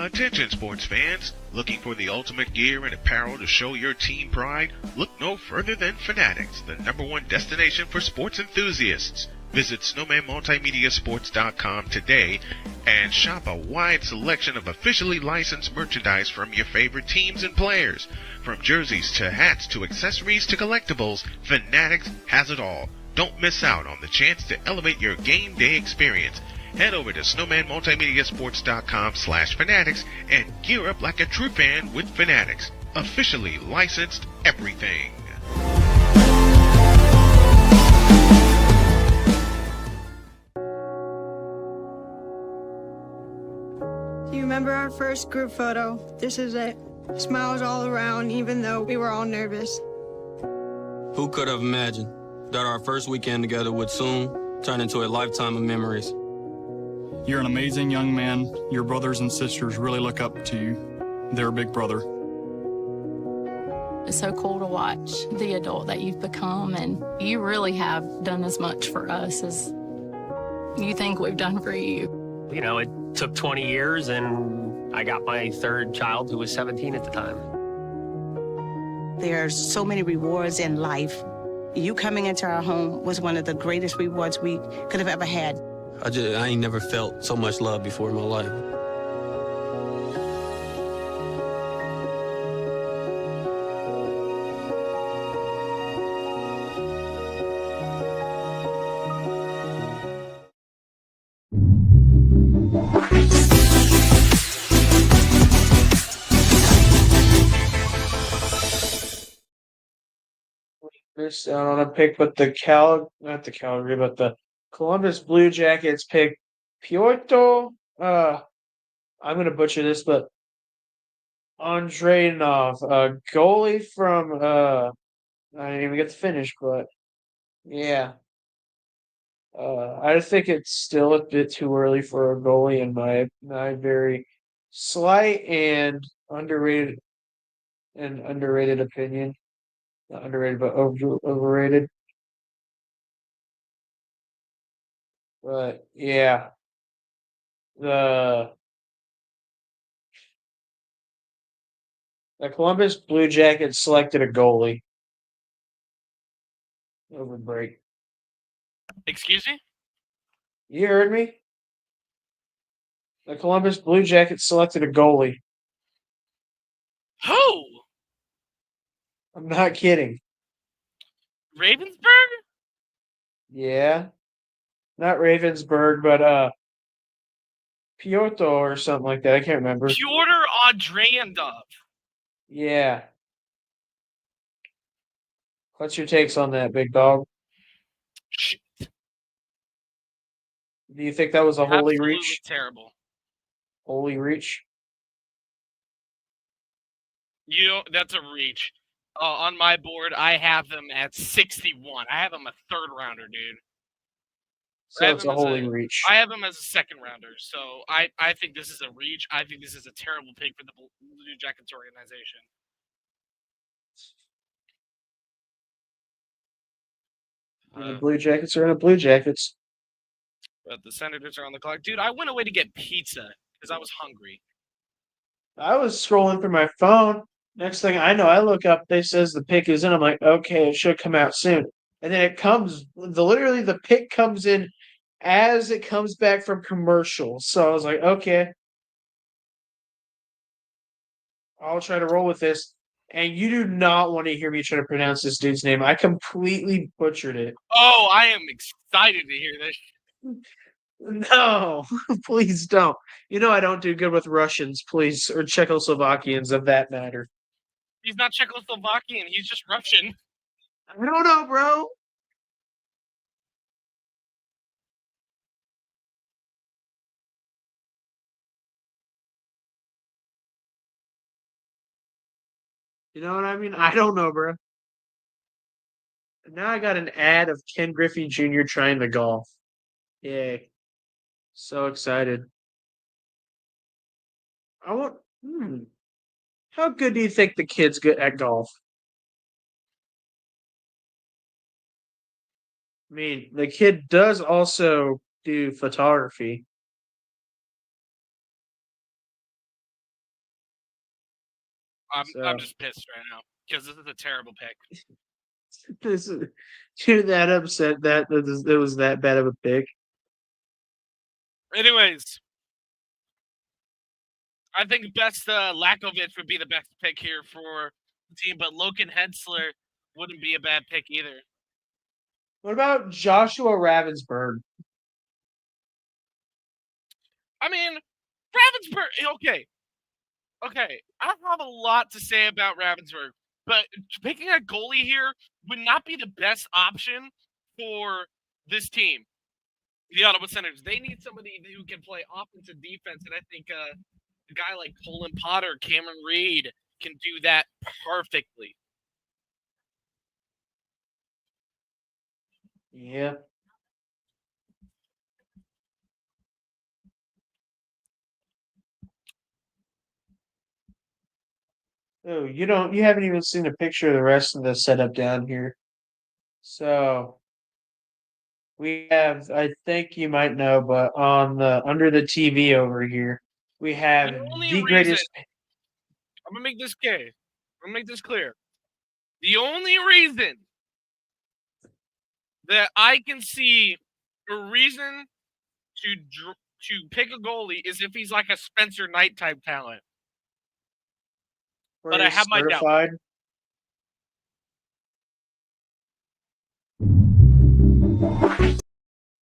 Attention sports fans, looking for the ultimate gear and apparel to show your team pride? Look no further than Fanatics, the #1 destination for sports enthusiasts. Visit snowmanmultimediasports.com today and shop a wide selection of officially licensed merchandise from your favorite teams and players. From jerseys to hats to accessories to collectibles, Fanatics has it all. Don't miss out on the chance to elevate your game day experience. Head over to snowmanmultimediasports.com/fanatics and gear up like a true fan with Fanatics. Officially licensed everything. Do you remember our first group photo? This is it. Smiles all around, even though we were all nervous. Who could have imagined that our first weekend together would soon turn into a lifetime of memories? You're an amazing young man. Your brothers and sisters really look up to you. They're a big brother. It's so cool to watch the adult that you've become, and you really have done as much for us as you think we've done for you. You know, it took 20 years, and I got my third child who was 17 at the time. There's so many rewards in life. You coming into our home was one of the greatest rewards we could have ever had. I ain't never felt so much love before in my life. Missed out on a pick, but the Columbus Blue Jackets pick Piotr. I'm gonna butcher this, but Andreanov, a goalie from I didn't even get to finish, but yeah. I think it's still a bit too early for a goalie in my very slight and underrated opinion. Not underrated, but overrated. But yeah, the Columbus Blue Jackets selected a goalie over break. Excuse me? You heard me? The Columbus Blue Jackets selected a goalie. Who? I'm not kidding. Ravensburg? Yeah. Not Ravensburg, but Piotr or something like that. I can't remember. Pyotr Andreandov. Yeah. What's your takes on that, big dog? Shit. Do you think that was a holy Absolutely reach? terrible. Holy reach? That's a reach. On my board, I have them at 61. I have them a third rounder, dude. So it's a holy reach. I have him as a second rounder, so I think this is a reach. I think this is a terrible pick for the Blue Jackets organization. The Blue Jackets are in the Blue Jackets. But the Senators are on the clock. Dude, I went away to get pizza because I was hungry. I was scrolling through my phone. Next thing I know, I look up, they says the pick is in. I'm like, okay, it should come out soon. And then it comes, literally the pick comes in as it comes back from commercial. So I was like, okay, I'll try to roll with this. And you do not want to hear me try to pronounce this dude's name. I completely butchered it. Oh, I am excited to hear this. No, please don't. You know I don't do good with Russians, please, or Czechoslovakians of that matter. He's not Czechoslovakian. He's just Russian. I don't know, bro. You know what I mean? I don't know, bro. Now I got an ad of Ken Griffey Jr. trying to golf. Yay. So excited. I want. How good do you think the kid's good at golf? I mean, the kid does also do photography. I'm just pissed right now because this is a terrible pick. You're that upset that it was that bad of a pick. Anyways, I think best Lakovic would be the best pick here for the team, but Logan Hensler wouldn't be a bad pick either. What about Joshua Ravensburg? I mean, Ravensburg. Okay. I have a lot to say about Ravensburg, but picking a goalie here would not be the best option for this team. The Ottawa Senators. They need somebody who can play offensive defense, and I think a guy like Colin Potter, Cameron Reed can do that perfectly. Yeah. Oh, you haven't even seen a picture of the rest of the setup down here. So we have, I think you might know, but on the under the TV over here, we have the greatest. I'm gonna make this clear. The only reason that I can see a reason to pick a goalie is if he's like a Spencer Knight type talent. But I have my doubts.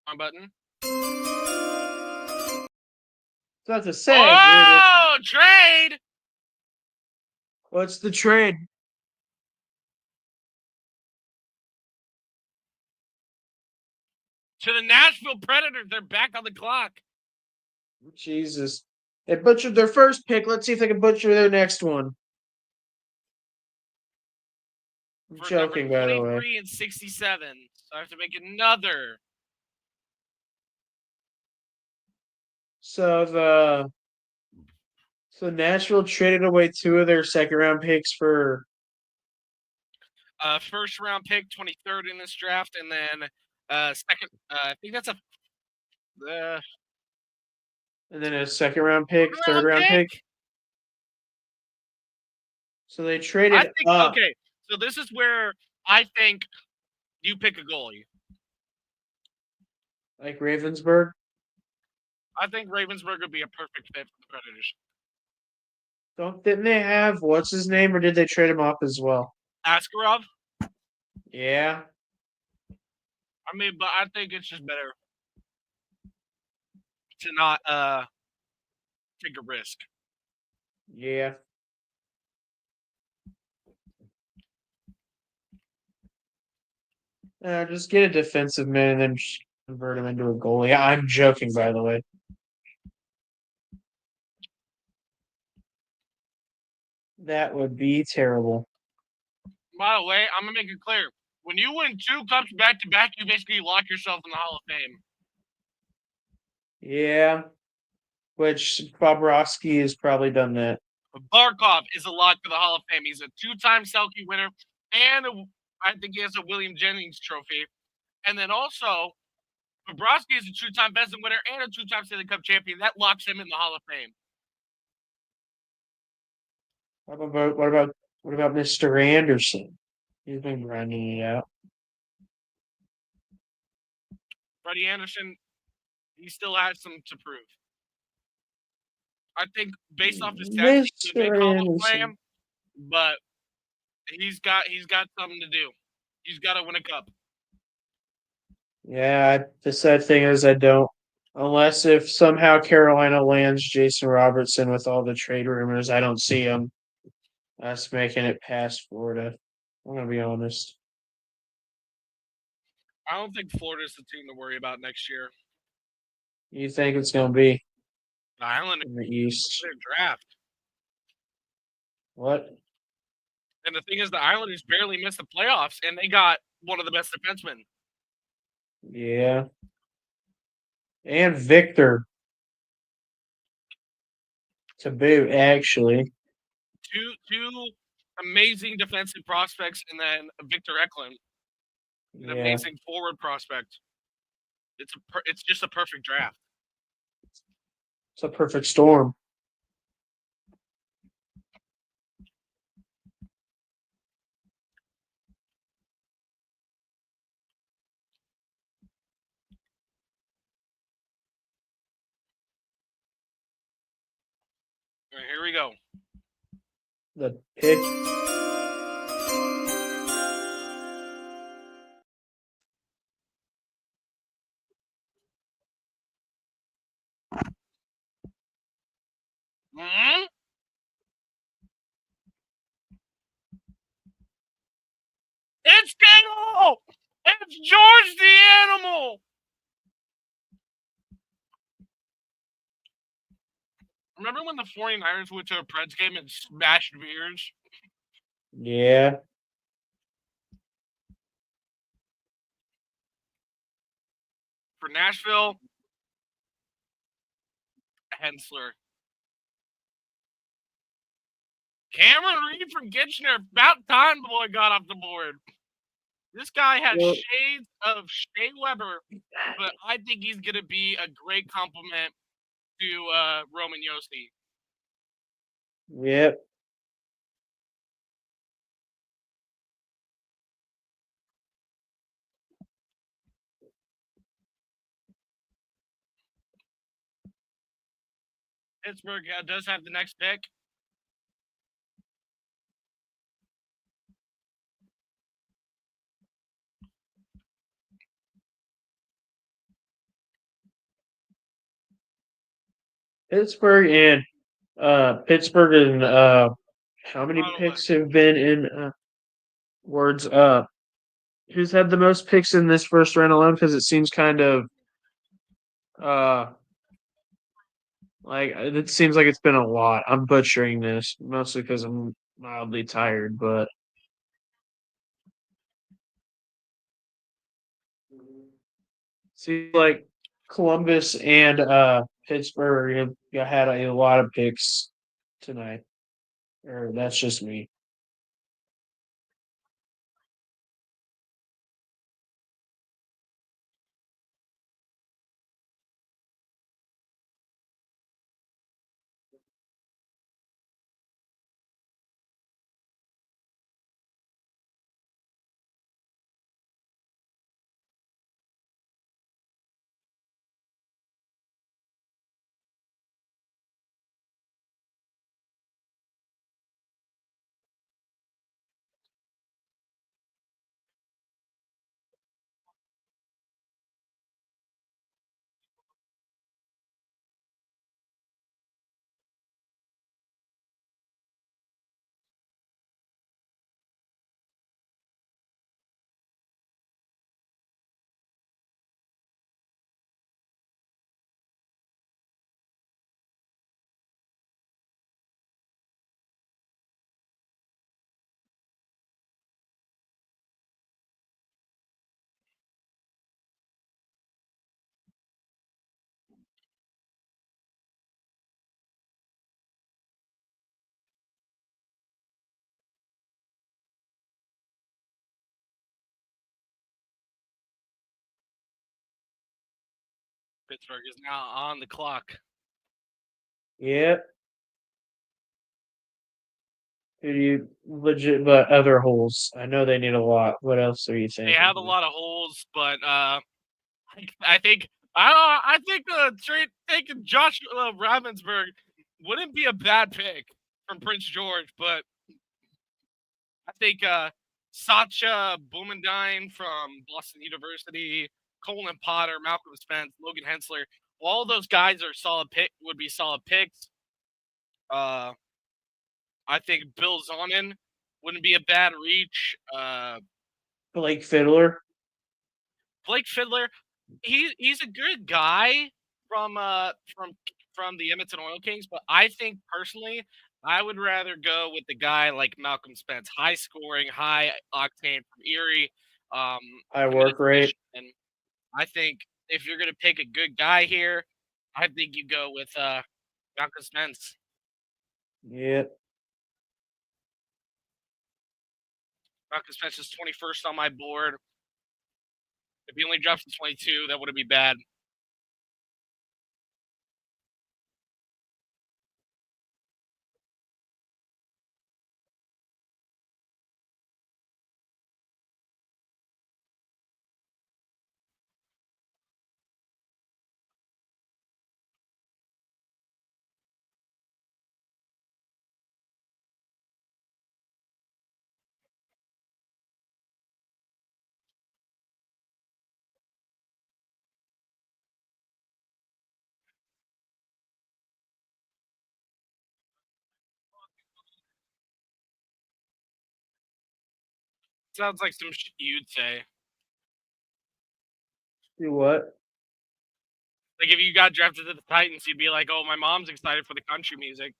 My button. That's a say. Oh, trade! What's the trade? To the Nashville Predators. They're back on the clock. Jesus. They butchered their first pick. Let's see if they can butcher their next one. I'm joking, by the way. 23 and 67. So I have to make another. So Nashville traded away 2 of their second round picks for first round pick, 23rd in this draft, and then second. I think that's a Uh, And then a second round pick, third round round pick. So they traded I think up. okay. So this is where I think you pick a goalie. Like Ravensburg. I think Ravensburg would be a perfect fit for the Predators. Didn't they have what's his name, or did they trade him off as well? Askarov. Yeah. I mean, but I think it's just better to not take a risk. Yeah. Just get a defensive man and then just convert him into a goalie. I'm joking, by the way. That would be terrible. By the way, I'm gonna make it clear: when you win 2 cups back to back, you basically lock yourself in the Hall of Fame. Yeah. Which Bobrovsky has probably done that. Barkov is a lock for the Hall of Fame. He's a 2-time Selke winner, and I think he has a William Jennings trophy. And then also, Bobrovsky is a 2-time Vezina winner and a 2-time Stanley Cup champion. That locks him in the Hall of Fame. What about Mr. Anderson? He's been grinding it out. Freddie Anderson, he still has some to prove. I think based off his stats, he could make Hall of Fame, but he's got something to do. He's got to win a cup. Yeah, the sad thing is I don't. Unless if somehow Carolina lands Jason Robertson with all the trade rumors, I don't see him us making it past Florida. I'm gonna be honest. I don't think Florida's the team to worry about next year. You think it's gonna be The Islanders in the East? their draft. What? And the thing is, the Islanders barely missed the playoffs, and they got one of the best defensemen. Yeah. And Victor to boot, actually. Two amazing defensive prospects, and then Victor Eklund, an Yeah. amazing forward prospect. It's just a perfect draft. It's a perfect storm. All right, here we go. The pick. Hmm? It's Dingle! It's George the Animal! Remember when the 49ers went to a Preds game and smashed beers? Yeah. For Nashville, Hensler. Cameron Reed from Kitchener. About time the boy got off the board. This guy has Well- shades of Shea Weber, but I think he's going to be a great compliment to Roman Yossi. Yep. Pittsburgh does have the next pick. Pittsburgh and how many picks have been in words who's had the most picks in this first round alone? Because it seems kind of like it seems like it's been a lot. I'm butchering this mostly because I'm mildly tired, but seems like Columbus and Pittsburgh have had a lot of picks tonight. Or that's just me. Pittsburgh is now on the clock. Yep. Who do you legit? But other holes. I know they need a lot. What else are you They thinking? have a lot of holes, but I think taking Josh Ravensburg wouldn't be a bad pick from Prince George, but I think Sacha Boumendine from Boston University, Colin Potter, Malcolm Spence, Logan Hensler, all those guys are would be solid picks. I think Bill Zonin wouldn't be a bad reach. Blake Fiddler. Blake Fiddler, he's a good guy from the Edmonton Oil Kings, but I think personally, I would rather go with the guy like Malcolm Spence, high scoring, high octane from Erie. High work rate. And I think if you're gonna pick a good guy here, I think you go with Malcolm Spence. Yep. Malcolm Spence is 21st on my board. If he only drops to 22, that wouldn't be bad. Sounds like some shit you'd say. Do what? Like if you got drafted to the Titans, you'd be like, "Oh, my mom's excited for the country music."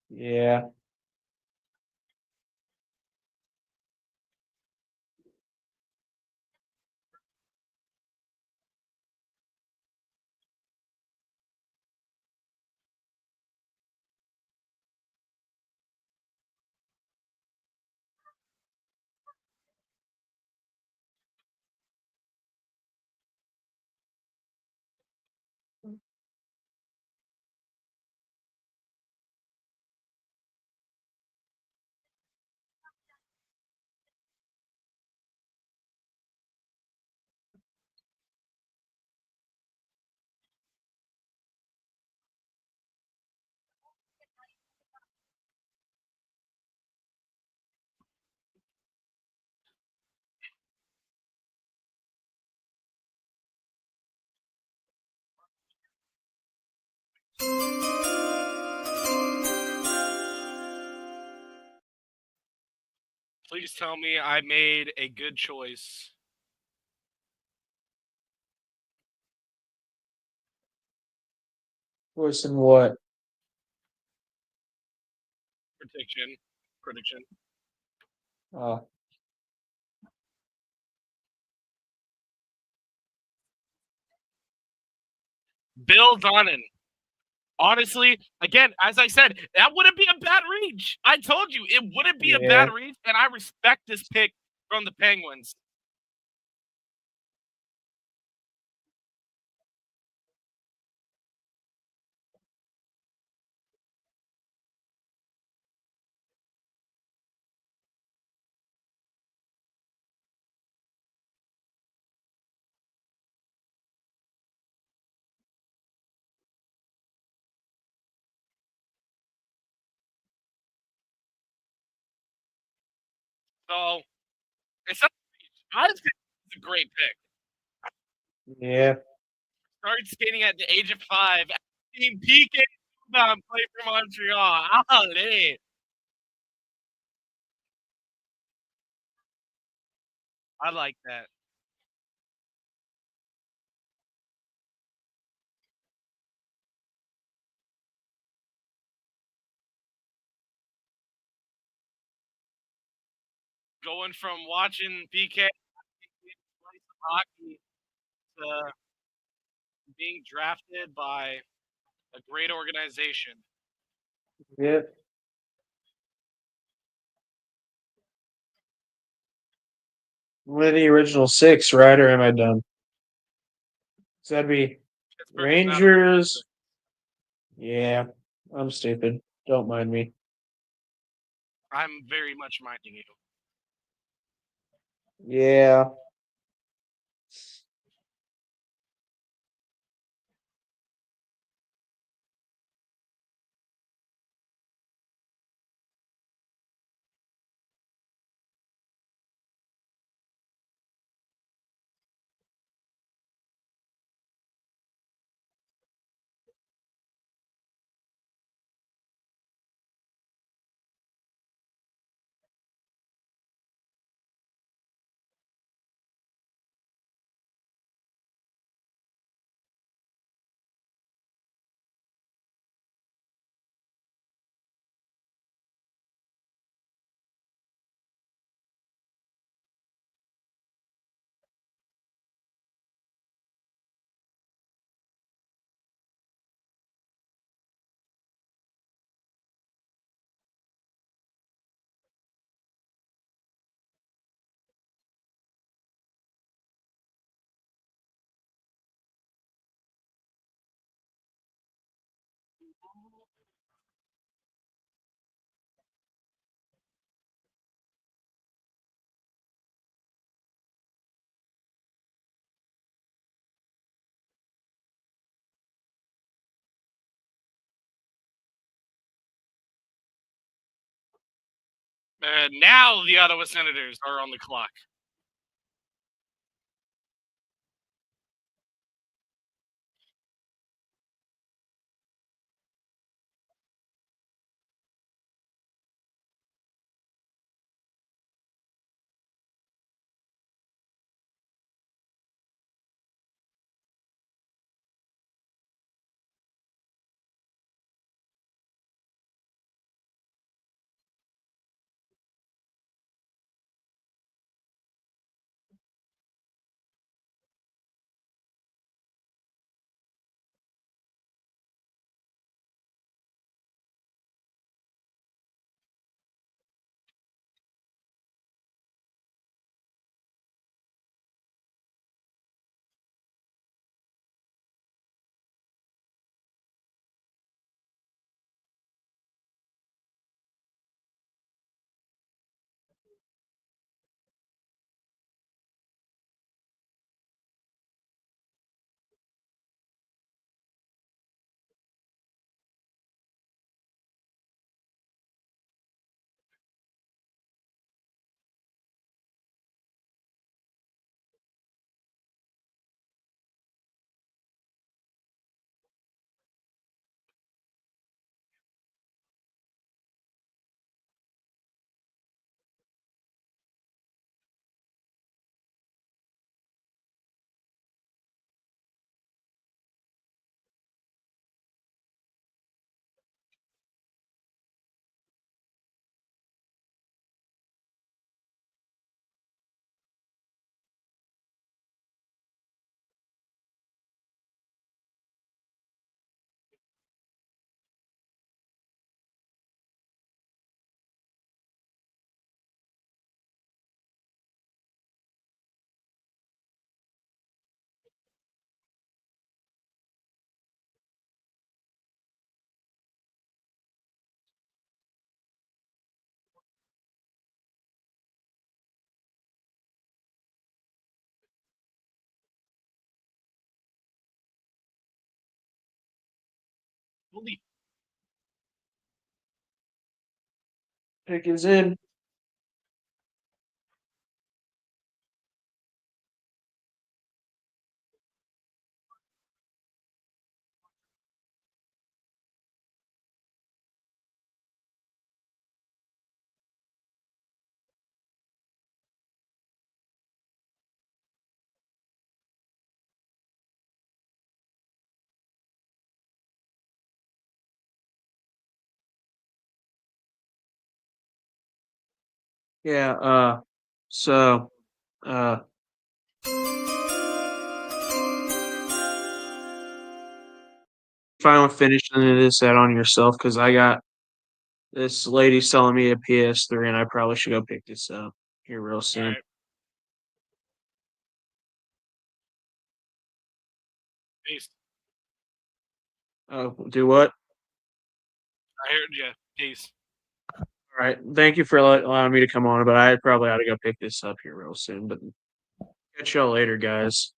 Yeah. Please tell me I made a good choice. Worse than what? Prediction. Oh. Bill Zonin. Honestly, again, as I said, that wouldn't be a bad reach. I told you it wouldn't be a bad reach, and I respect this pick from the Penguins. So it's not honestly it's a great pick. Yeah. Started skating at the age of 5. Team PK play for Montreal. Allez. I like that. Going from watching PK hockey to being drafted by a great organization. Yep. One of the original 6, right? Or am I done? So that'd be Rangers. Yeah, I'm stupid. Don't mind me. I'm very much minding you. Yeah. Now the Ottawa Senators are on the clock. Holy Pick is in. Yeah, so uh finally finishing this out on yourself because I got this lady selling me a PS3 and I probably should go pick this up here real soon. Peace. Do what? I heard you. Peace. All right. Thank you for allowing me to come on, but I probably ought to go pick this up here real soon. But catch y'all later, guys.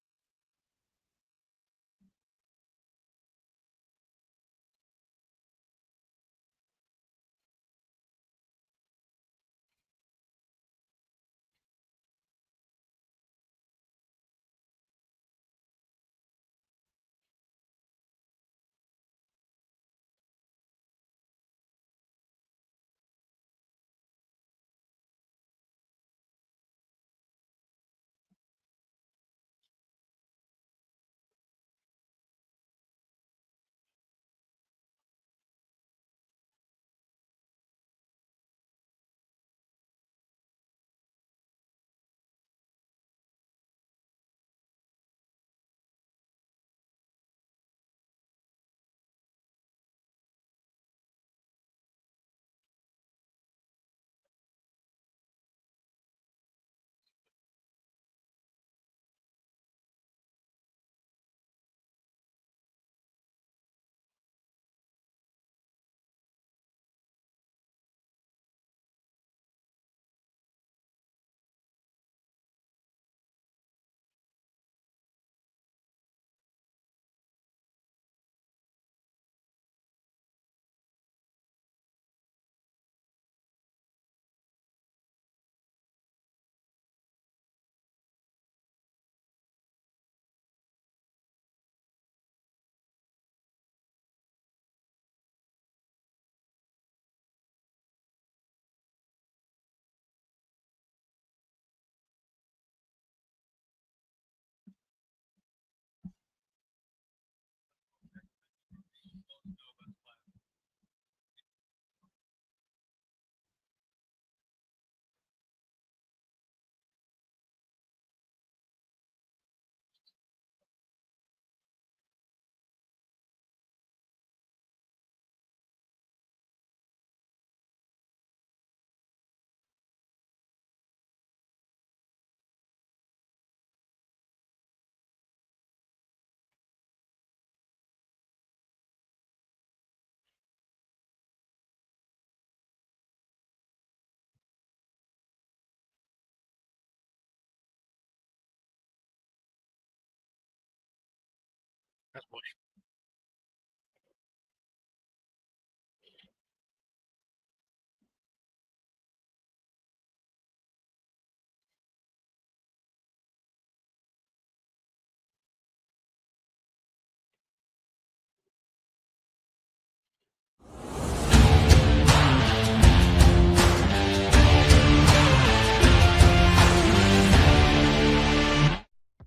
That's bush.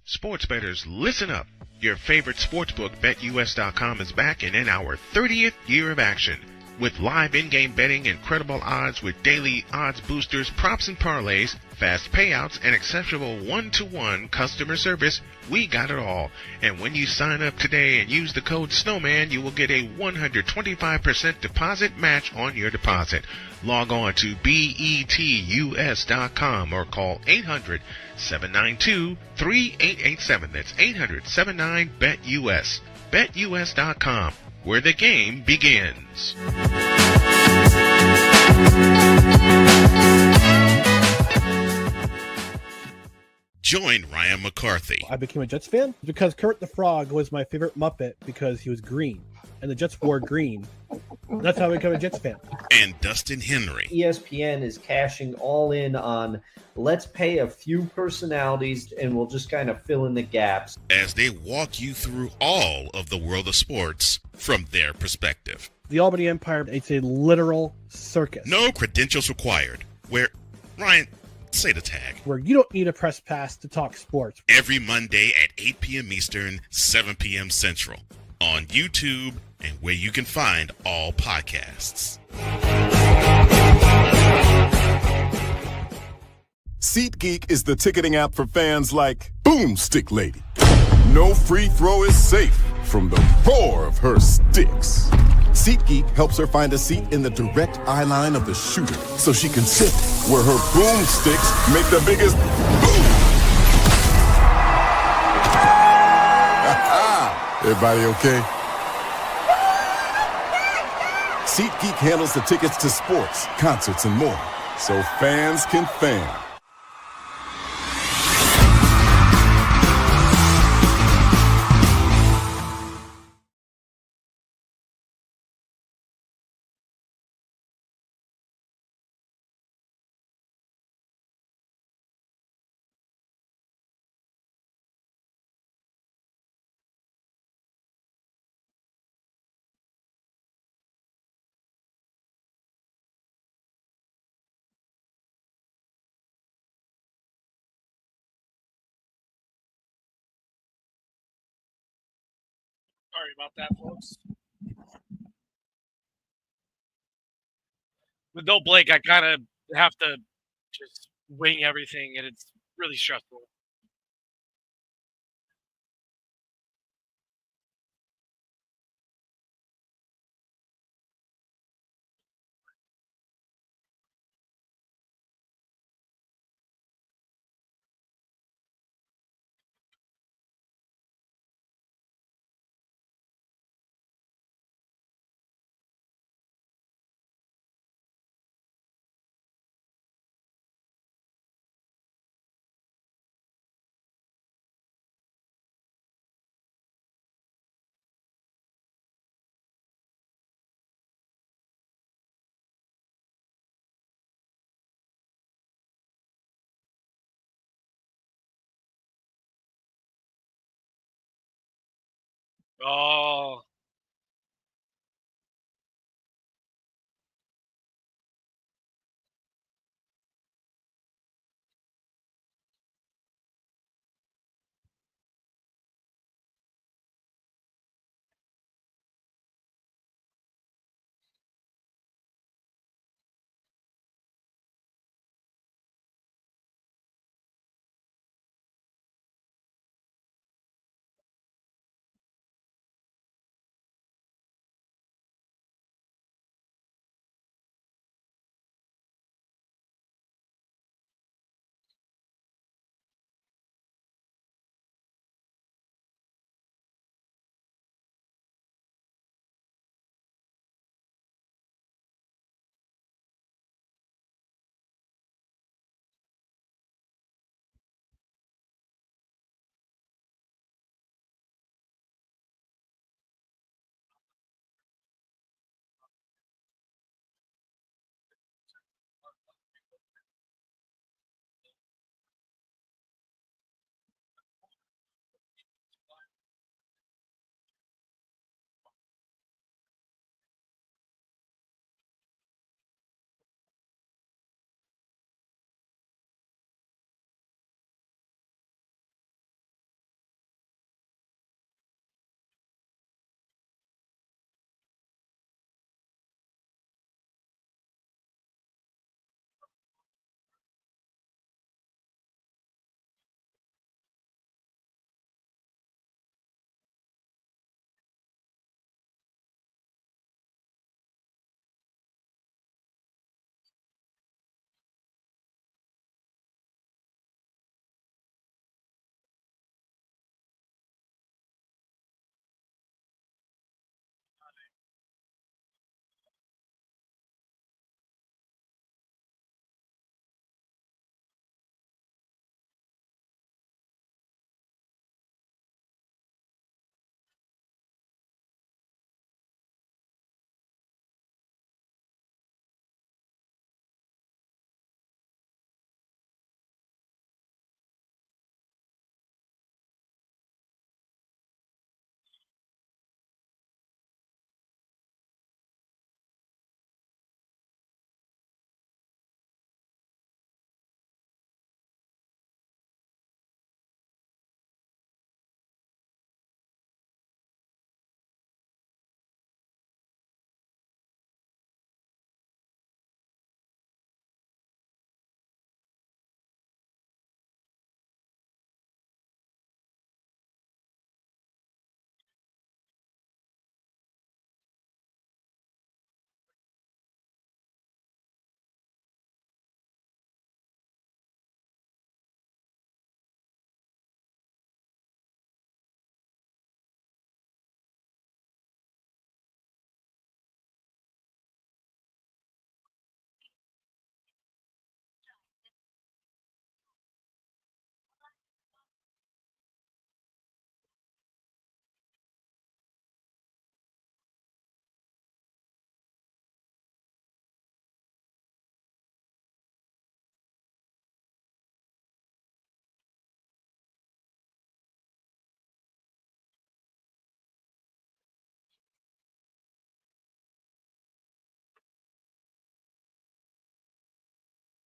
Sports bettors, listen up. Your favorite sportsbook, BetUS.com, is back and in our 30th year of action. With live in-game betting, incredible odds with daily odds boosters, props and parlays, fast payouts, and exceptional one-to-one customer service, we got it all. And when you sign up today and use the code SNOWMAN, you will get a 125% deposit match on your deposit. Log on to betus.com or call 800-792-3887. That's 800-79-BET-US. BetUS.com, where the game begins. Join Ryan McCarthy. I became a Jets fan because Kurt the Frog was my favorite Muppet because he was green, and the Jets wore green. That's how I became a Jets fan. And Dustin Henry. ESPN is cashing all in on let's pay a few personalities and we'll just kind of fill in the gaps, as they walk you through all of the world of sports from their perspective. The Albany Empire, it's a literal circus. No credentials required. Where, Ryan, say the tag. Where you don't need a press pass to talk sports. Every Monday at 8 p.m. Eastern, 7 p.m. Central. On YouTube and where you can find all podcasts. SeatGeek is the ticketing app for fans like Boomstick Lady. No free throw is safe from the roar of her sticks. SeatGeek helps her find a seat in the direct eye line of the shooter so she can sit where her boomsticks make the biggest boom. Everybody okay? SeatGeek handles the tickets to sports, concerts, and more, so fans can fan. Sorry about that, folks. With no Blake, I kind of have to just wing everything, and it's really stressful. Oh.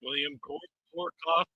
William Korkoff.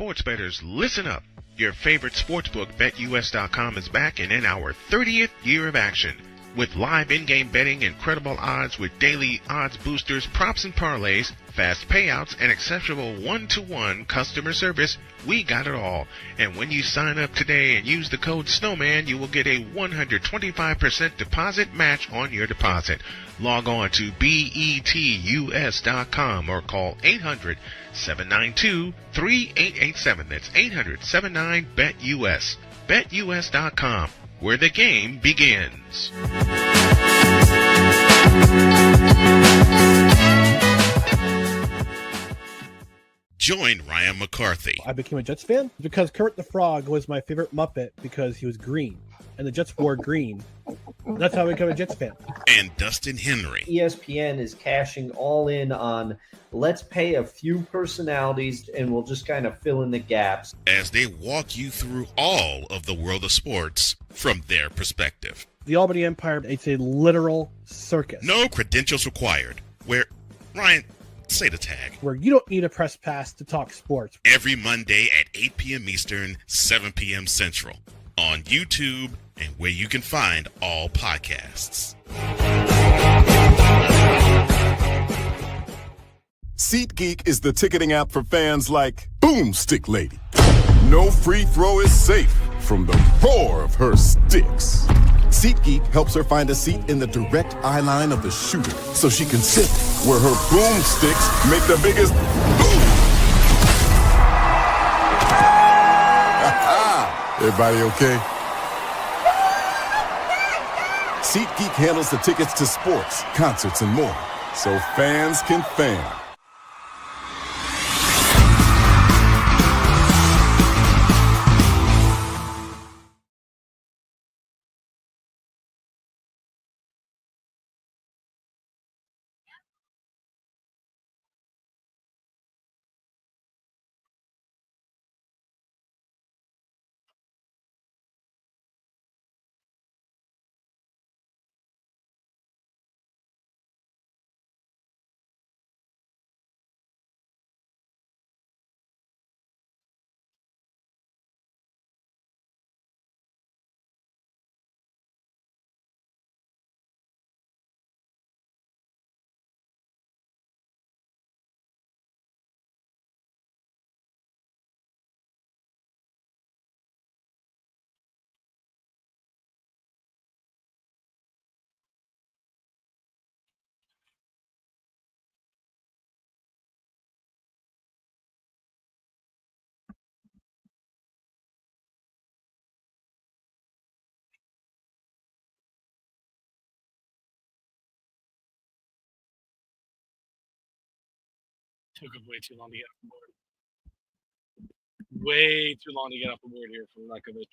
sports bettors, listen up. Your favorite sportsbook, BetUS.com, is back and in our 30th year of action. With live in-game betting, incredible odds with daily odds boosters, props and parlays, fast payouts, and exceptional one-to-one customer service, we got it all. And when you sign up today and use the code SNOWMAN, you will get a 125% deposit match on your deposit. Log on to betus.com or call 800-792-3887. That's 800-79-BET-US. BetUS.com, where the game begins. Join Ryan McCarthy. I became a Jets fan because Kurt the Frog was my favorite Muppet because he was green, and the Jets wore green. That's how I became a Jets fan. And Dustin Henry. ESPN is cashing all in on let's pay a few personalities and we'll just kind of fill in the gaps, as they walk you through all of the world of sports from their perspective. The Albany Empire, it's a literal circus. No credentials required. Where, Ryan, say the tag. Where you don't need a press pass to talk sports. Every Monday at 8 p.m. Eastern, 7 p.m. Central. On YouTube and where you can find all podcasts. SeatGeek is the ticketing app for fans like Boomstick Lady. No free throw is safe from the roar of her sticks. SeatGeek helps her find a seat in the direct eye line of the shooter so she can sit where her boomsticks make the biggest boom. Everybody okay? SeatGeek handles the tickets to sports, concerts, and more, so fans can fan. Took him way too long to get off the board. Way too long to get off the board here from Lekovic.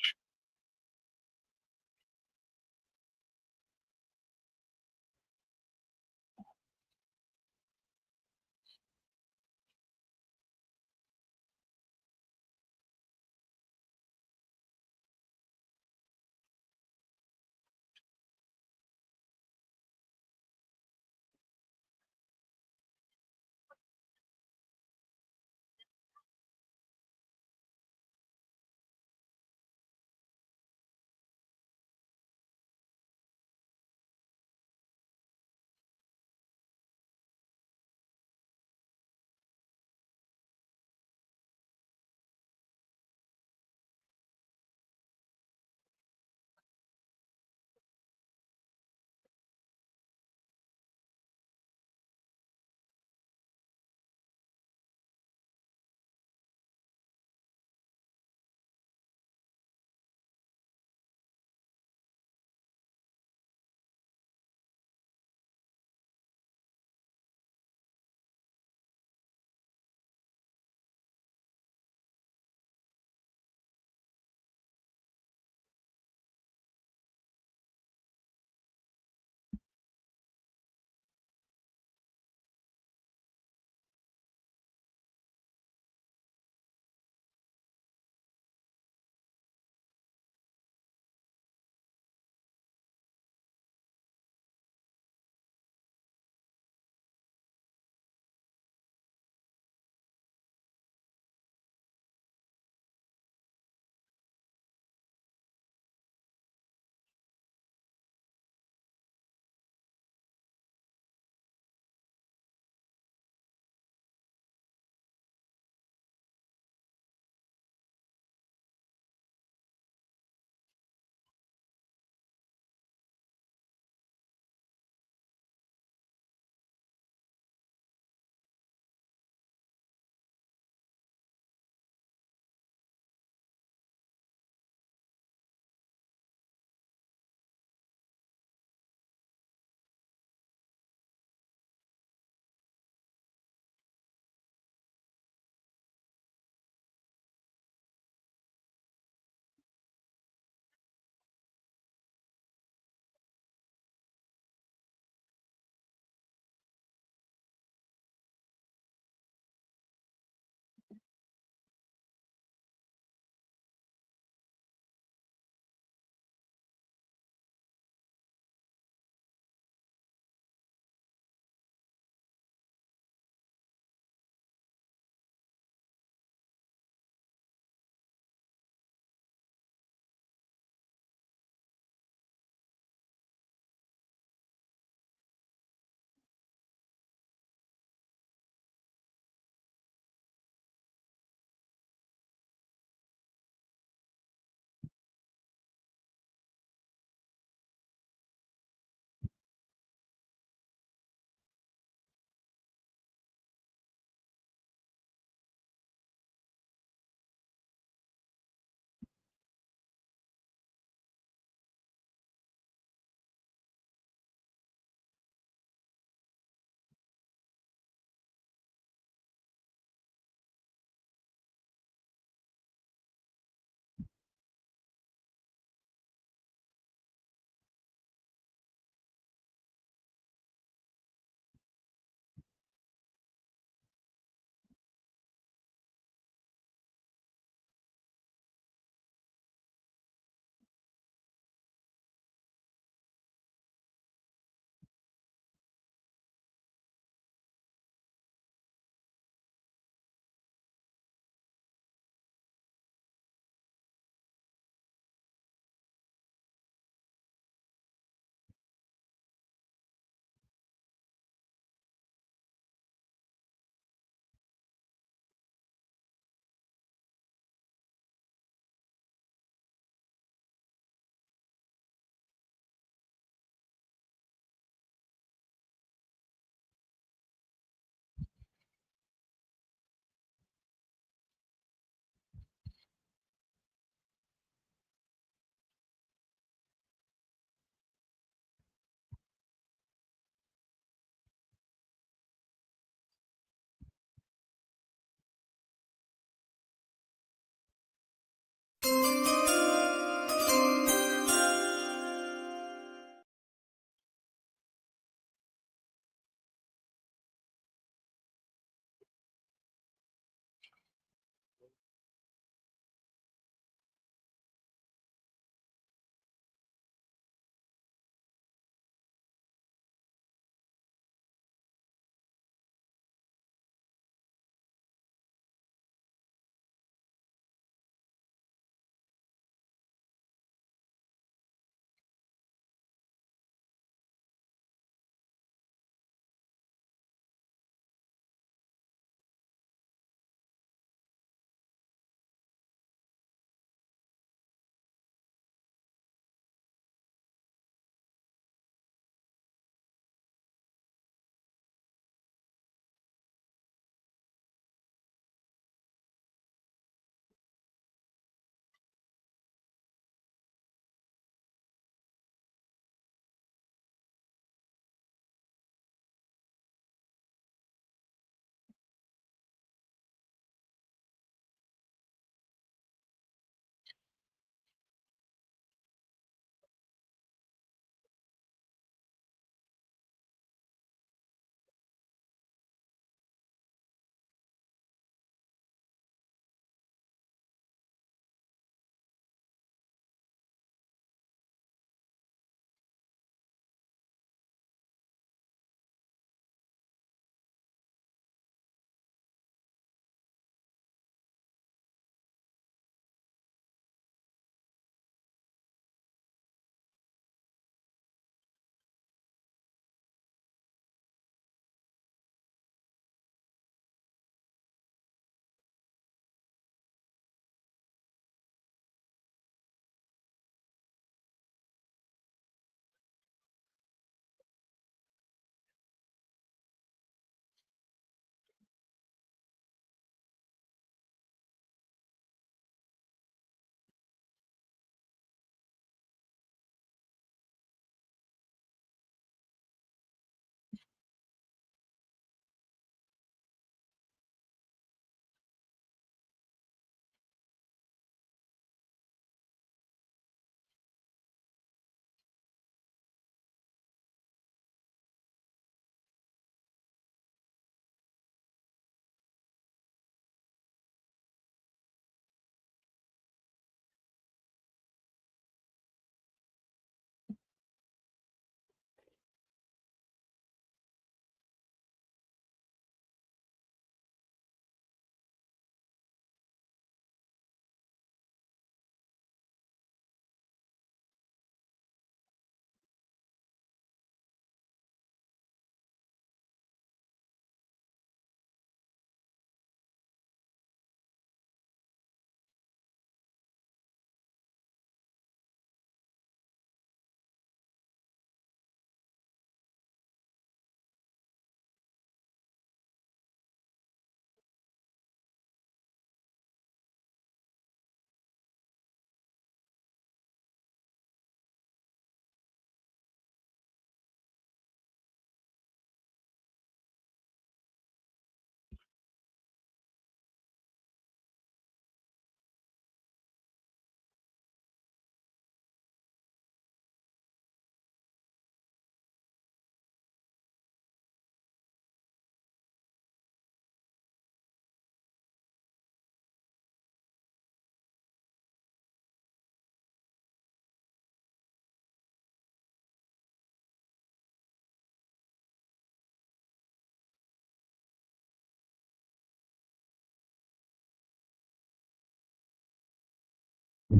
Here's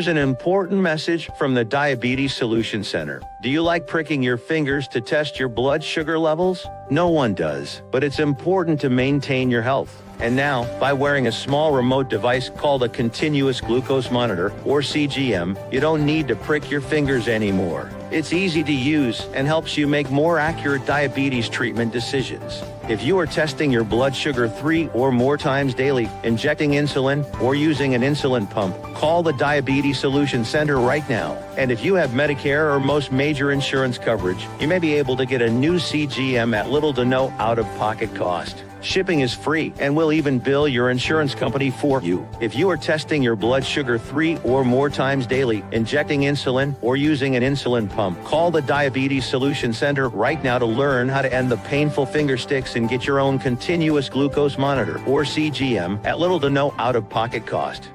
an important message from the Diabetes Solution Center. Do you like pricking your fingers to test your blood sugar levels? No one does, but it's important to maintain your health. And now, by wearing a small remote device called a continuous glucose monitor, or CGM, you don't need to prick your fingers anymore. It's easy to use and helps you make more accurate diabetes treatment decisions. If you are testing your blood sugar 3 or more times daily, injecting insulin, or using an insulin pump, call the Diabetes Solution Center right now. And if you have Medicare or most major insurance coverage, you may be able to get a new CGM at little to no out-of-pocket cost. Shipping is free, and we'll even bill your insurance company for you. If you are testing your blood sugar 3 or more times daily, injecting insulin, or using an insulin pump, call the Diabetes Solution Center right now to learn how to end the painful finger sticks and get your own continuous glucose monitor, or CGM, at little to no out-of-pocket cost.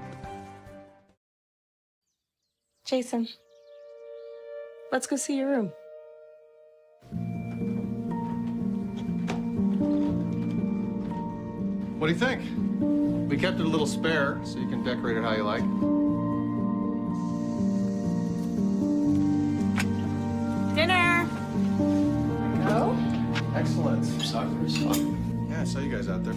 Jason, let's go see your room. What do you think? We kept it a little spare, so you can decorate it how you like. Dinner! No? Excellent. Yeah, I saw you guys out there.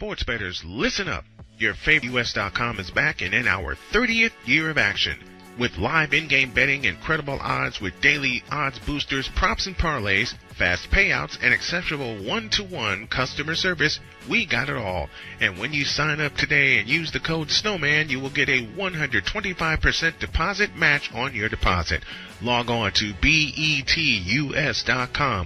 sports bettors, listen up. Your favorite US.com is back and in our 30th year of action. With live in-game betting, incredible odds with daily odds boosters, props and parlays, fast payouts, and exceptional one-to-one customer service, we got it all. And when you sign up today and use the code SNOWMAN, you will get a 125% deposit match on your deposit. Log on to betus.com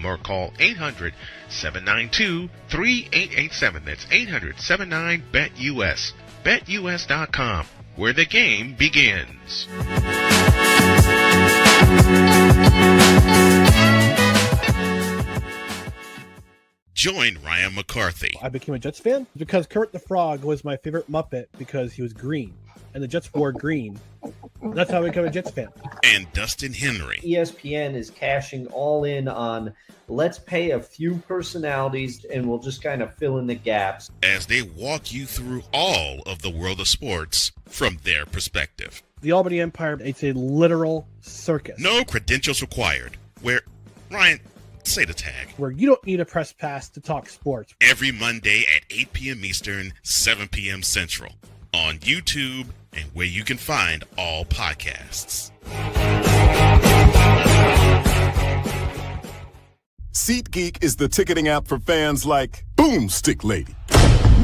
or call 800-792-3887. That's 800-79-BET-US. BetUS.com, where the game begins. Join Ryan McCarthy. I became a Jets fan because Kurt the Frog was my favorite Muppet because he was green, and the Jets wore green. That's how I became a Jets fan. And Dustin Henry. ESPN is cashing all in on let's pay a few personalities and we'll just kind of fill in the gaps, as they walk you through all of the world of sports from their perspective. The Albany Empire, it's a literal circus. No credentials required. Where, Ryan, say the tag. Where you don't need a press pass to talk sports. Every Monday at 8 p.m. Eastern, 7 p.m. Central. On YouTube and where you can find all podcasts. SeatGeek is the ticketing app for fans like Boomstick Lady.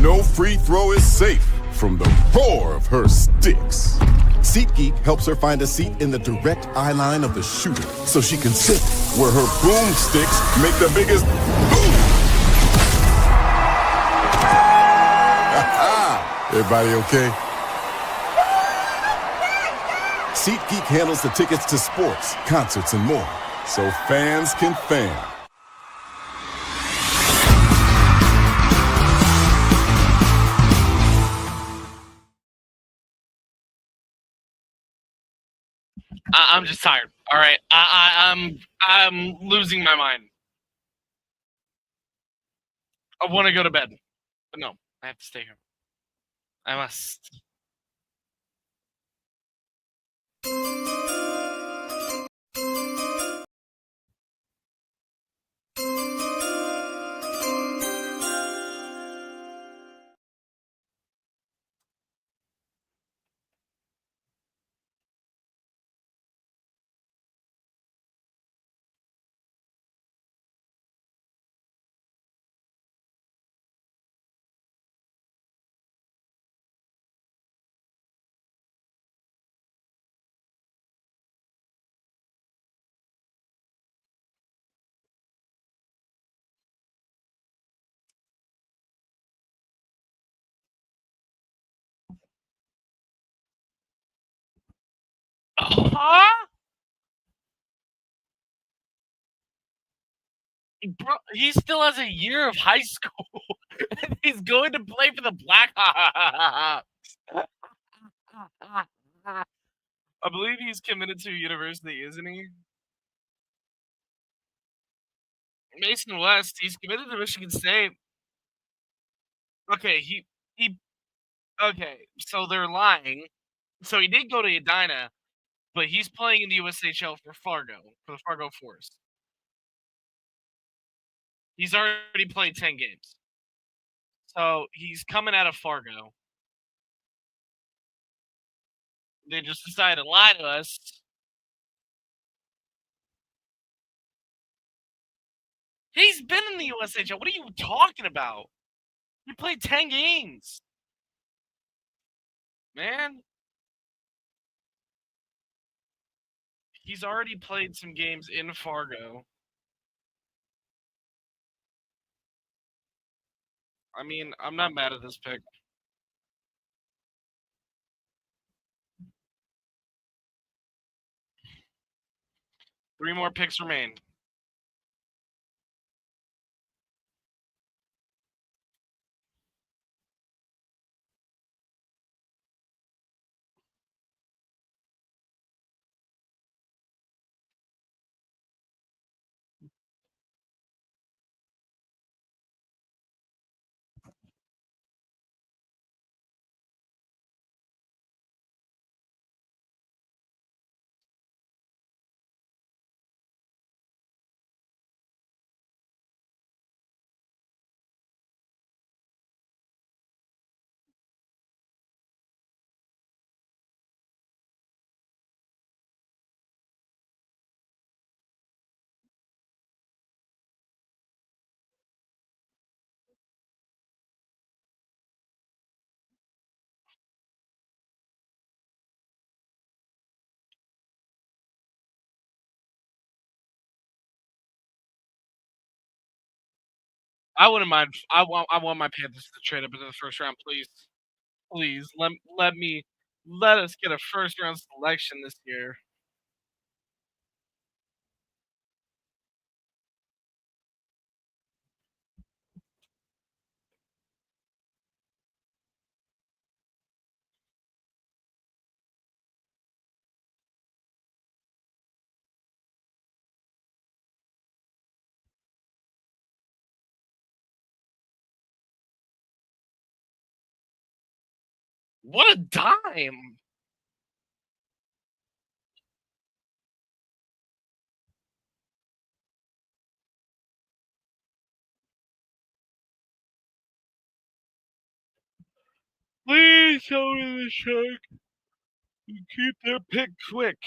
No free throw is safe from the roar of her sticks. SeatGeek helps her find a seat in the direct eye line of the shooter so she can sit where her boomsticks make the biggest boom. Everybody okay? SeatGeek handles the tickets to sports, concerts, and more, so fans can fan. I'm just tired. All right, I'm losing my mind. I want to go to bed, but no, I have to stay here. I must. Huh? Bro, he still has a year of high school. And he's going to play for the Blackhawks. I believe he's committed to university, isn't he? Mason West, he's committed to Michigan State. Okay, okay, so they're lying. So he did go to Edina, but he's playing in the USHL for the Fargo Force. He's already played 10 games. So he's coming out of Fargo. They just decided to lie to us. He's been in the USHL. What are you talking about? He played 10 games. Man. He's already played some games in Fargo. I mean, I'm not mad at this pick. Three more picks remain. I wouldn't mind. I want my Panthers to trade up into the first round, please. Please let us get a first round selection this year. What a dime! Please tell me the Shark can keep their pick quick.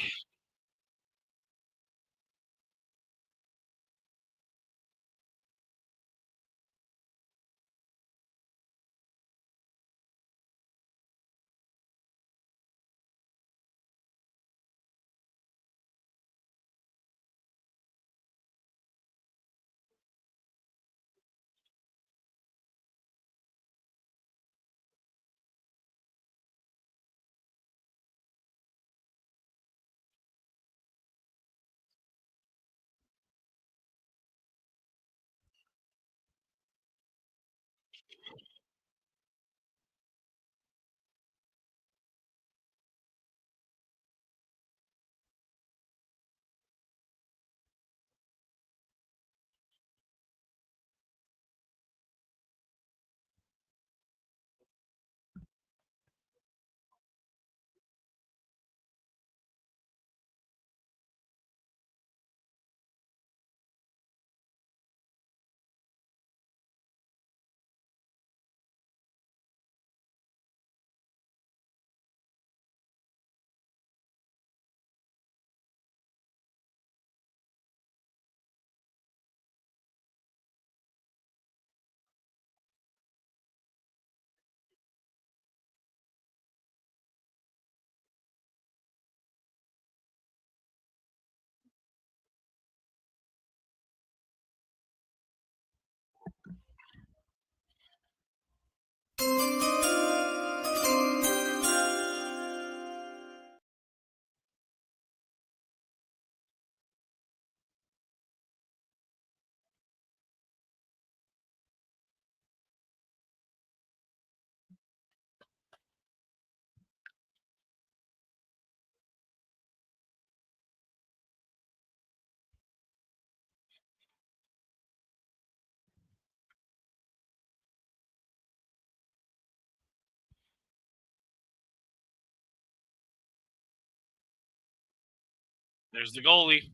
There's the goalie.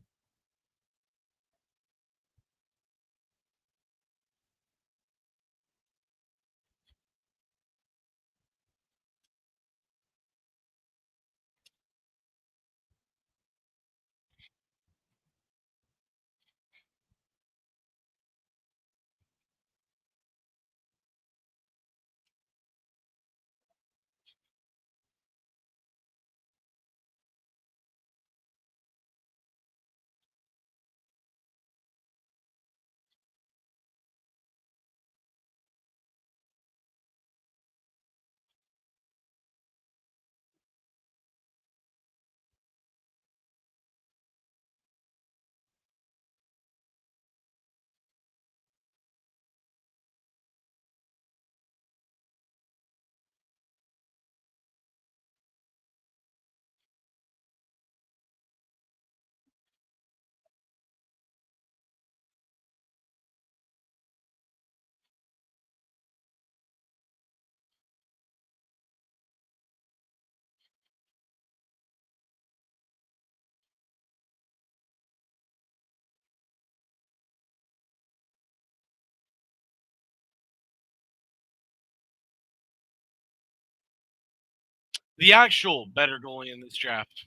The actual better goalie in this draft.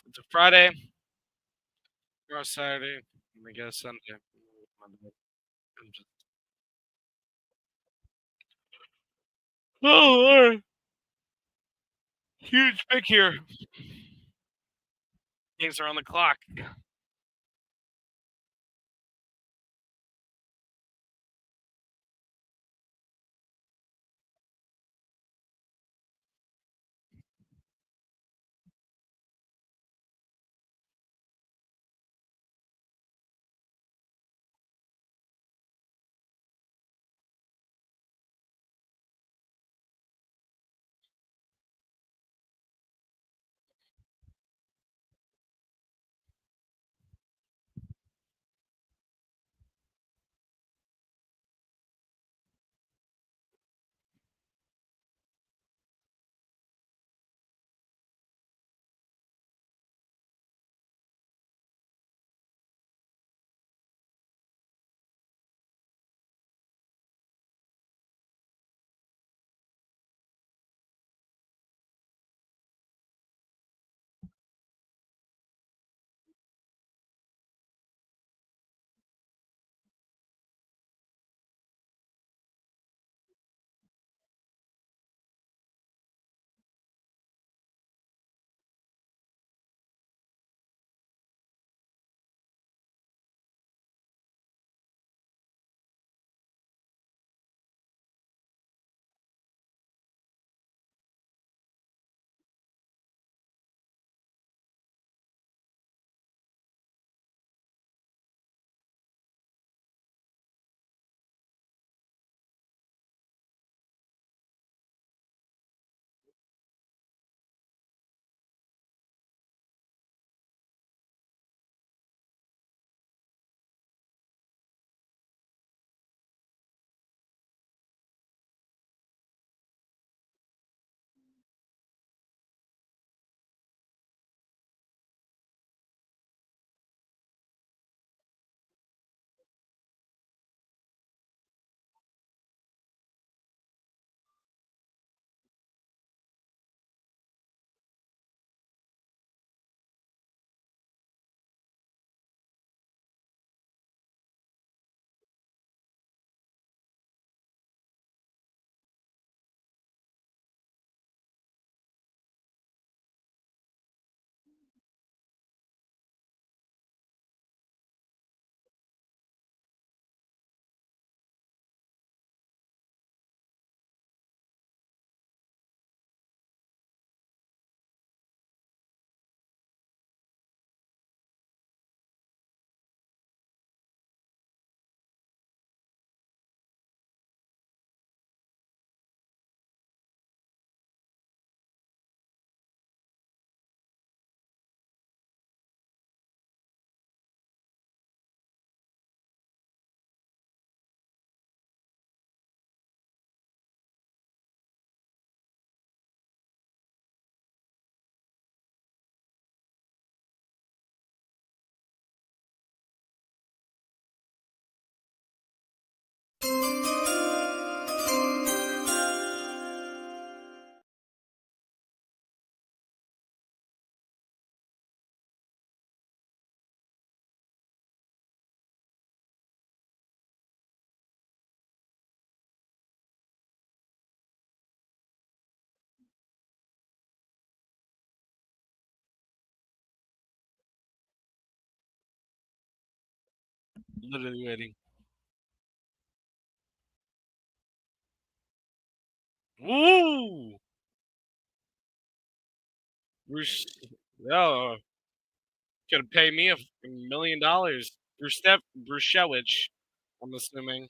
It's a Friday. Or a Saturday. I guess Sunday. Monday. I'm just... Oh, Lord. Huge pick here. Games are on the clock. Literally waiting. Woo! Bruce, oh, gonna pay me $1 million. Brucewicz, I'm assuming.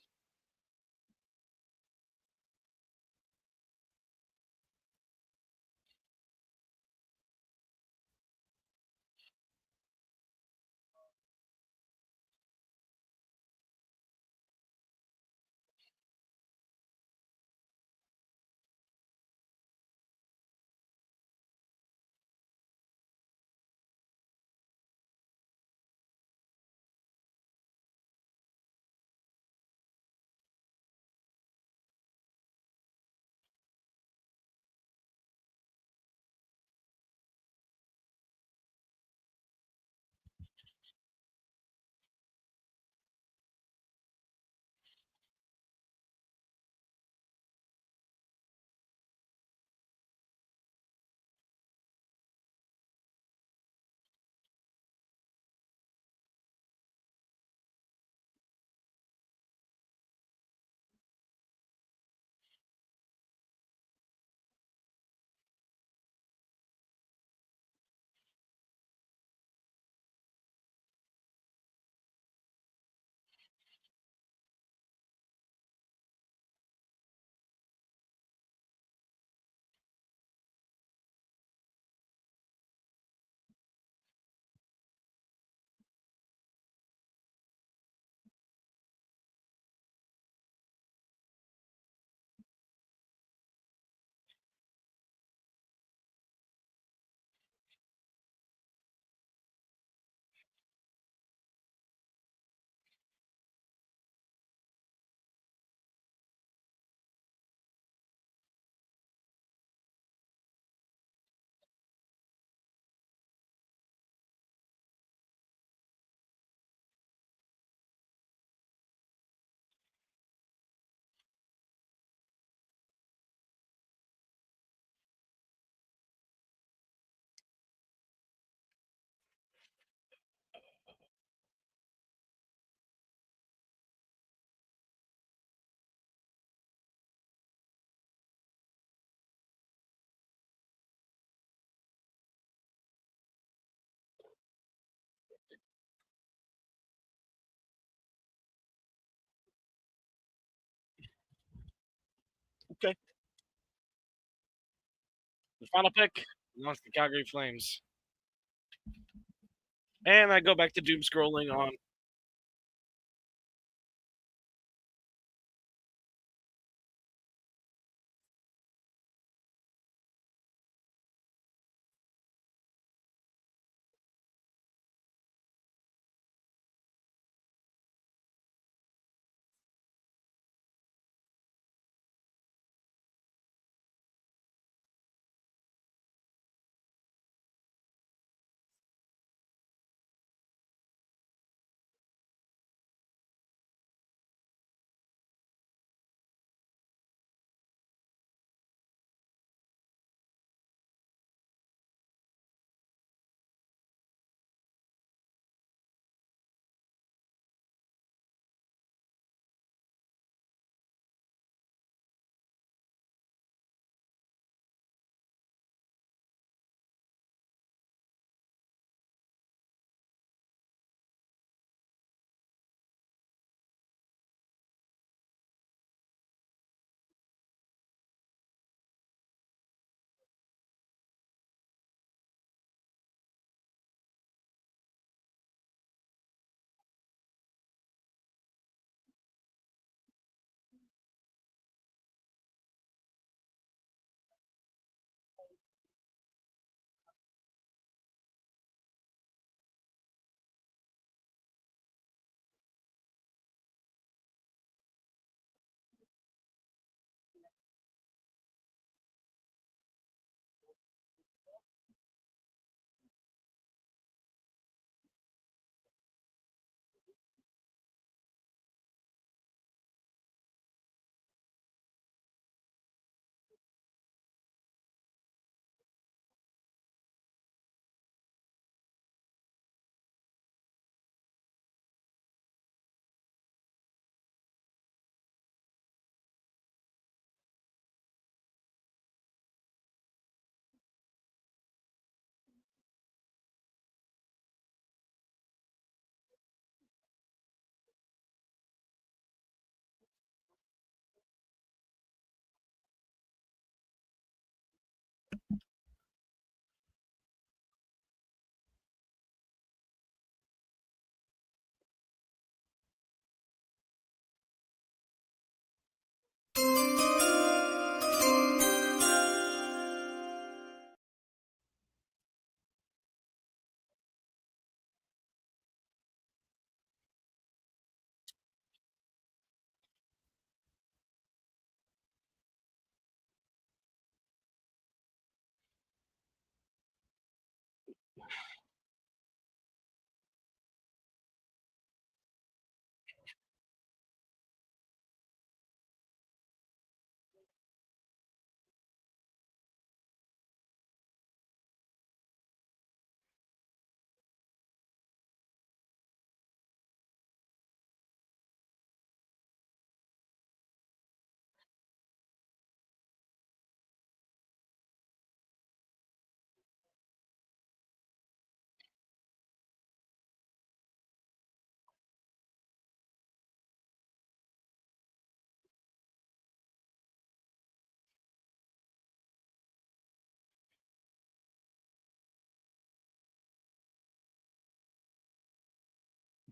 Okay. The final pick belongs to the Calgary Flames. And I go back to doom scrolling on.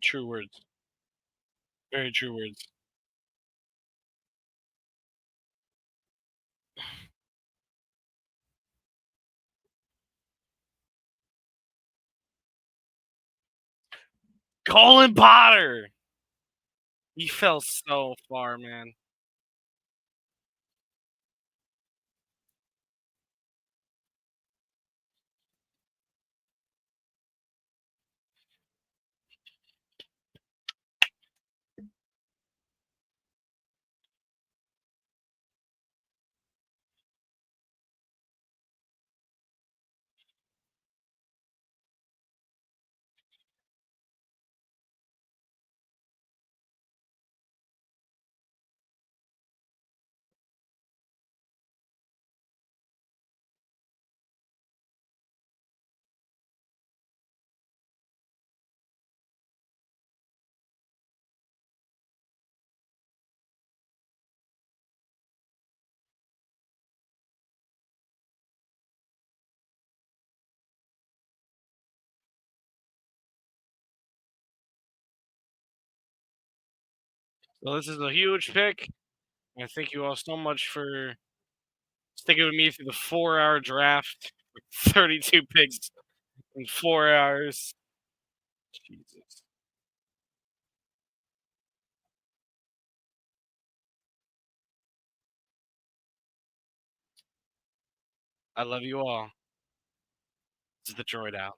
True words. Very true words. Colin Potter! He fell so far, man. So this is a huge pick. And thank you all so much for sticking with me through the 4-hour draft. 32 picks in 4 hours. Jesus. I love you all. This is the Droid out.